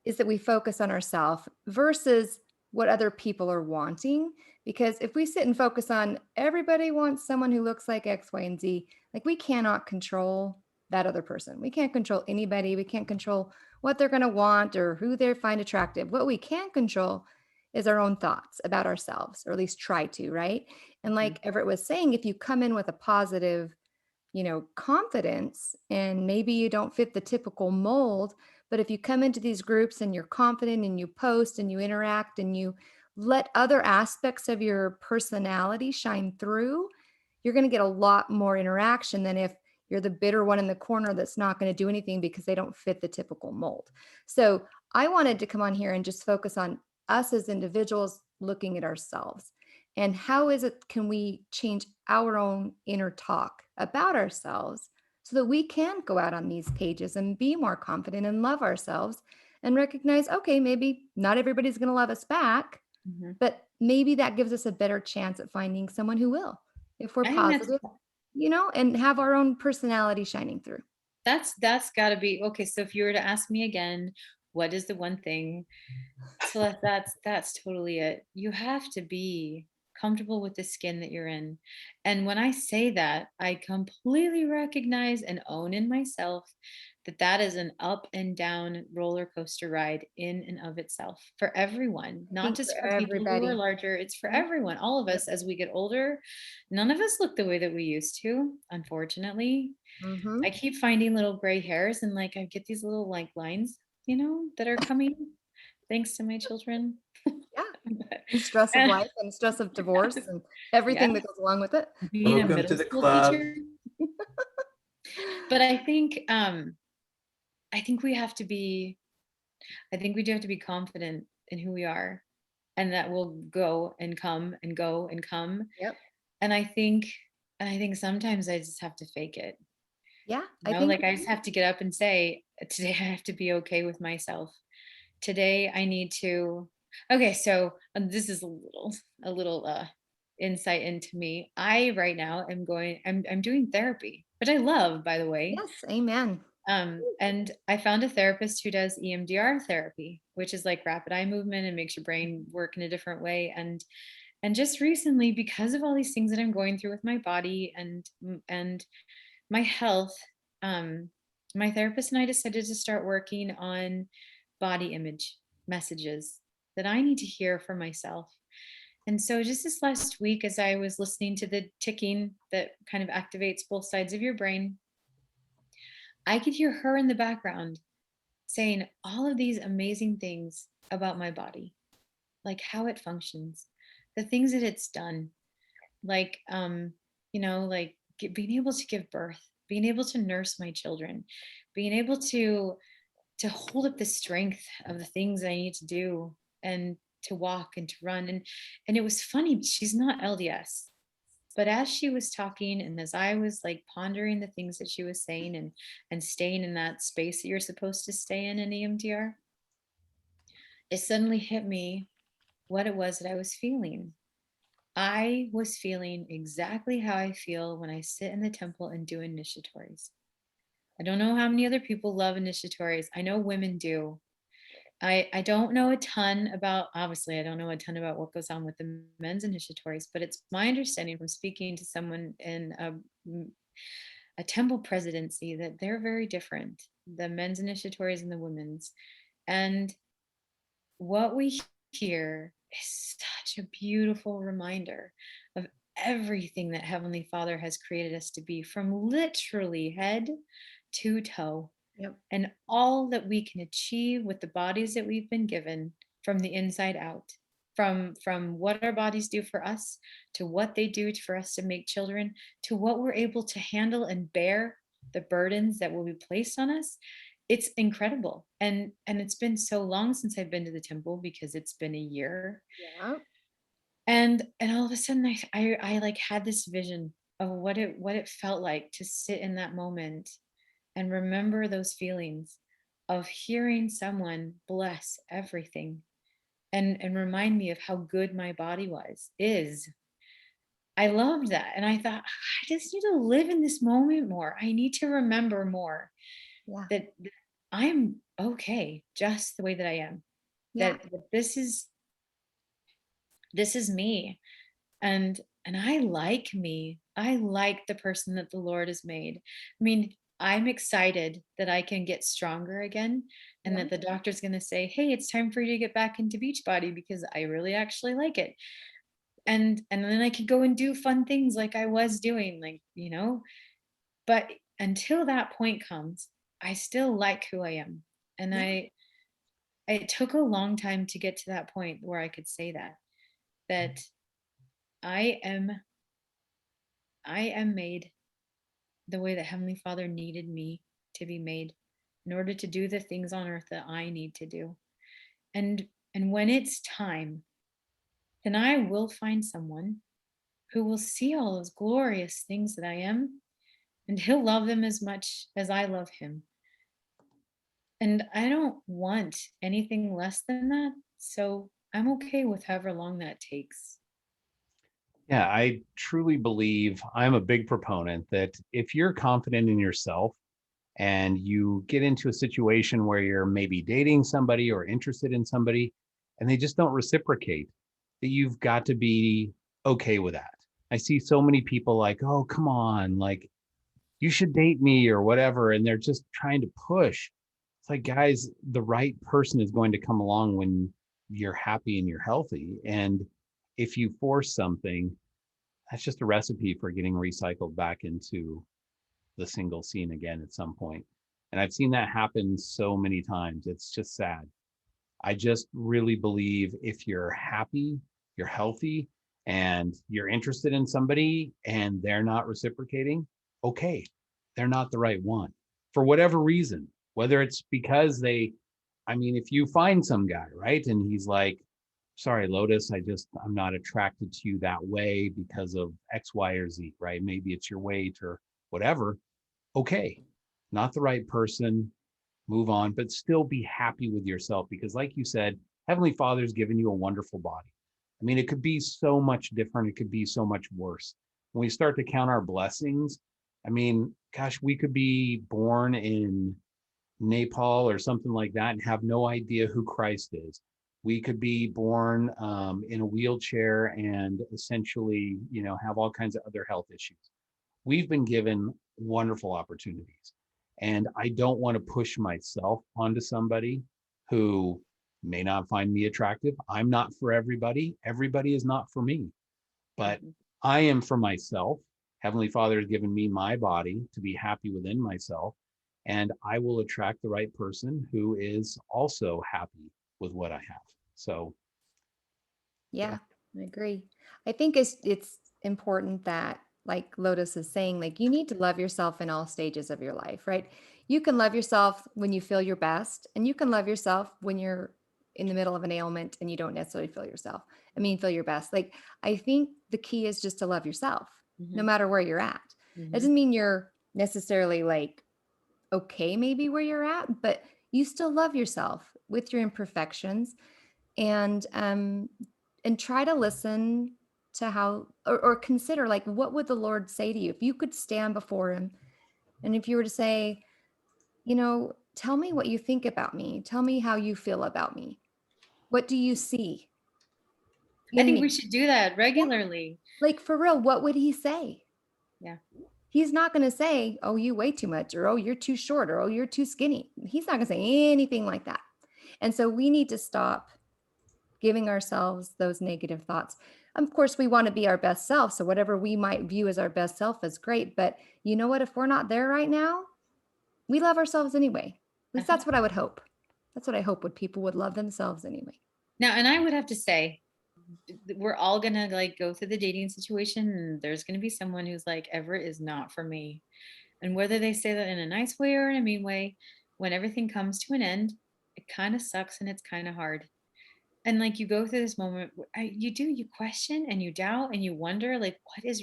is that we focus on ourselves versus what other people are wanting. Because if we sit and focus on everybody wants someone who looks like X, Y, and Z, like we cannot control that other person. We can't control anybody. We can't control what they're going to want or who they find attractive. What we can control is our own thoughts about ourselves, or at least try to, right? And like Everett was saying, if you come in with a positive, confidence, and maybe you don't fit the typical mold, but if you come into these groups and you're confident and you post and you interact and you let other aspects of your personality shine through, you're going to get a lot more interaction than if you're the bitter one in the corner that's not going to do anything because they don't fit the typical mold. So I wanted to come on here and just focus on us as individuals looking at ourselves. And how can we change our own inner talk about ourselves so that we can go out on these pages and be more confident and love ourselves and recognize, okay, maybe not everybody's going to love us back, but maybe that gives us a better chance at finding someone who will, if we're positive, and have our own personality shining through. That's got to be okay. So if you were to ask me again, what is the one thing? So that's totally it. You have to be comfortable with the skin that you're in. And when I say that, I completely recognize and own in myself that is an up and down roller coaster ride in and of itself for everyone, not just for people who are larger. It's for everyone, all of us. As we get older, none of us look the way that we used to, unfortunately. I keep finding little gray hairs and like I get these little like lines, that are coming thanks to my children. And stress of life and stress of divorce and everything that goes along with it. Being a middle school teacher. But I think we do have to be confident in who we are, and that will go and come and go and come. Yep. And I think sometimes I just have to fake it. Yeah. Like I just have to get up and say, today I have to be okay with myself. Today I need to, okay, so this is a little insight into me. I right now am I'm doing therapy, which I love, by the way. Yes, amen. And I found a therapist who does Emdr therapy, which is like rapid eye movement and makes your brain work in a different way. And just recently, because of all these things that I'm going through with my body and my health, my therapist and I decided to start working on body image messages that I need to hear for myself. And so just this last week, as I was listening to the ticking that kind of activates both sides of your brain, I could hear her in the background saying all of these amazing things about my body, like how it functions, the things that it's done, like, like being able to give birth, being able to nurse my children, being able to hold up the strength of the things that I need to do and to walk and to run. And it was funny, she's not LDS. But as she was talking and as I was like pondering the things that she was saying and staying in that space that you're supposed to stay in EMDR, it suddenly hit me what it was that I was feeling. I was feeling exactly how I feel when I sit in the temple and do initiatories. I don't know how many other people love initiatories. I know women do. I don't know a ton about, obviously, I don't know a ton about what goes on with the men's initiatories, but it's my understanding from speaking to someone in a temple presidency that they're very different, the men's initiatories and the women's. And what we hear is such a beautiful reminder of everything that Heavenly Father has created us to be, from literally head to toe. Yep. And all that we can achieve with the bodies that we've been given from the inside out, from what our bodies do for us, to what they do for us to make children, to what we're able to handle and bear, the burdens that will be placed on us. It's incredible. And it's been so long since I've been to the temple, because it's been a year. Yeah. And all of a sudden I like had this vision of what it felt like to sit in that moment and remember those feelings of hearing someone bless everything and remind me of how good my body is. I loved that. And I thought, I just need to live in this moment more. I need to remember more that I'm okay just the way that I am. That this is me. And I like me. I like the person that the Lord has made. I mean, I'm excited that I can get stronger again, and that the doctor's going to say, hey, it's time for you to get back into Beachbody, because I really actually like it. And then I could go and do fun things like I was doing, like, but until that point comes, I still like who I am. And it took a long time to get to that point where I could say that I am made the way that Heavenly Father needed me to be made in order to do the things on earth that I need to do. And when it's time, then I will find someone who will see all those glorious things that I am, and he'll love them as much as I love him. And I don't want anything less than that. So I'm okay with however long that takes. Yeah, I truly believe, I'm a big proponent that if you're confident in yourself and you get into a situation where you're maybe dating somebody or interested in somebody and they just don't reciprocate, that you've got to be okay with that. I see so many people like, oh, come on, like you should date me or whatever. And they're just trying to push. It's like, guys, the right person is going to come along when you're happy and you're healthy. And if you force something, that's just a recipe for getting recycled back into the single scene again at some point. And I've seen that happen so many times. It's just sad. I just really believe if you're happy, you're healthy, and you're interested in somebody and they're not reciprocating, okay, they're not the right one for whatever reason, whether it's because if you find some guy, right, and he's like, sorry, Lotus, I'm not attracted to you that way because of X, Y, or Z, right? Maybe it's your weight or whatever. okay, not the right person, move on, but still be happy with yourself. Because like you said, Heavenly Father's given you a wonderful body. I mean, it could be so much different. It could be so much worse. When we start to count our blessings, I mean, gosh, we could be born in Nepal or something like that and have no idea who Christ is. We could be born in a wheelchair and essentially, have all kinds of other health issues. We've been given wonderful opportunities. And I don't want to push myself onto somebody who may not find me attractive. I'm not for everybody. Everybody is not for me. But I am for myself. Heavenly Father has given me my body to be happy within myself. And I will attract the right person who is also happy with what I have. So. Yeah, I agree. I think it's important that, like Lotus is saying, like you need to love yourself in all stages of your life, right? You can love yourself when you feel your best, and you can love yourself when you're in the middle of an ailment and you don't necessarily feel your best. Like, I think the key is just to love yourself, no matter where you're at. It doesn't mean you're necessarily like, okay, maybe where you're at, but you still love yourself with your imperfections, and try to listen to how, or consider, like, what would the Lord say to you if you could stand before him, and if you were to say, tell me what you think about me, tell me how you feel about me, what do you see? I think we should do that regularly. Like, for real, what would he say? Yeah. He's not going to say, oh, you weigh too much, or oh, you're too short, or oh, you're too skinny. He's not going to say anything like that. And so we need to stop giving ourselves those negative thoughts. Of course, we want to be our best self. So whatever we might view as our best self is great. But you know what? If we're not there right now, we love ourselves anyway. At least that's what I would hope. That's what I hope, people would love themselves anyway. Now, and I would have to say, we're all gonna like go through the dating situation, and there's gonna be someone who's like, Everett is not for me. And whether they say that in a nice way or in a mean way, when everything comes to an end, it kind of sucks and it's kind of hard. And like you go through this moment, you question and you doubt and you wonder, like, what's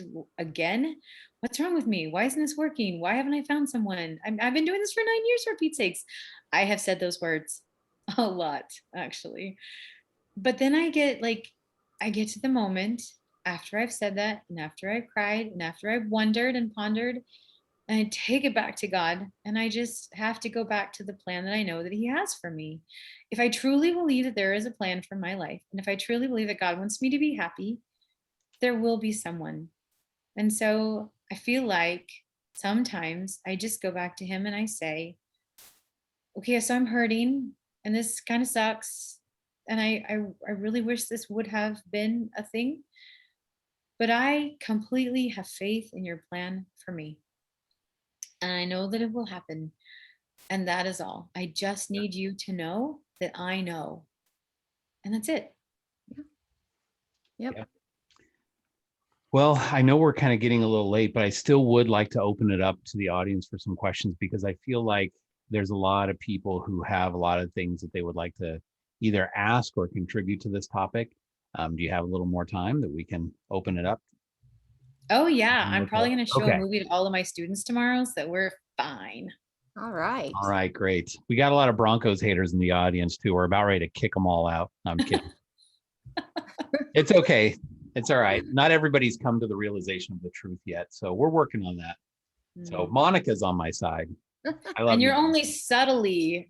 wrong with me? Why isn't this working? Why haven't I found someone? I've been doing this for 9 years, for Pete's sakes. I have said those words a lot, actually. But then I get to the moment after I've said that, and after I've cried, and after I've wondered and pondered, and I take it back to God, and I just have to go back to the plan that I know that he has for me. If I truly believe that there is a plan for my life, and if I truly believe that God wants me to be happy, there will be someone. And so I feel like sometimes I just go back to him and I say, okay, so I'm hurting and this kind of sucks. And I really wish this would have been a thing, but I completely have faith in your plan for me. And I know that it will happen. And that is all. I just need you to know that I know. And that's it. Yep. Yeah. Well, I know we're kind of getting a little late, but I still would like to open it up to the audience for some questions, because I feel like there's a lot of people who have a lot of things that they would like to either ask or contribute to this topic. Do you have a little more time that we can open it up? Oh yeah, I'm probably going to show a movie to all of my students tomorrow, so we're fine. All right. All right, great. We got a lot of Broncos haters in the audience too. We're about ready to kick them all out. I'm kidding. It's okay. It's all right. Not everybody's come to the realization of the truth yet, so we're working on that. So Monica's on my side. I love and you're only subtly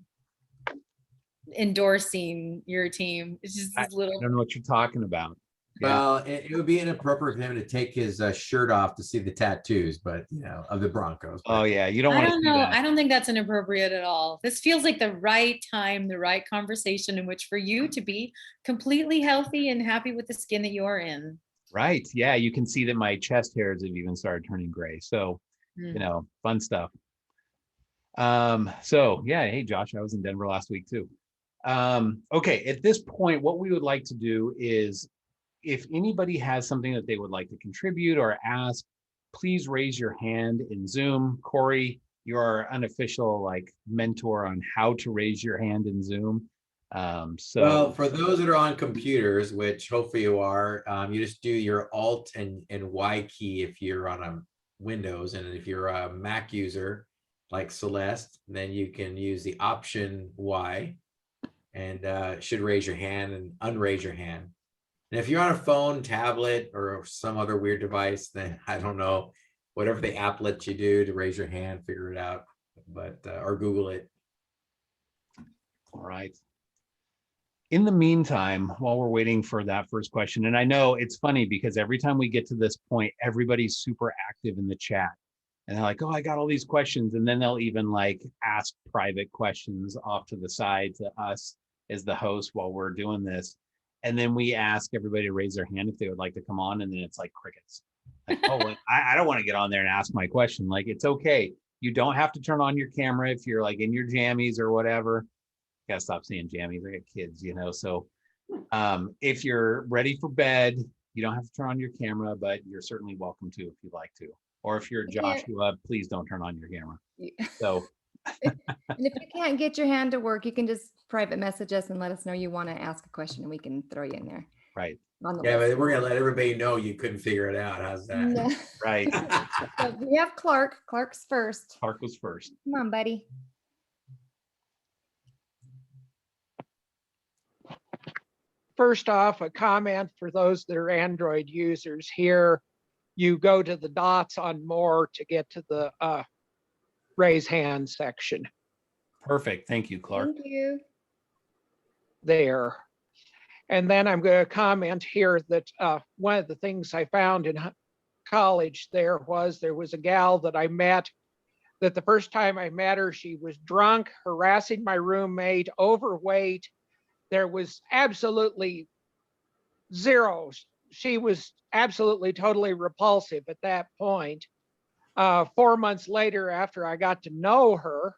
endorsing your team. It's just this little. I don't know what you're talking about. Well, it would be inappropriate for him to take his shirt off to see the tattoos, but of the Broncos. But. Oh yeah, you don't want to see that. I don't think that's inappropriate at all. This feels like the right time, the right conversation in which for you to be completely healthy and happy with the skin that you're in. Right. Yeah, you can see that my chest hairs have even started turning gray. So, fun stuff. So yeah, hey Josh, I was in Denver last week too. Okay, at this point, what we would like to do is, if anybody has something that they would like to contribute or ask, please raise your hand in Zoom. Corey, you're our unofficial mentor on how to raise your hand in Zoom. Well, for those that are on computers, which hopefully you are, you just do your Alt and Y key if you're on a Windows, and if you're a Mac user, like Celeste, then you can use the option Y and it should raise your hand and unraise your hand. And if you're on a phone, tablet, or some other weird device, then I don't know, whatever the app lets you do to raise your hand, figure it out, but or Google it. All right. In the meantime, while we're waiting for that first question, and I know it's funny because every time we get to this point, everybody's super active in the chat. And they're like, oh, I got all these questions. And then they'll even like ask private questions off to the side to us as the host while we're doing this. And then we ask everybody to raise their hand if they would like to come on. And then it's like crickets. Like, oh, well, I don't want to get on there and ask my question. Like, it's okay. You don't have to turn on your camera if you're like in your jammies or whatever. Gotta stop saying jammies. I got kids, you know. So if you're ready for bed, you don't have to turn on your camera, but you're certainly welcome to if you'd like to. Or if you're Joshua, please don't turn on your camera. So and if you can't get your hand to work, you can just private message us and let us know you want to ask a question and we can throw you in there. Right. Yeah, but we're gonna let everybody know you couldn't figure it out. How's that? No. Right. So we have Clark. Clark's first. Clark was first. Come on, buddy. First off, a comment for those that are Android users here. You go to the dots on more to get to the raise hand section. Perfect. Thank you, Clark. Thank you. There. And then I'm going to comment here that one of the things I found in college there was a gal that I met that the first time I met her, she was drunk, harassing my roommate, overweight. There was absolutely zero. She was absolutely totally repulsive at that point. 4 months later, after I got to know her,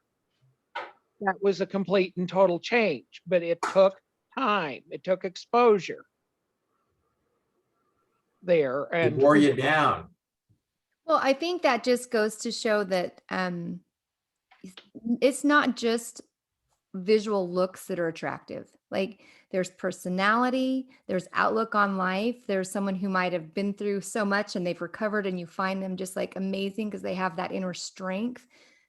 that was a complete and total change, but it took time. It took exposure there. It And wore you down. Well, I think that just goes to show that it's not just visual looks that are attractive. Like there's personality, there's outlook on life. There's someone who might have been through so much and they've recovered and you find them just like amazing because they have that inner strength.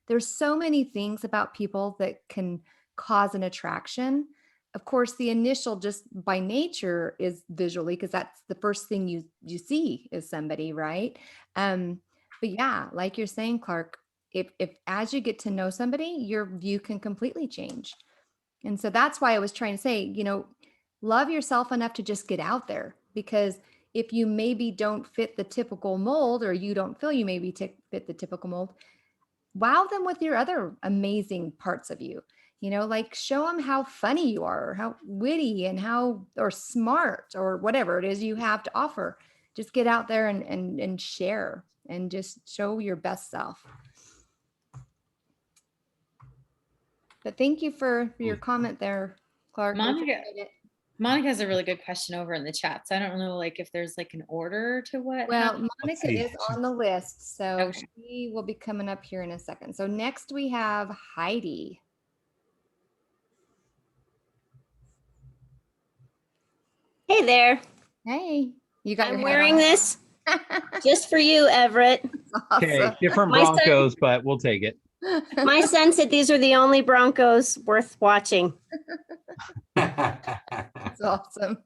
There's so many things about people that can cause an attraction. Of course, the initial just by nature is visually because that's the first thing you see is somebody, right? But yeah, like you're saying, Clark, if as you get to know somebody, your view can completely change. And so that's why I was trying to say, love yourself enough to just get out there, because if you maybe don't fit the typical mold or you don't feel you maybe fit the typical mold, wow them with your other amazing parts of you, like show them how funny you are or how witty and or smart or whatever it is you have to offer. Just get out there and share and just show your best self. But thank you for your comment there, Clark. Monica has a really good question over in the chat. So I don't know like if there's like an order to what. Well, Monica is on the list. So okay. She will be coming up here in a second. So next we have Heidi. Hey there. Hey, I'm wearing this just for you, Everett. Awesome. Okay, different Broncos, but we'll take it. My son said these are the only Broncos worth watching. That's awesome.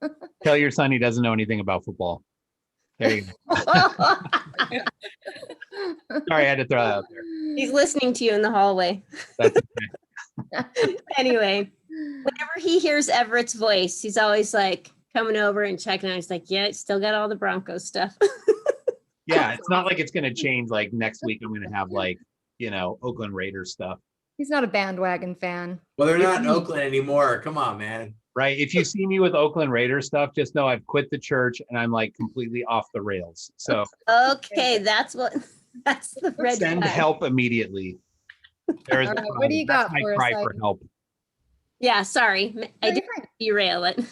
Tell your son he doesn't know anything about football. There you go. Sorry, I had to throw that out there. He's listening to you in the hallway. That's okay. Anyway, whenever he hears Everett's voice, he's always like coming over and checking out. He's like, yeah, still got all the Broncos stuff. Yeah, it's not like it's going to change. Like next week, I'm going to have like, Oakland Raiders stuff. He's not a bandwagon fan. Well, they're not in Oakland anymore. Come on, man. Right. If you see me with Oakland Raiders stuff, just know I've quit the church and I'm like completely off the rails. So okay, that's the red send flag. Help immediately. There's right, what do you got my cry for help. Yeah, sorry. I didn't derail it.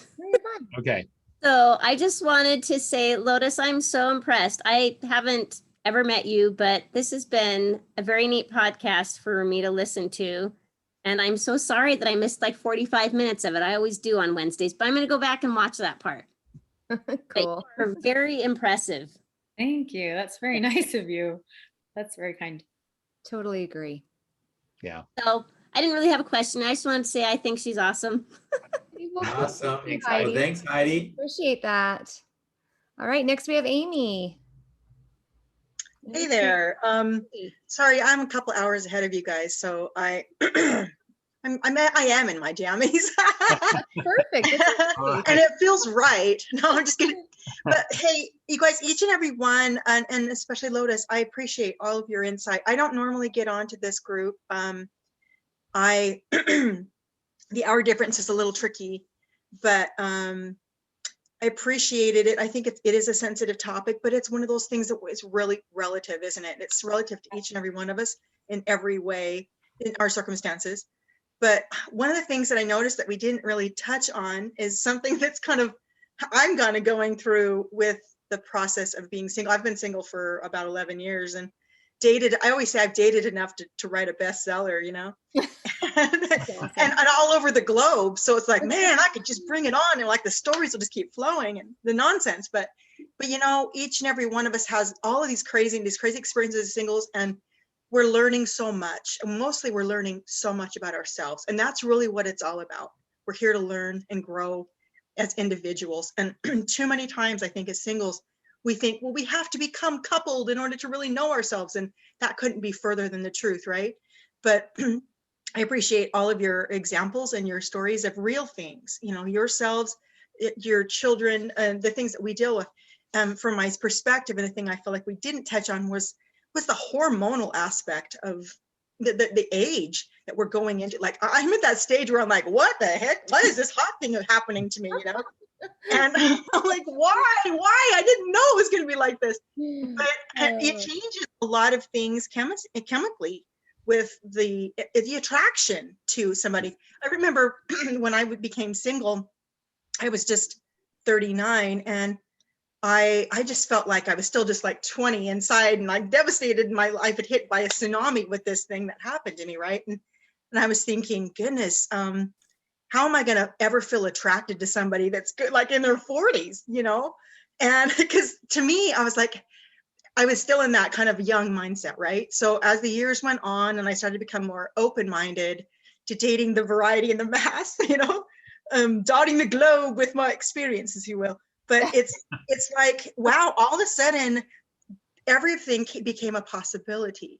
Okay. So I just wanted to say, Lotus, I'm so impressed. I haven't ever met you, but this has been a very neat podcast for me to listen to. And I'm so sorry that I missed like 45 minutes of it. I always do on Wednesdays, but I'm going to go back and watch that part. Cool. You're very impressive. Thank you. That's very nice of you. That's very kind. Totally agree. Yeah. So I didn't really have a question. I just wanted to say I think she's awesome. Awesome. Thanks, Well, Heidi. thanks, Heidi. Appreciate that. All right, next we have Amy. Hey there. Sorry, I'm a couple hours ahead of you guys, so I am in my jammies. Perfect. And it feels right. No, I'm just kidding. But hey, you guys, each and every one, and especially Lotus, I appreciate all of your insight. I don't normally get onto this group. The hour difference is a little tricky, but I appreciated it. I think it is a sensitive topic, but it's one of those things that is really relative, isn't it? It's relative to each and every one of us in every way in our circumstances. But one of the things that I noticed that we didn't really touch on is something that's I'm kind of going through with the process of being single. I've been single for about 11 years and I always say I've dated enough to write a bestseller, you know, and all over the globe. So it's like, man, I could just bring it on and like the stories will just keep flowing and the nonsense. But you know, each and every one of us has all of these crazy experiences as singles, and we're learning so much. And mostly we're learning so much about ourselves. And that's really what it's all about. We're here to learn and grow as individuals. And too many times I think as singles, we think, well, we have to become coupled in order to really know ourselves. And that couldn't be further than the truth, right? But I appreciate all of your examples and your stories of real things, you know, yourselves, your children, and the things that we deal with. From my perspective, and the thing I feel like we didn't touch on was the hormonal aspect of the age that we're going into. Like, I'm at that stage where I'm like, what the heck? What is this hot thing happening to me, you know? And I'm like, why? I didn't know it was going to be like this. But it changes a lot of things chemically with the attraction to somebody. I remember when I became single, I was just 39, and I just felt like I was still just like 20 inside, and I'm devastated. My life had hit by a tsunami with this thing that happened to me, right? And I was thinking, goodness, how am I going to ever feel attracted to somebody that's good, like in their 40s, you know? And because to me, I was like, I was still in that kind of young mindset, right? So as the years went on and I started to become more open-minded to dating the variety and the mass, you know, dotting the globe with my experiences, if you will. But it's like, wow, all of a sudden, everything became a possibility.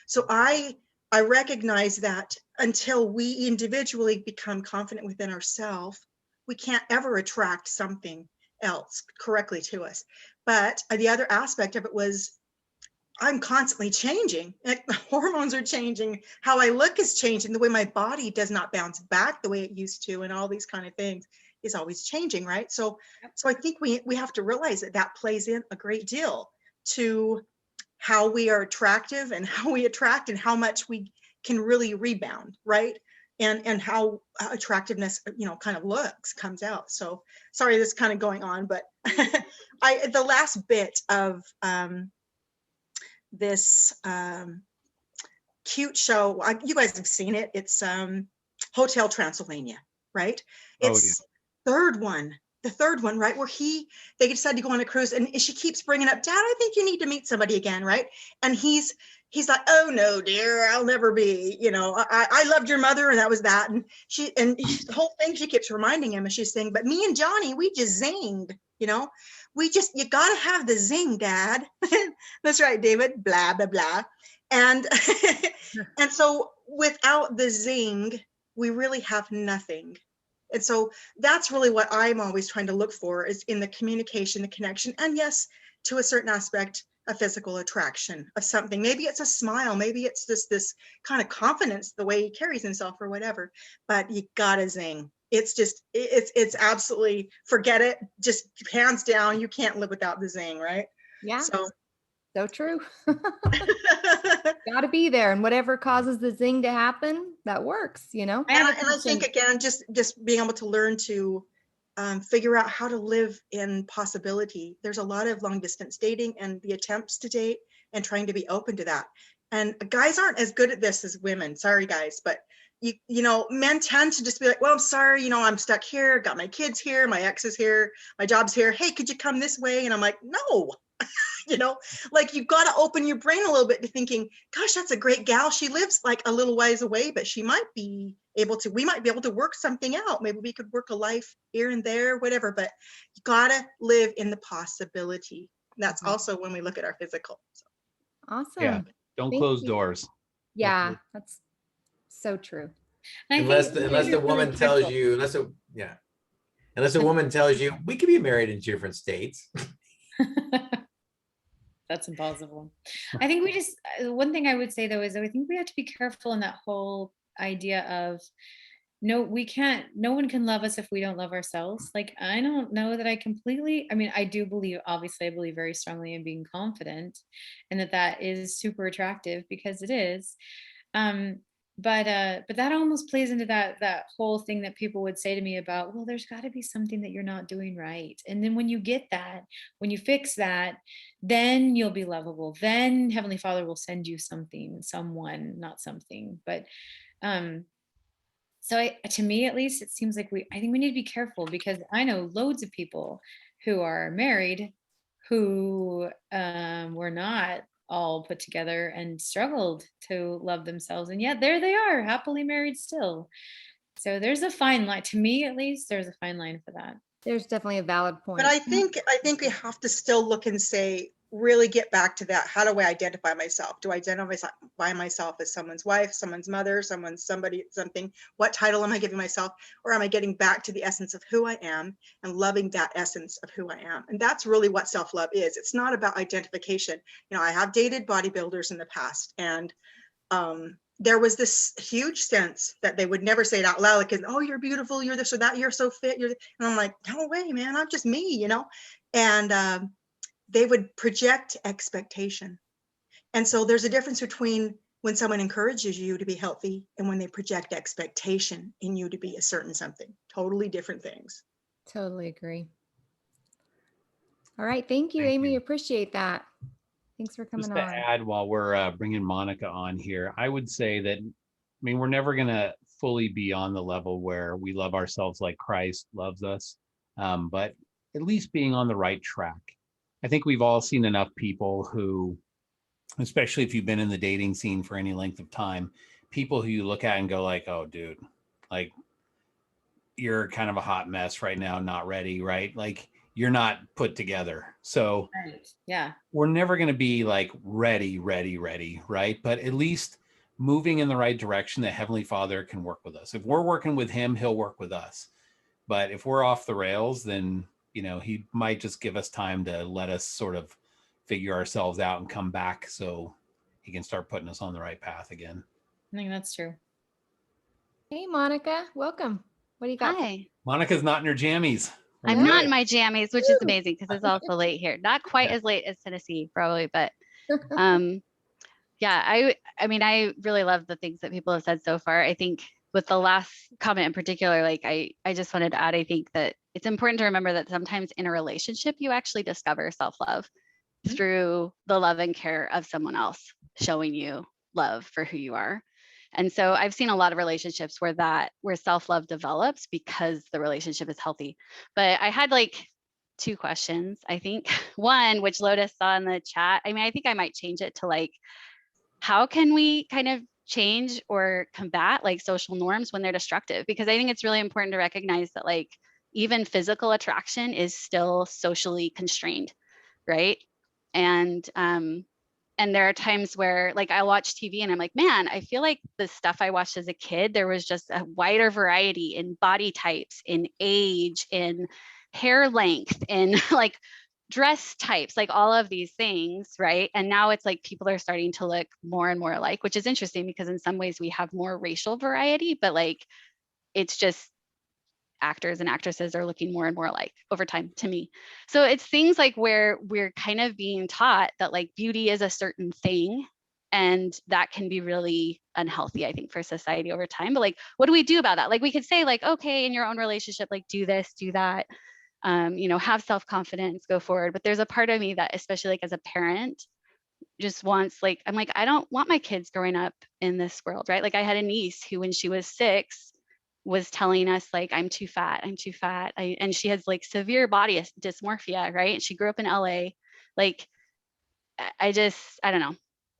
So I recognize that until we individually become confident within ourselves, we can't ever attract something else correctly to us. But the other aspect of it was, I'm constantly changing. Like, the hormones are changing. How I look is changing. The way my body does not bounce back the way it used to, and all these kind of things is always changing, right? So I think we have to realize that plays in a great deal to how we are attractive and how we attract and how much we can really rebound, right? And how attractiveness, you know, kind of comes out. So sorry, this is kind of going on, but the last bit of this cute show, you guys have seen it. It's Hotel Transylvania, right? It's the third one, right? Where they decide to go on a cruise, and she keeps bringing up, Dad, I think you need to meet somebody again, right? And he's like, oh no, dear, I'll never be, you know, I loved your mother, and that was that. And the whole thing she keeps reminding him, and she's saying, but me and Johnny, we just zinged, you know, you gotta have the zing, Dad. That's right, David, blah, blah, blah. And, and so without the zing, we really have nothing. And so that's really what I'm always trying to look for, is in the communication, the connection, and yes, to a certain aspect, a physical attraction of something. Maybe it's a smile, maybe it's just this kind of confidence, the way he carries himself or whatever, but you gotta zing. It's just, it's absolutely, forget it, just hands down, you can't live without the zing, right? Yeah. So true. Got to be there, and whatever causes the zing to happen, that works, you know. And I think, again, just being able to learn to figure out how to live in possibility. There's a lot of long distance dating and the attempts to date and trying to be open to that. And guys aren't as good at this as women. Sorry, guys, but you know, men tend to just be like, well, I'm sorry, you know, I'm stuck here, got my kids here, my ex is here, my job's here. Hey, could you come this way? And I'm like, no. you know, like you got to open your brain a little bit to thinking, gosh, that's a great gal. She lives like a little ways away, but we might be able to work something out. Maybe we could work a life here and there, whatever, but you got to live in the possibility. That's also when we look at our physical. So. Awesome. Yeah. Don't close doors. Yeah, that's so true. Unless the woman tells you, unless a woman tells you we could be married in 2 different states. That's impossible. I think one thing I would say though is that I think we have to be careful in that whole idea of no one can love us if we don't love ourselves. Like, I don't know that I believe, obviously I believe very strongly in being confident, and that is super attractive because it is. But that almost plays into that whole thing that people would say to me about, well, there's got to be something that you're not doing right. And then when you get that, when you fix that, then you'll be lovable. Then Heavenly Father will send you someone, not something. But so to me, at least, it seems like I think we need to be careful, because I know loads of people who are married who were not all put together and struggled to love themselves, and yet there they are, happily married still. So there's a fine line, to me at least. There's a fine line for that. There's definitely a valid point. But I think we have to still look and say, really get back to that. How do I identify myself? Do I identify myself as someone's wife, someone's mother, somebody, something? What title am I giving myself? Or am I getting back to the essence of who I am and loving that essence of who I am? And that's really what self-love is. It's not about identification. You know, I have dated bodybuilders in the past, and there was this huge sense that they would never say it out loud, like, oh, you're beautiful, you're this or that, you're so fit. And I'm like, no way, man, I'm just me, you know? And they would project expectation. And so there's a difference between when someone encourages you to be healthy and when they project expectation in you to be a certain something. Totally different things. Totally agree. All right. Thank you, Amy. Appreciate that. Thanks for coming on. Just to add, while we're bringing Monica on here, I would say that, we're never going to fully be on the level where we love ourselves like Christ loves us, but at least being on the right track. I think we've all seen enough people who, especially if you've been in the dating scene for any length of time, people who you look at and go like, oh, dude, like, you're kind of a hot mess right now, not ready, right? Like, you're not put together. So right. Yeah, we're never going to be like ready, right? But at least moving in the right direction that Heavenly Father can work with us. If we're working with him, he'll work with us. But if we're off the rails, then he might just give us time to let us sort of figure ourselves out and come back so he can start putting us on the right path again. I think that's true. Hey, Monica, welcome. What do you got? Hi. Monica's not in her jammies. I'm not in my jammies, which is amazing because it's also late here. Not quite as late as Tennessee, probably, but yeah, I really love the things that people have said so far. I think with the last comment in particular, like I just wanted to add, I think that it's important to remember that sometimes in a relationship, you actually discover self-love through the love and care of someone else showing you love for who you are. And so I've seen a lot of relationships where self-love develops because the relationship is healthy. But I had like 2 questions, I think. One, which Lotus saw in the chat. I think I might change it to like, how can we kind of change or combat like social norms when they're destructive? Because I think it's really important to recognize that like even physical attraction is still socially constrained, right? And there are times where like I watch TV and I'm like, man, I feel like the stuff I watched as a kid, there was just a wider variety in body types, in age, in hair length, in like dress types, like all of these things, right? And now it's like people are starting to look more and more alike, which is interesting because in some ways we have more racial variety, but like it's just actors and actresses are looking more and more alike over time to me. So it's things like where we're kind of being taught that like beauty is a certain thing, and that can be really unhealthy, I think, for society over time. But like, what do we do about that? Like we could say like, okay, in your own relationship, like do this, do that, have self-confidence, go forward. But there's a part of me that, especially like as a parent, just wants like, I'm like, I don't want my kids growing up in this world, right? Like I had a niece who, when she was 6, was telling us like, I'm too fat. And she has like severe body dysmorphia, right? She grew up in LA. Like I don't know.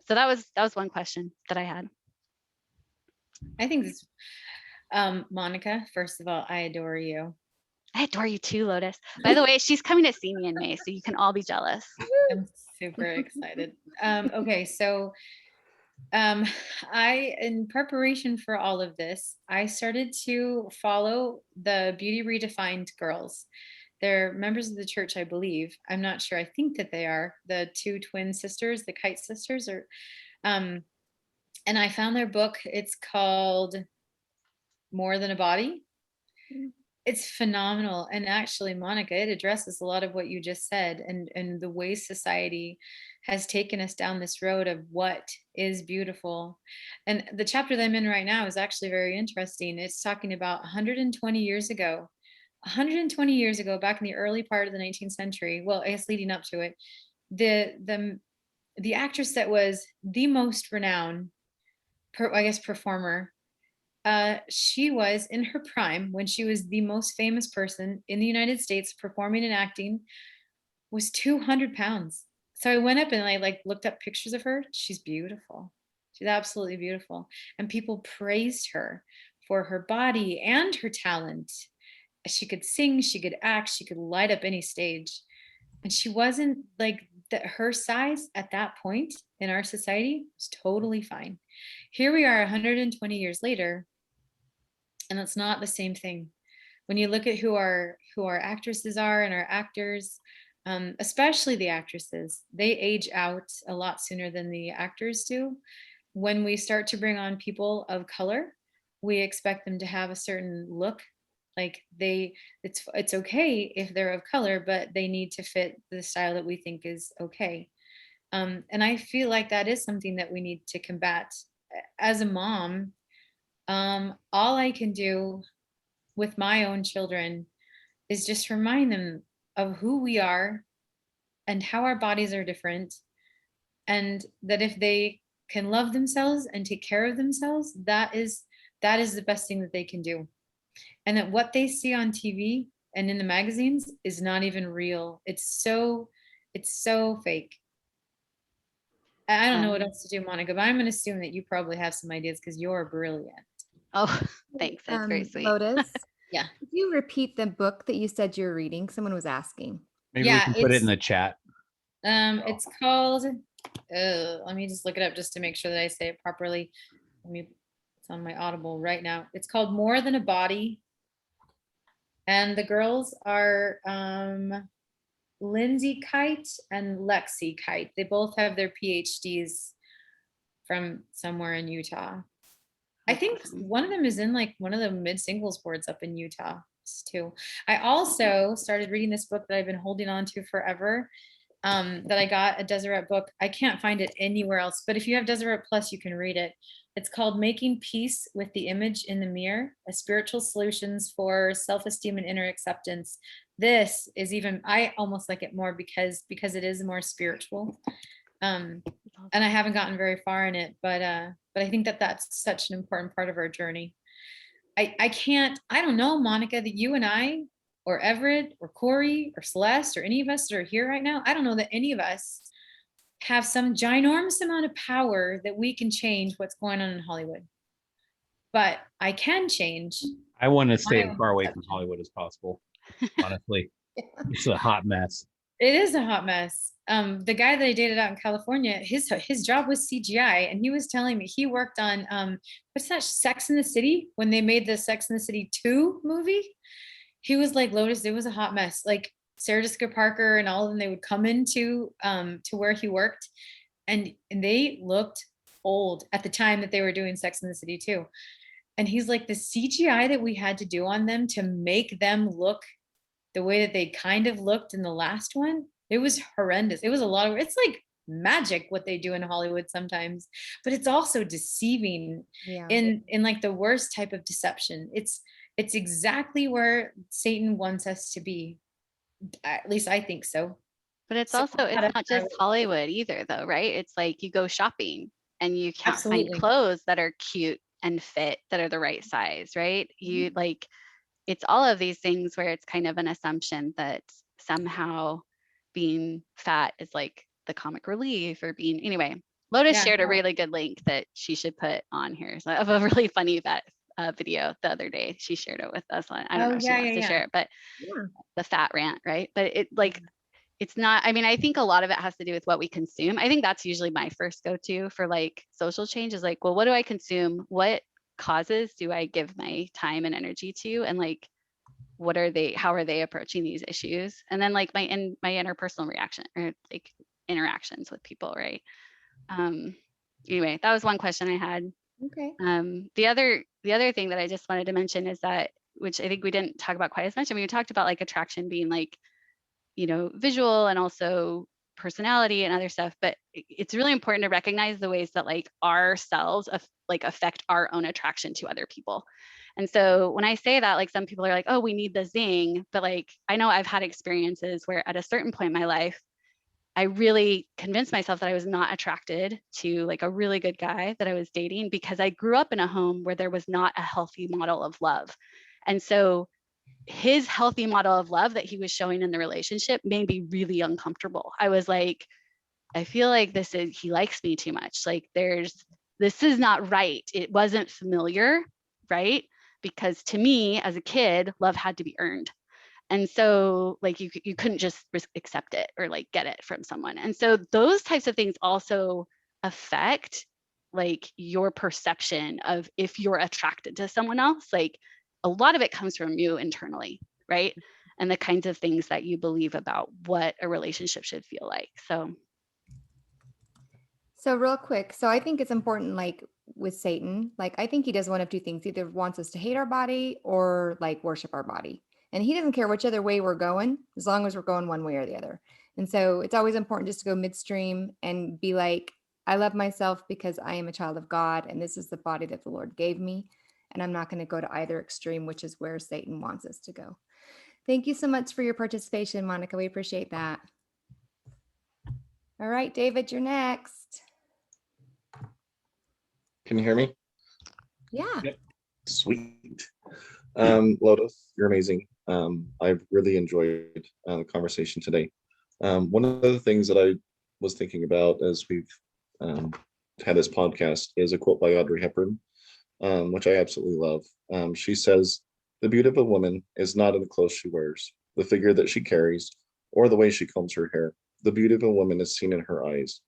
So that was one question that I had. I think this, Monica, first of all, I adore you. I adore you too, Lotus. By the way, she's coming to see me in May, so you can all be jealous. I'm super excited. Okay, so I, in preparation for all of this, I started to follow the Beauty Redefined girls. They're members of the church, I believe. I'm not sure. I think that they are the two twin sisters, the Kite sisters, or and I found their book. It's called More Than a Body. It's phenomenal. And actually, Monica, it addresses a lot of what you just said, and the way society has taken us down this road of what is beautiful. And the chapter that I'm in right now is actually very interesting. It's talking about 120 years ago. 120 years ago, back in the early part of the 19th century, well, I guess leading up to it, the actress that was the most renowned, performer, she was in her prime when she was the most famous person in the United States performing and acting, was 200 pounds. So I went up and I like looked up pictures of her. She's beautiful. She's absolutely beautiful. And people praised her for her body and her talent. She could sing, she could act, she could light up any stage. And she wasn't like that. Her size at that point in our society was totally fine. Here we are 120 years later, and it's not the same thing. When you look at who our actresses are and our actors, especially the actresses, they age out a lot sooner than the actors do. When we start to bring on people of color, we expect them to have a certain look. Like it's okay if they're of color, but they need to fit the style that we think is okay. And I feel like that is something that we need to combat. As a mom, all I can do with my own children is just remind them of who we are and how our bodies are different, and that if they can love themselves and take care of themselves, that is the best thing that they can do. And that what they see on TV and in the magazines is not even real. It's so fake. I don't know what else to do, Monica, but I'm going to assume that you probably have some ideas because you're brilliant. Oh, thanks. That's very sweet. Lotus, yeah. Could you repeat the book that you said you're reading? Someone was asking. Maybe we can put it in the chat. It's called, let me just look it up just to make sure that I say it properly. It's on my Audible right now. It's called More Than a Body. And the girls are Lindsay Kite and Lexi Kite. They both have their PhDs from somewhere in Utah. I think one of them is in like one of the mid-singles boards up in Utah too. I also started reading this book that I've been holding on to forever, that I got, a Deseret book. I can't find it anywhere else, but if you have Deseret Plus, you can read it. It's called Making Peace with the Image in the Mirror, a Spiritual Solutions for Self-Esteem and Inner Acceptance. This is even, I almost like it more because it is more spiritual. And I haven't gotten very far in it, but I think that that's such an important part of our journey. I don't know, Monica, that you and I, or Everett, or Corey, or Celeste, or any of us that are here right now, I don't know that any of us have some ginormous amount of power that we can change what's going on in Hollywood. But I can change. I want to stay as far away from Hollywood as possible. Honestly, it's a hot mess. It is a hot mess. The guy that I dated out in California, his job was CGI, and he was telling me he worked on what's that, Sex and the City, when they made the Sex and the City 2 movie. He was like, Lotus, it was a hot mess. Like Sarah Jessica Parker and all of them, they would come into to where he worked, and they looked old at the time that they were doing Sex and the City 2. And he's like, the CGI that we had to do on them to make them look the way that they kind of looked in the last one, it was horrendous. It was a lot of, it's like magic what they do in Hollywood sometimes, but it's also deceiving in like the worst type of deception. It's exactly where Satan wants us to be. At least I think so. But it's not just Hollywood either though, right? It's like you go shopping and you can't find clothes that are cute and fit, that are the right size, right? You like, it's all of these things where it's kind of an assumption that somehow being fat is like the comic relief or being, anyway, Lotus Yeah. shared a really good link that she should put on here. So of a really funny video the other day. She shared it with us on, I don't know if she wants to share it, but the fat rant, right? But it like, it's not, I mean, I think a lot of it has to do with what we consume. I think that's usually my first go-to for like social change is like, well, what do I consume? What causes do I give my time and energy to? And like, what are they, how are they approaching these issues? And then like my interpersonal reaction or like interactions with people, right? Anyway, that was one question I had. Okay. The other thing that I just wanted to mention is that, which I think we didn't talk about quite as much. I mean, we talked about like attraction being like, you know, visual and also personality and other stuff, but it's really important to recognize the ways that like ourselves like affect our own attraction to other people. And so when I say that, like some people are like, oh, we need the zing, but like I know I've had experiences where at a certain point in my life, I really convinced myself that I was not attracted to like a really good guy that I was dating because I grew up in a home where there was not a healthy model of love. And so his healthy model of love that he was showing in the relationship made me really uncomfortable. I was like, I feel like he likes me too much. Like this is not right. It wasn't familiar, right? Because to me as a kid, love had to be earned. And so like you couldn't just accept it or like get it from someone. And so those types of things also affect like your perception of if you're attracted to someone else. Like a lot of it comes from you internally, right? And the kinds of things that you believe about what a relationship should feel like. So real quick, so I think it's important, like with Satan, like I think he does one of two things, either wants us to hate our body or like worship our body. And he doesn't care which other way we're going, as long as we're going one way or the other. And so it's always important just to go midstream and be like, I love myself because I am a child of God, and this is the body that the Lord gave me. And I'm not going to go to either extreme, which is where Satan wants us to go. Thank you so much for your participation, Monica. We appreciate that. All right, David, you're next. Can you hear me? Yeah. Yep. Sweet. Lotus, you're amazing. I've really enjoyed the conversation today. One of the things that I was thinking about as we've had this podcast is a quote by Audrey Hepburn, which I absolutely love. She says, "The beauty of a woman is not in the clothes she wears, the figure that she carries, or the way she combs her hair. The beauty of a woman is seen in her eyes,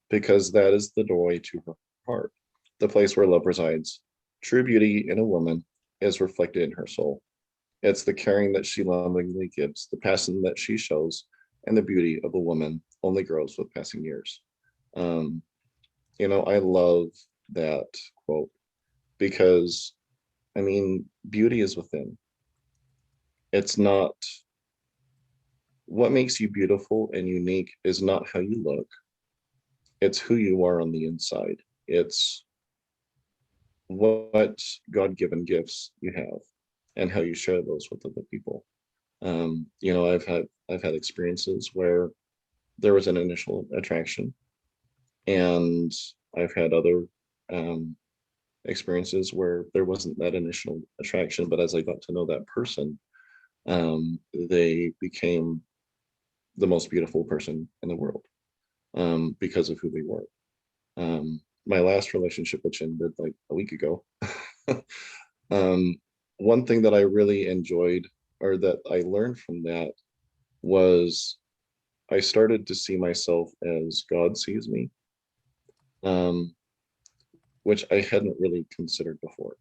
because that is the doorway to her heart, the place where love resides. True beauty in a woman is reflected in her soul. It's the caring that she lovingly gives, the passion that she shows, and the beauty of a woman only grows with passing years." You know, I love that quote because, I mean, beauty is within. It's not, what makes you beautiful and unique is not how you look. It's who you are on the inside. It's what God-given gifts you have and how you share those with other people. You know, I've had experiences where there was an initial attraction, and I've had other experiences where there wasn't that initial attraction, but as I got to know that person, they became the most beautiful person in the world because of who they were. My last relationship, which ended like a week ago, one thing that I really enjoyed or that I learned from that was I started to see myself as God sees me, which I hadn't really considered before.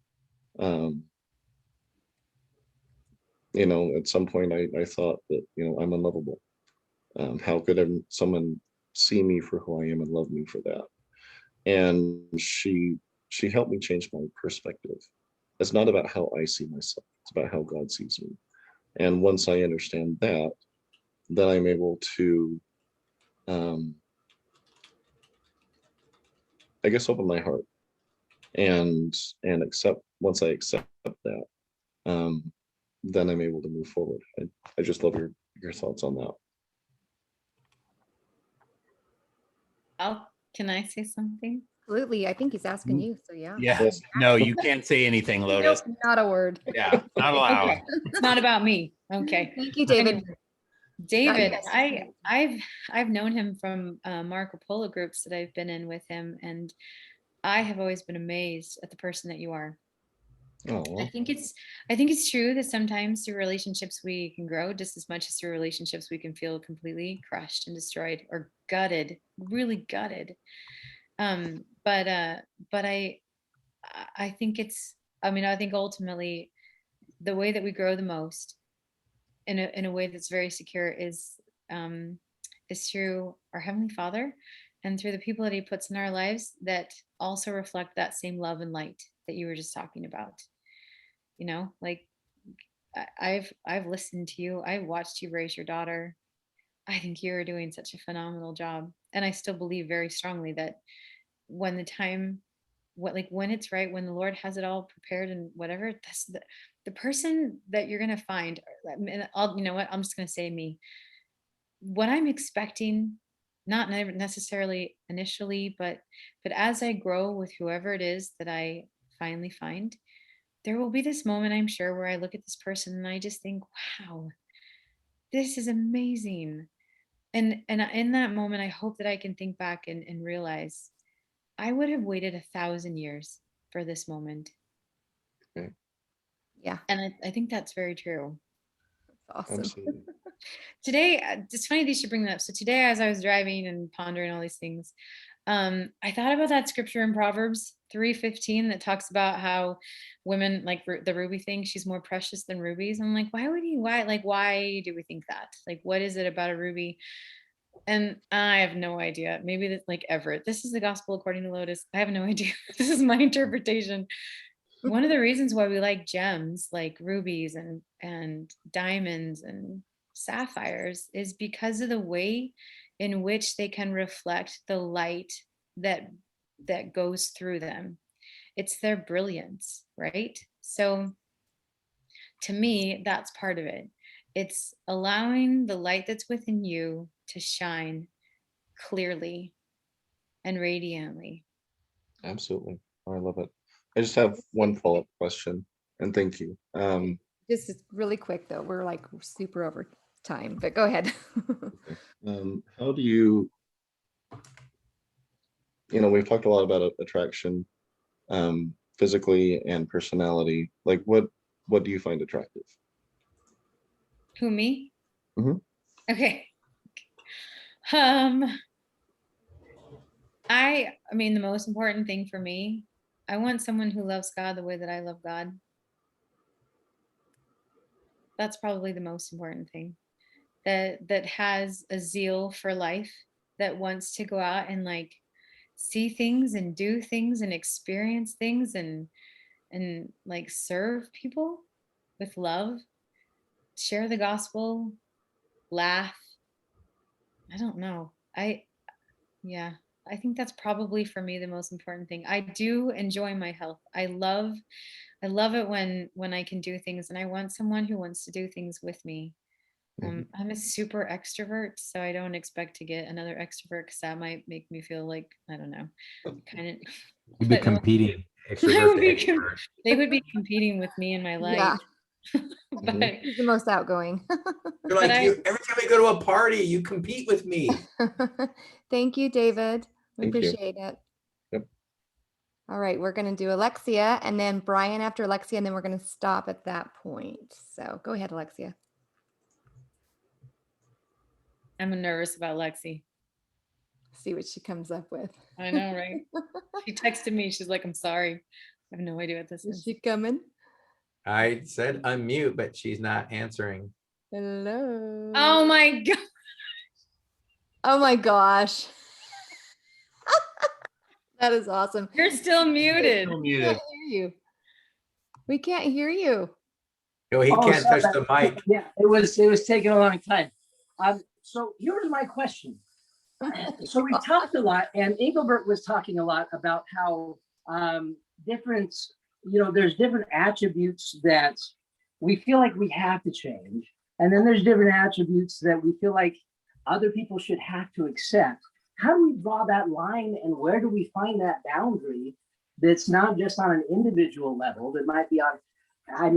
You know, at some point I thought that, you know, I'm unlovable. How could someone see me for who I am and love me for that? And she helped me change my perspective. It's not about how I see myself, it's about how God sees me. And once I understand that, then I'm able to I guess open my heart and accept. Once I accept that, then I'm able to move forward. I just love your thoughts on that. Oh, can I say something? Absolutely. I think he's asking you. So yeah. Yes. No, you can't say anything, Lotus. Nope, not a word. Yeah, not allowed. Okay. It's not about me. Okay. Thank you, David. David, I've known him from Marco Polo groups that I've been in with him, and I have always been amazed at the person that you are. Oh, I think it's true that sometimes through relationships we can grow just as much as through relationships we can feel completely crushed and destroyed or gutted, really gutted. But I think I think ultimately the way that we grow the most in a way that's very secure is through our Heavenly Father and through the people that He puts in our lives that also reflect that same love and light that you were just talking about. You know, like I've listened to you. I've watched you raise your daughter. I think you're doing such a phenomenal job. And I still believe very strongly that when the time, when it's right, when the Lord has it all prepared and whatever, that's the person that you're going to find. And you know what, I'm just going to say me. What I'm expecting, not necessarily initially, but as I grow with whoever it is that I finally find, there will be this moment, I'm sure, where I look at this person and I just think, wow, this is amazing. And in that moment, I hope that I can think back and realize I would have waited 1,000 years for this moment. okay. Yeah, And I think that's very true. that's awesome. Absolutely. Today, it's funny that you should bring that up. So today, as I was driving and pondering all these things, I thought about that scripture in Proverbs 3:15 that talks about how women, like the ruby thing, she's more precious than rubies. I'm like, why do we think that? Like, what is it about a ruby? And I have no idea. Maybe that's like Everett. This is the gospel according to Lotus. I have no idea. This is my interpretation. One of the reasons why we like gems like rubies and diamonds and sapphires is because of the way in which they can reflect the light that goes through them. It's their brilliance, right? So to me, that's part of it. It's allowing the light that's within you to shine clearly and radiantly. Absolutely. Oh, I love it. I just have one follow-up question, and thank you. Just really quick though, we're like super over time, but go ahead. How do you, we've talked a lot about attraction, physically and personality. Like, what do you find attractive? Who, me? Mhm. Okay. I mean, the most important thing for me, I want someone who loves God the way that I love God. That's probably the most important thing. That has a zeal for life, that wants to go out and like see things and do things and experience things and like serve people with love, share the gospel, laugh. I don't know. I think that's probably for me the most important thing. I do enjoy my health. I love it when I can do things, and I want someone who wants to do things with me. I'm a super extrovert, so I don't expect to get another extrovert because that might make me feel like, I don't know, kind of. You'd be competing. They would be competing with me in my life. Yeah. But He's the most outgoing. You're like, every time we go to a party, you compete with me. Thank you, David. We Thank you. appreciate it. Yep. All right, we're going to do Alexia and then Brian after Alexia, and then we're going to stop at that point. So go ahead, Alexia. I'm nervous about Lexi. See what she comes up with. I know, right? She texted me. She's like, I'm sorry. I have no idea what this is. Is she coming? I said unmute, but she's not answering. Hello. Oh my God. Oh my gosh. That is awesome. You're still muted. We can't hear you. We can't hear you. No, he can't touch the mic. Yeah, it was taking a long time. So here's my question. So we talked a lot, and Engelbert was talking a lot about how there's different attributes that we feel like we have to change. And then there's different attributes that we feel like other people should have to accept. How do we draw that line, and where do we find that boundary that's not just on an individual level, that might be on,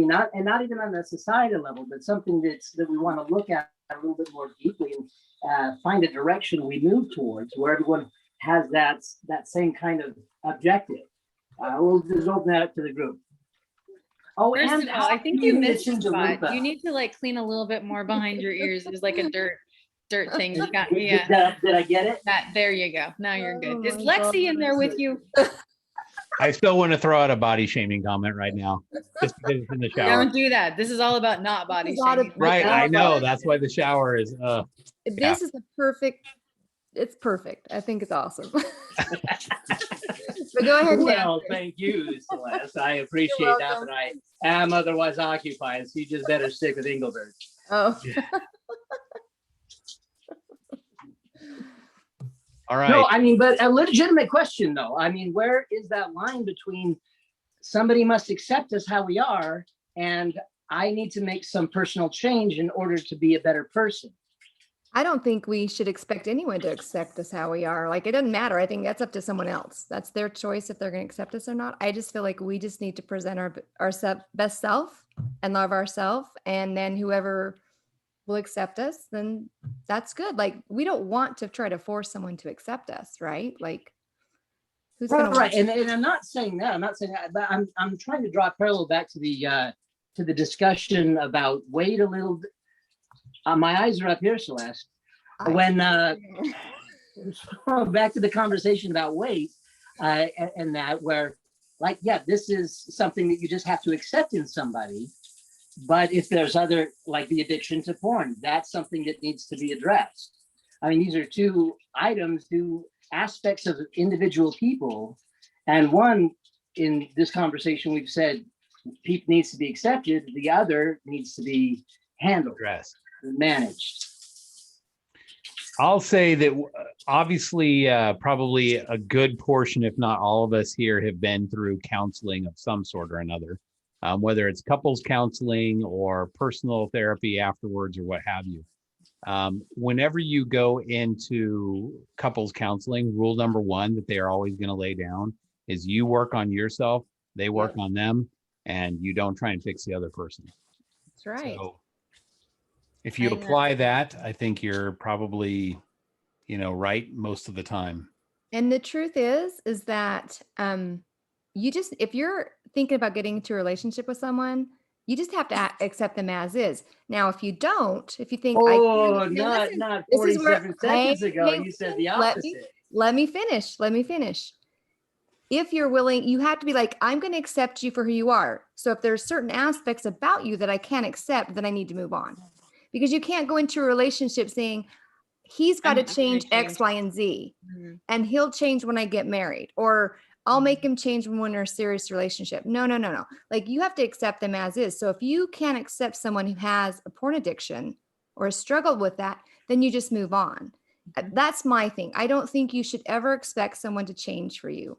not even on a societal level, but something that we want to look at a little bit more deeply and find a direction we move towards where everyone has that same kind of objective. We'll just open that up to the group. Oh, First and of all, I think you missed a spot. Jalupa. You need to like clean a little bit more behind your ears. There's like a dirt thing. You got me. Did I get it? There you go. Now you're good. Oh Is my Lexi in there with you? I still want to throw out a body shaming comment right now, just because it's in the shower. Don't do that. This is all about not body This is all shaming. Right, I know. That's why the shower is. This is it's perfect. I think it's awesome. But go ahead. Well, thank you, Celeste. I appreciate that, but I am otherwise occupied, so you just better stick with Engelbert. Oh. All right. No, I mean, but a legitimate question, though. I mean, where is that line between somebody must accept us how we are, and I need to make some personal change in order to be a better person? I don't think we should expect anyone to accept us how we are. Like, it doesn't matter. I think that's up to someone else. That's their choice if they're going to accept us or not. I just feel like we just need to present our best self and love ourselves. And then whoever will accept us, then that's good. Like, we don't want to try to force someone to accept us, right? Like, who's going to? Right. And I'm not saying that. I'm not saying that. But I'm trying to draw a parallel back to the discussion about wait a little bit. My eyes are up here, Celeste. When back to the conversation about weight and that where, like, yeah, this is something that you just have to accept in somebody. But if there's other, like the addiction to porn, that's something that needs to be addressed. I mean, these are two aspects of individual people. And one, in this conversation, we've said people needs to be accepted. The other needs to be handled. Addressed. Managed. I'll say that obviously, probably a good portion, if not all of us here, have been through counseling of some sort or another, whether it's couples counseling or personal therapy afterwards or what have you. Whenever you go into couples counseling, rule number one that they are always going to lay down is you work on yourself, they work on them, and you don't try and fix the other person. That's right. So, if you apply that, I think you're probably, right most of the time. And the truth is that if you're thinking about getting into a relationship with someone, you just have to accept them as is. Now, if you don't, if you think, not 47 seconds ago, you said the opposite. Let me finish. If you're willing, you have to be like, I'm going to accept you for who you are. So if there's certain aspects about you that I can't accept, then I need to move on. Because you can't go into a relationship saying, he's got to change X, Y, and Z, and he'll change when I get married, or I'll make him change when we're in a serious relationship. No. Like, you have to accept them as is. So if you can't accept someone who has a porn addiction or has struggled with that, then you just move on. That's my thing. I don't think you should ever expect someone to change for you.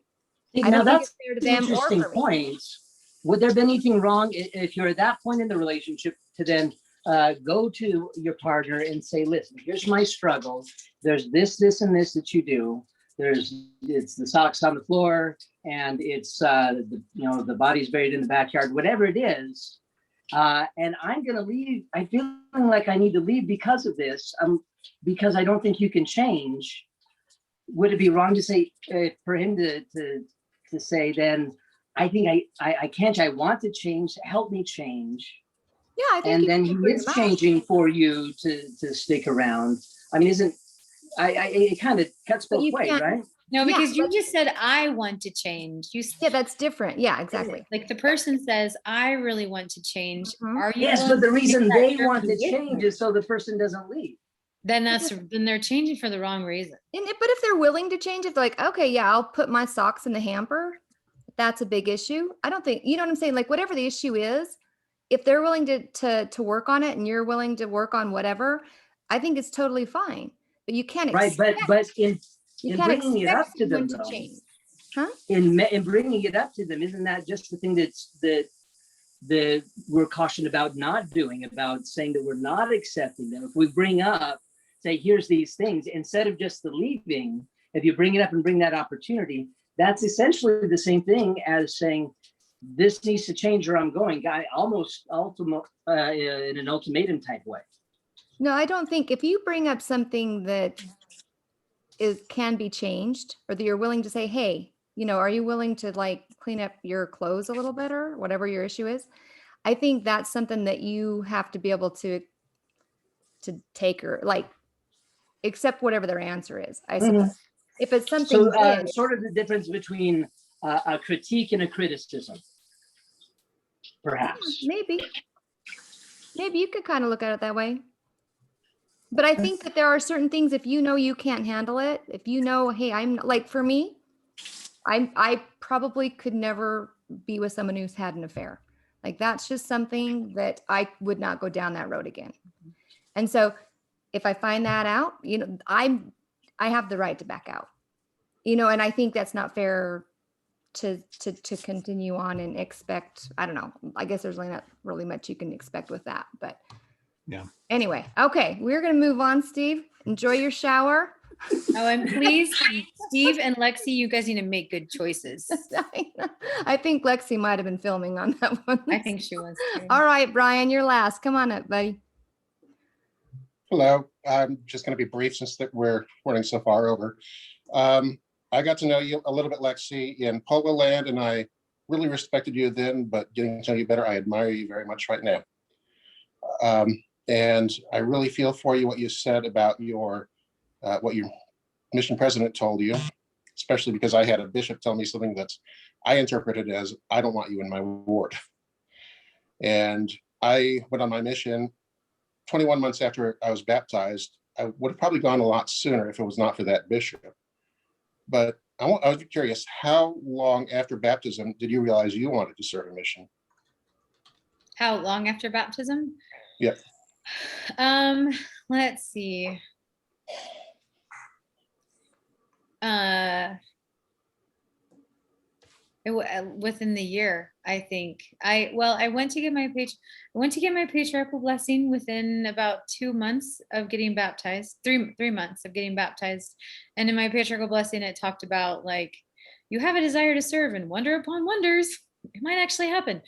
Now that's an interesting point. Would there be anything wrong if you're at that point in the relationship to then go to your partner and say, listen, here's my struggle. There's this, and this that you do. It's the socks on the floor, and it's the body's buried in the backyard, whatever it is. And I'm gonna leave. I feel like I need to leave because of this. Because I don't think you can change. Would it be wrong to say for him to say then, I think I can't. I want to change. Help me change. Yeah, I think. And then he is changing for you to stick around. I mean, it kind of cuts both ways, right? No, because you just said, I want to change. Yeah, that's different. Yeah, exactly. Like the person says, I really want to change. Are you? Yes, but the reason they want to change is so the person doesn't leave. Then they're changing for the wrong reason. But if they're willing to change, if they're like, okay, yeah, I'll put my socks in the hamper. That's a big issue. I don't think, you know what I'm saying? Like, whatever the issue is, if they're willing to work on it and you're willing to work on whatever, I think it's totally fine. But you can't expect, but in bringing it up to them, though, change. Huh? In bringing it up to them, isn't that just the thing that we're cautioned about not doing, about saying that we're not accepting them? If we bring up, say, here's these things, instead of just the leaving, if you bring it up and bring that opportunity, that's essentially the same thing as saying, this needs to change or I'm going. Almost in an ultimatum type way. No, I don't think if you bring up something that can be changed, or that you're willing to say, hey, are you willing to like clean up your clothes a little better, whatever your issue is? I think that's something that you have to be able to take, or like accept whatever their answer is. I suppose if it's something so sort of the difference between a critique and a criticism, perhaps. Maybe you could kind of look at it that way. But I think that there are certain things, if you can't handle it, if hey, I'm like, for me, I probably could never be with someone who's had an affair. Like, that's just something that I would not go down that road again. And so if I find that out, I have the right to back out, and I think that's not fair to continue on and expect. I don't know. I guess there's not really much you can expect with that, but yeah. Anyway, okay, we're going to move on, Steve. Enjoy your shower. Oh, and please, Steve and Lexi, you guys need to make good choices. I think Lexi might have been filming on that one. I think she was too. All right, Brian, you're last. Come on up, buddy. Hello. I'm just going to be brief since we're running so far over. I got to know you a little bit, Lexi, in Polo Land, and I really respected you then, but getting to know you better, I admire you very much right now. And I really feel for you what you said about what your mission president told you, especially because I had a bishop tell me something that I interpreted as, I don't want you in my ward. And I went on my mission 21 months after I was baptized. I would have probably gone a lot sooner if it was not for that bishop. But I was curious, how long after baptism did you realize you wanted to serve a mission? How long after baptism? Yeah. Let's see. Within the year, I think. I went to get my patriarchal blessing within about 2 months of getting baptized, 3 months of getting baptized. And in my patriarchal blessing, it talked about like, you have a desire to serve and wonder upon wonders. It might actually happen.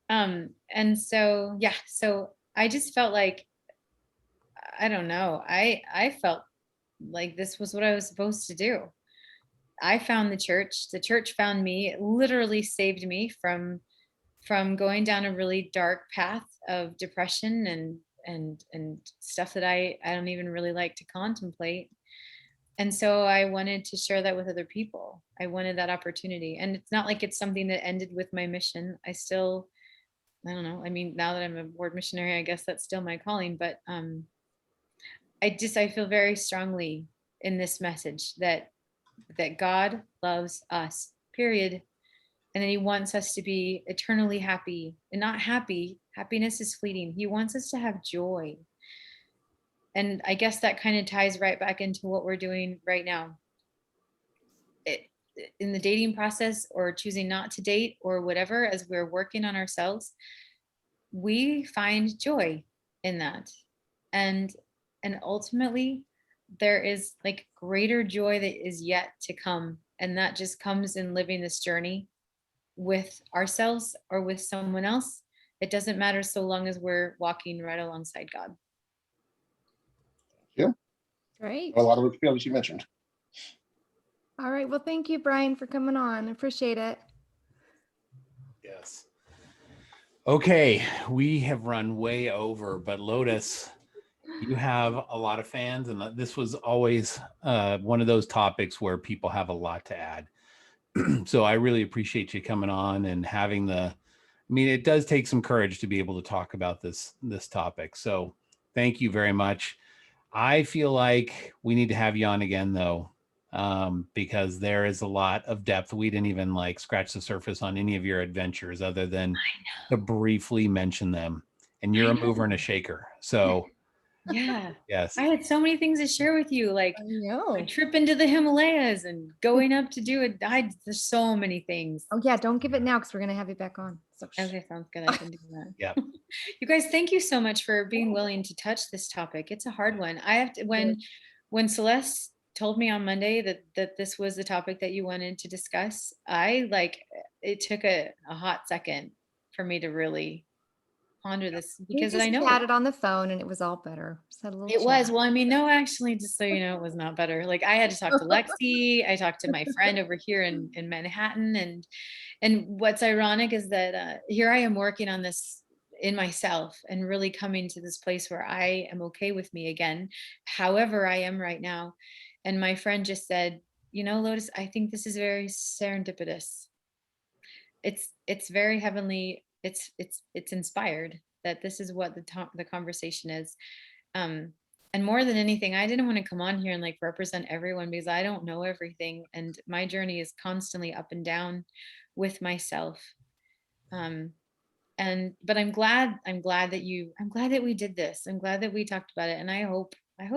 And so, yeah, so I just felt like, I don't know. I felt like this was what I was supposed to do. I found the church found me. It literally saved me from going down a really dark path of depression and stuff that I don't even really like to contemplate. And so I wanted to share that with other people. I wanted that opportunity. And it's not like it's something that ended with my mission. I don't know. I mean, now that I'm a ward missionary, I guess that's still my calling, but I feel very strongly in this message that God loves us, period. And that he wants us to be eternally happy, and not happy. Happiness is fleeting. He wants us to have joy. And I guess that kind of ties right back into what we're doing right now. In the dating process, or choosing not to date, or whatever, as we're working on ourselves, we find joy in that. And ultimately, there is like greater joy that is yet to come. And that just comes in living this journey with ourselves or with someone else. It doesn't matter, so long as we're walking right alongside God. Yeah. Great. A lot of the feelings you mentioned. All right. Well, thank you, Brian, for coming on. I appreciate it. Yes. Okay, we have run way over, but Lotus, you have a lot of fans, and this was always one of those topics where people have a lot to add. So I really appreciate you coming on and having it does take some courage to be able to talk about this topic. So thank you very much. I feel like we need to have you on again, though, because there is a lot of depth. We didn't even like scratch the surface on any of your adventures other than to briefly mention them. And you're a mover and a shaker. So yeah. Yes. I had so many things to share with you, like a trip into the Himalayas and going up to do it. There's so many things. Oh yeah, don't give it now because we're gonna have you back on. So okay, sounds good. I can do that. Yeah. You guys, thank you so much for being willing to touch this topic. It's a hard one. I have to when Celeste told me on Monday that this was the topic that you wanted to discuss, it took a hot second for me to really ponder this We because just I know chatted on the phone and it was all better. Just had a little it was. chat. Well, I mean, no, actually, just so you know, it was not better. Like I had to talk to Lexi. I talked to my friend over here in Manhattan. And what's ironic is that here I am working on this in myself and really coming to this place where I am okay with me again, however I am right now. And my friend just said, you know, Lotus, I think this is very serendipitous. It's very heavenly. It's inspired that this is what the conversation is. And more than anything, I didn't want to come on here and like represent everyone because I don't know everything. And my journey is constantly up and down with myself. But I'm glad that we did this. I'm glad that we talked about it. And I hope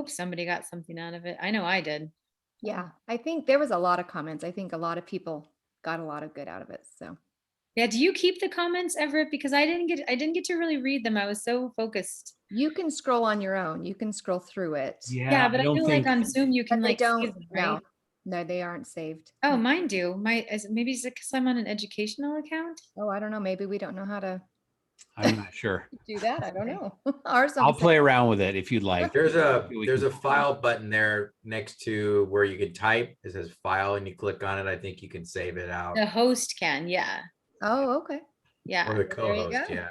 somebody got something out of it. I know I did. Yeah, I think there was a lot of comments. I think a lot of people got a lot of good out of it. So yeah, do you keep the comments, Everett? Because I didn't get to really read them. I was so focused. you can scroll on your own. You can scroll through it. Yeah, but I feel like on Zoom you can But they like don't. save them, right? No, they aren't saved. Oh, mine do. Maybe it's because I'm on an educational account. Oh, I don't know. Maybe we don't know how to I'm not sure. do that. I don't know. Ours don't I'll say- play around with it if you'd like. There's a file button there next to where you can type. It says file and you click on it. I think you can save it out. The host can, yeah. Oh, okay. Yeah. Or the There you co-host, go. yeah.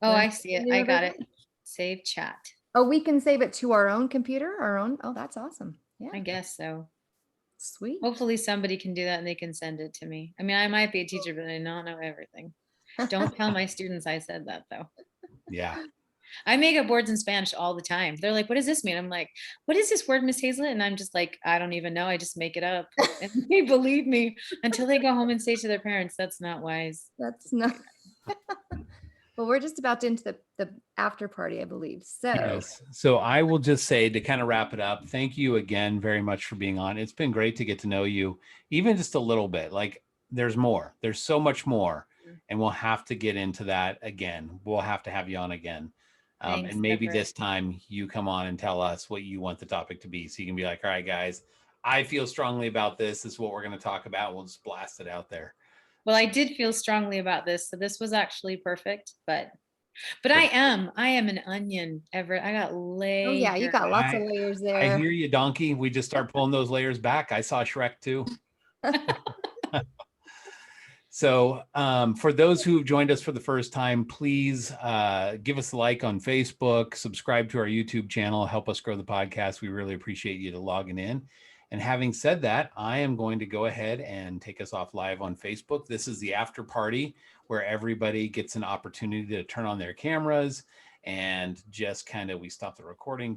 Oh, I see it. I got it. Everything. Save chat. Oh, we can save it to our own computer, our own. Oh, that's awesome. Yeah. I guess so. Sweet. Hopefully somebody can do that and they can send it to me. I mean, I might be a teacher, but I don't know everything. Don't tell my students I said that though. Yeah. I make up words in Spanish all the time. They're like, what does this mean? I'm like, what is this word, Miss Hazlett? And I'm just like, I don't even know. I just make it up. And they believe me until they go home and say to their parents, that's not wise. That's not. Well, we're just about to into the after party, I believe. So Yes. So I will just say to kind of wrap it up, thank you again very much for being on. It's been great to get to know you, even just a little bit. Like there's more. There's so much more. And we'll have to get into that again. We'll have to have you on again. Thanks, and maybe Everett. this time you come on and tell us what you want the topic to be. So you can be like, all right, guys, I feel strongly about this. This is what we're going to talk about. We'll just blast it out there. Well, I did feel strongly about this. So this was actually perfect, but I am an onion, Everett. I got layers. oh yeah, you got lots of layers there. I hear you, donkey. We just start pulling those layers back. I saw Shrek too. So for those who've joined us for the first time, please give us a like on Facebook, subscribe to our YouTube channel, help us grow the podcast. We really appreciate you logging in. And having said that, I am going to go ahead and take us off live on Facebook. This is the after party where everybody gets an opportunity to turn on their cameras and just kind of, we stop the recording.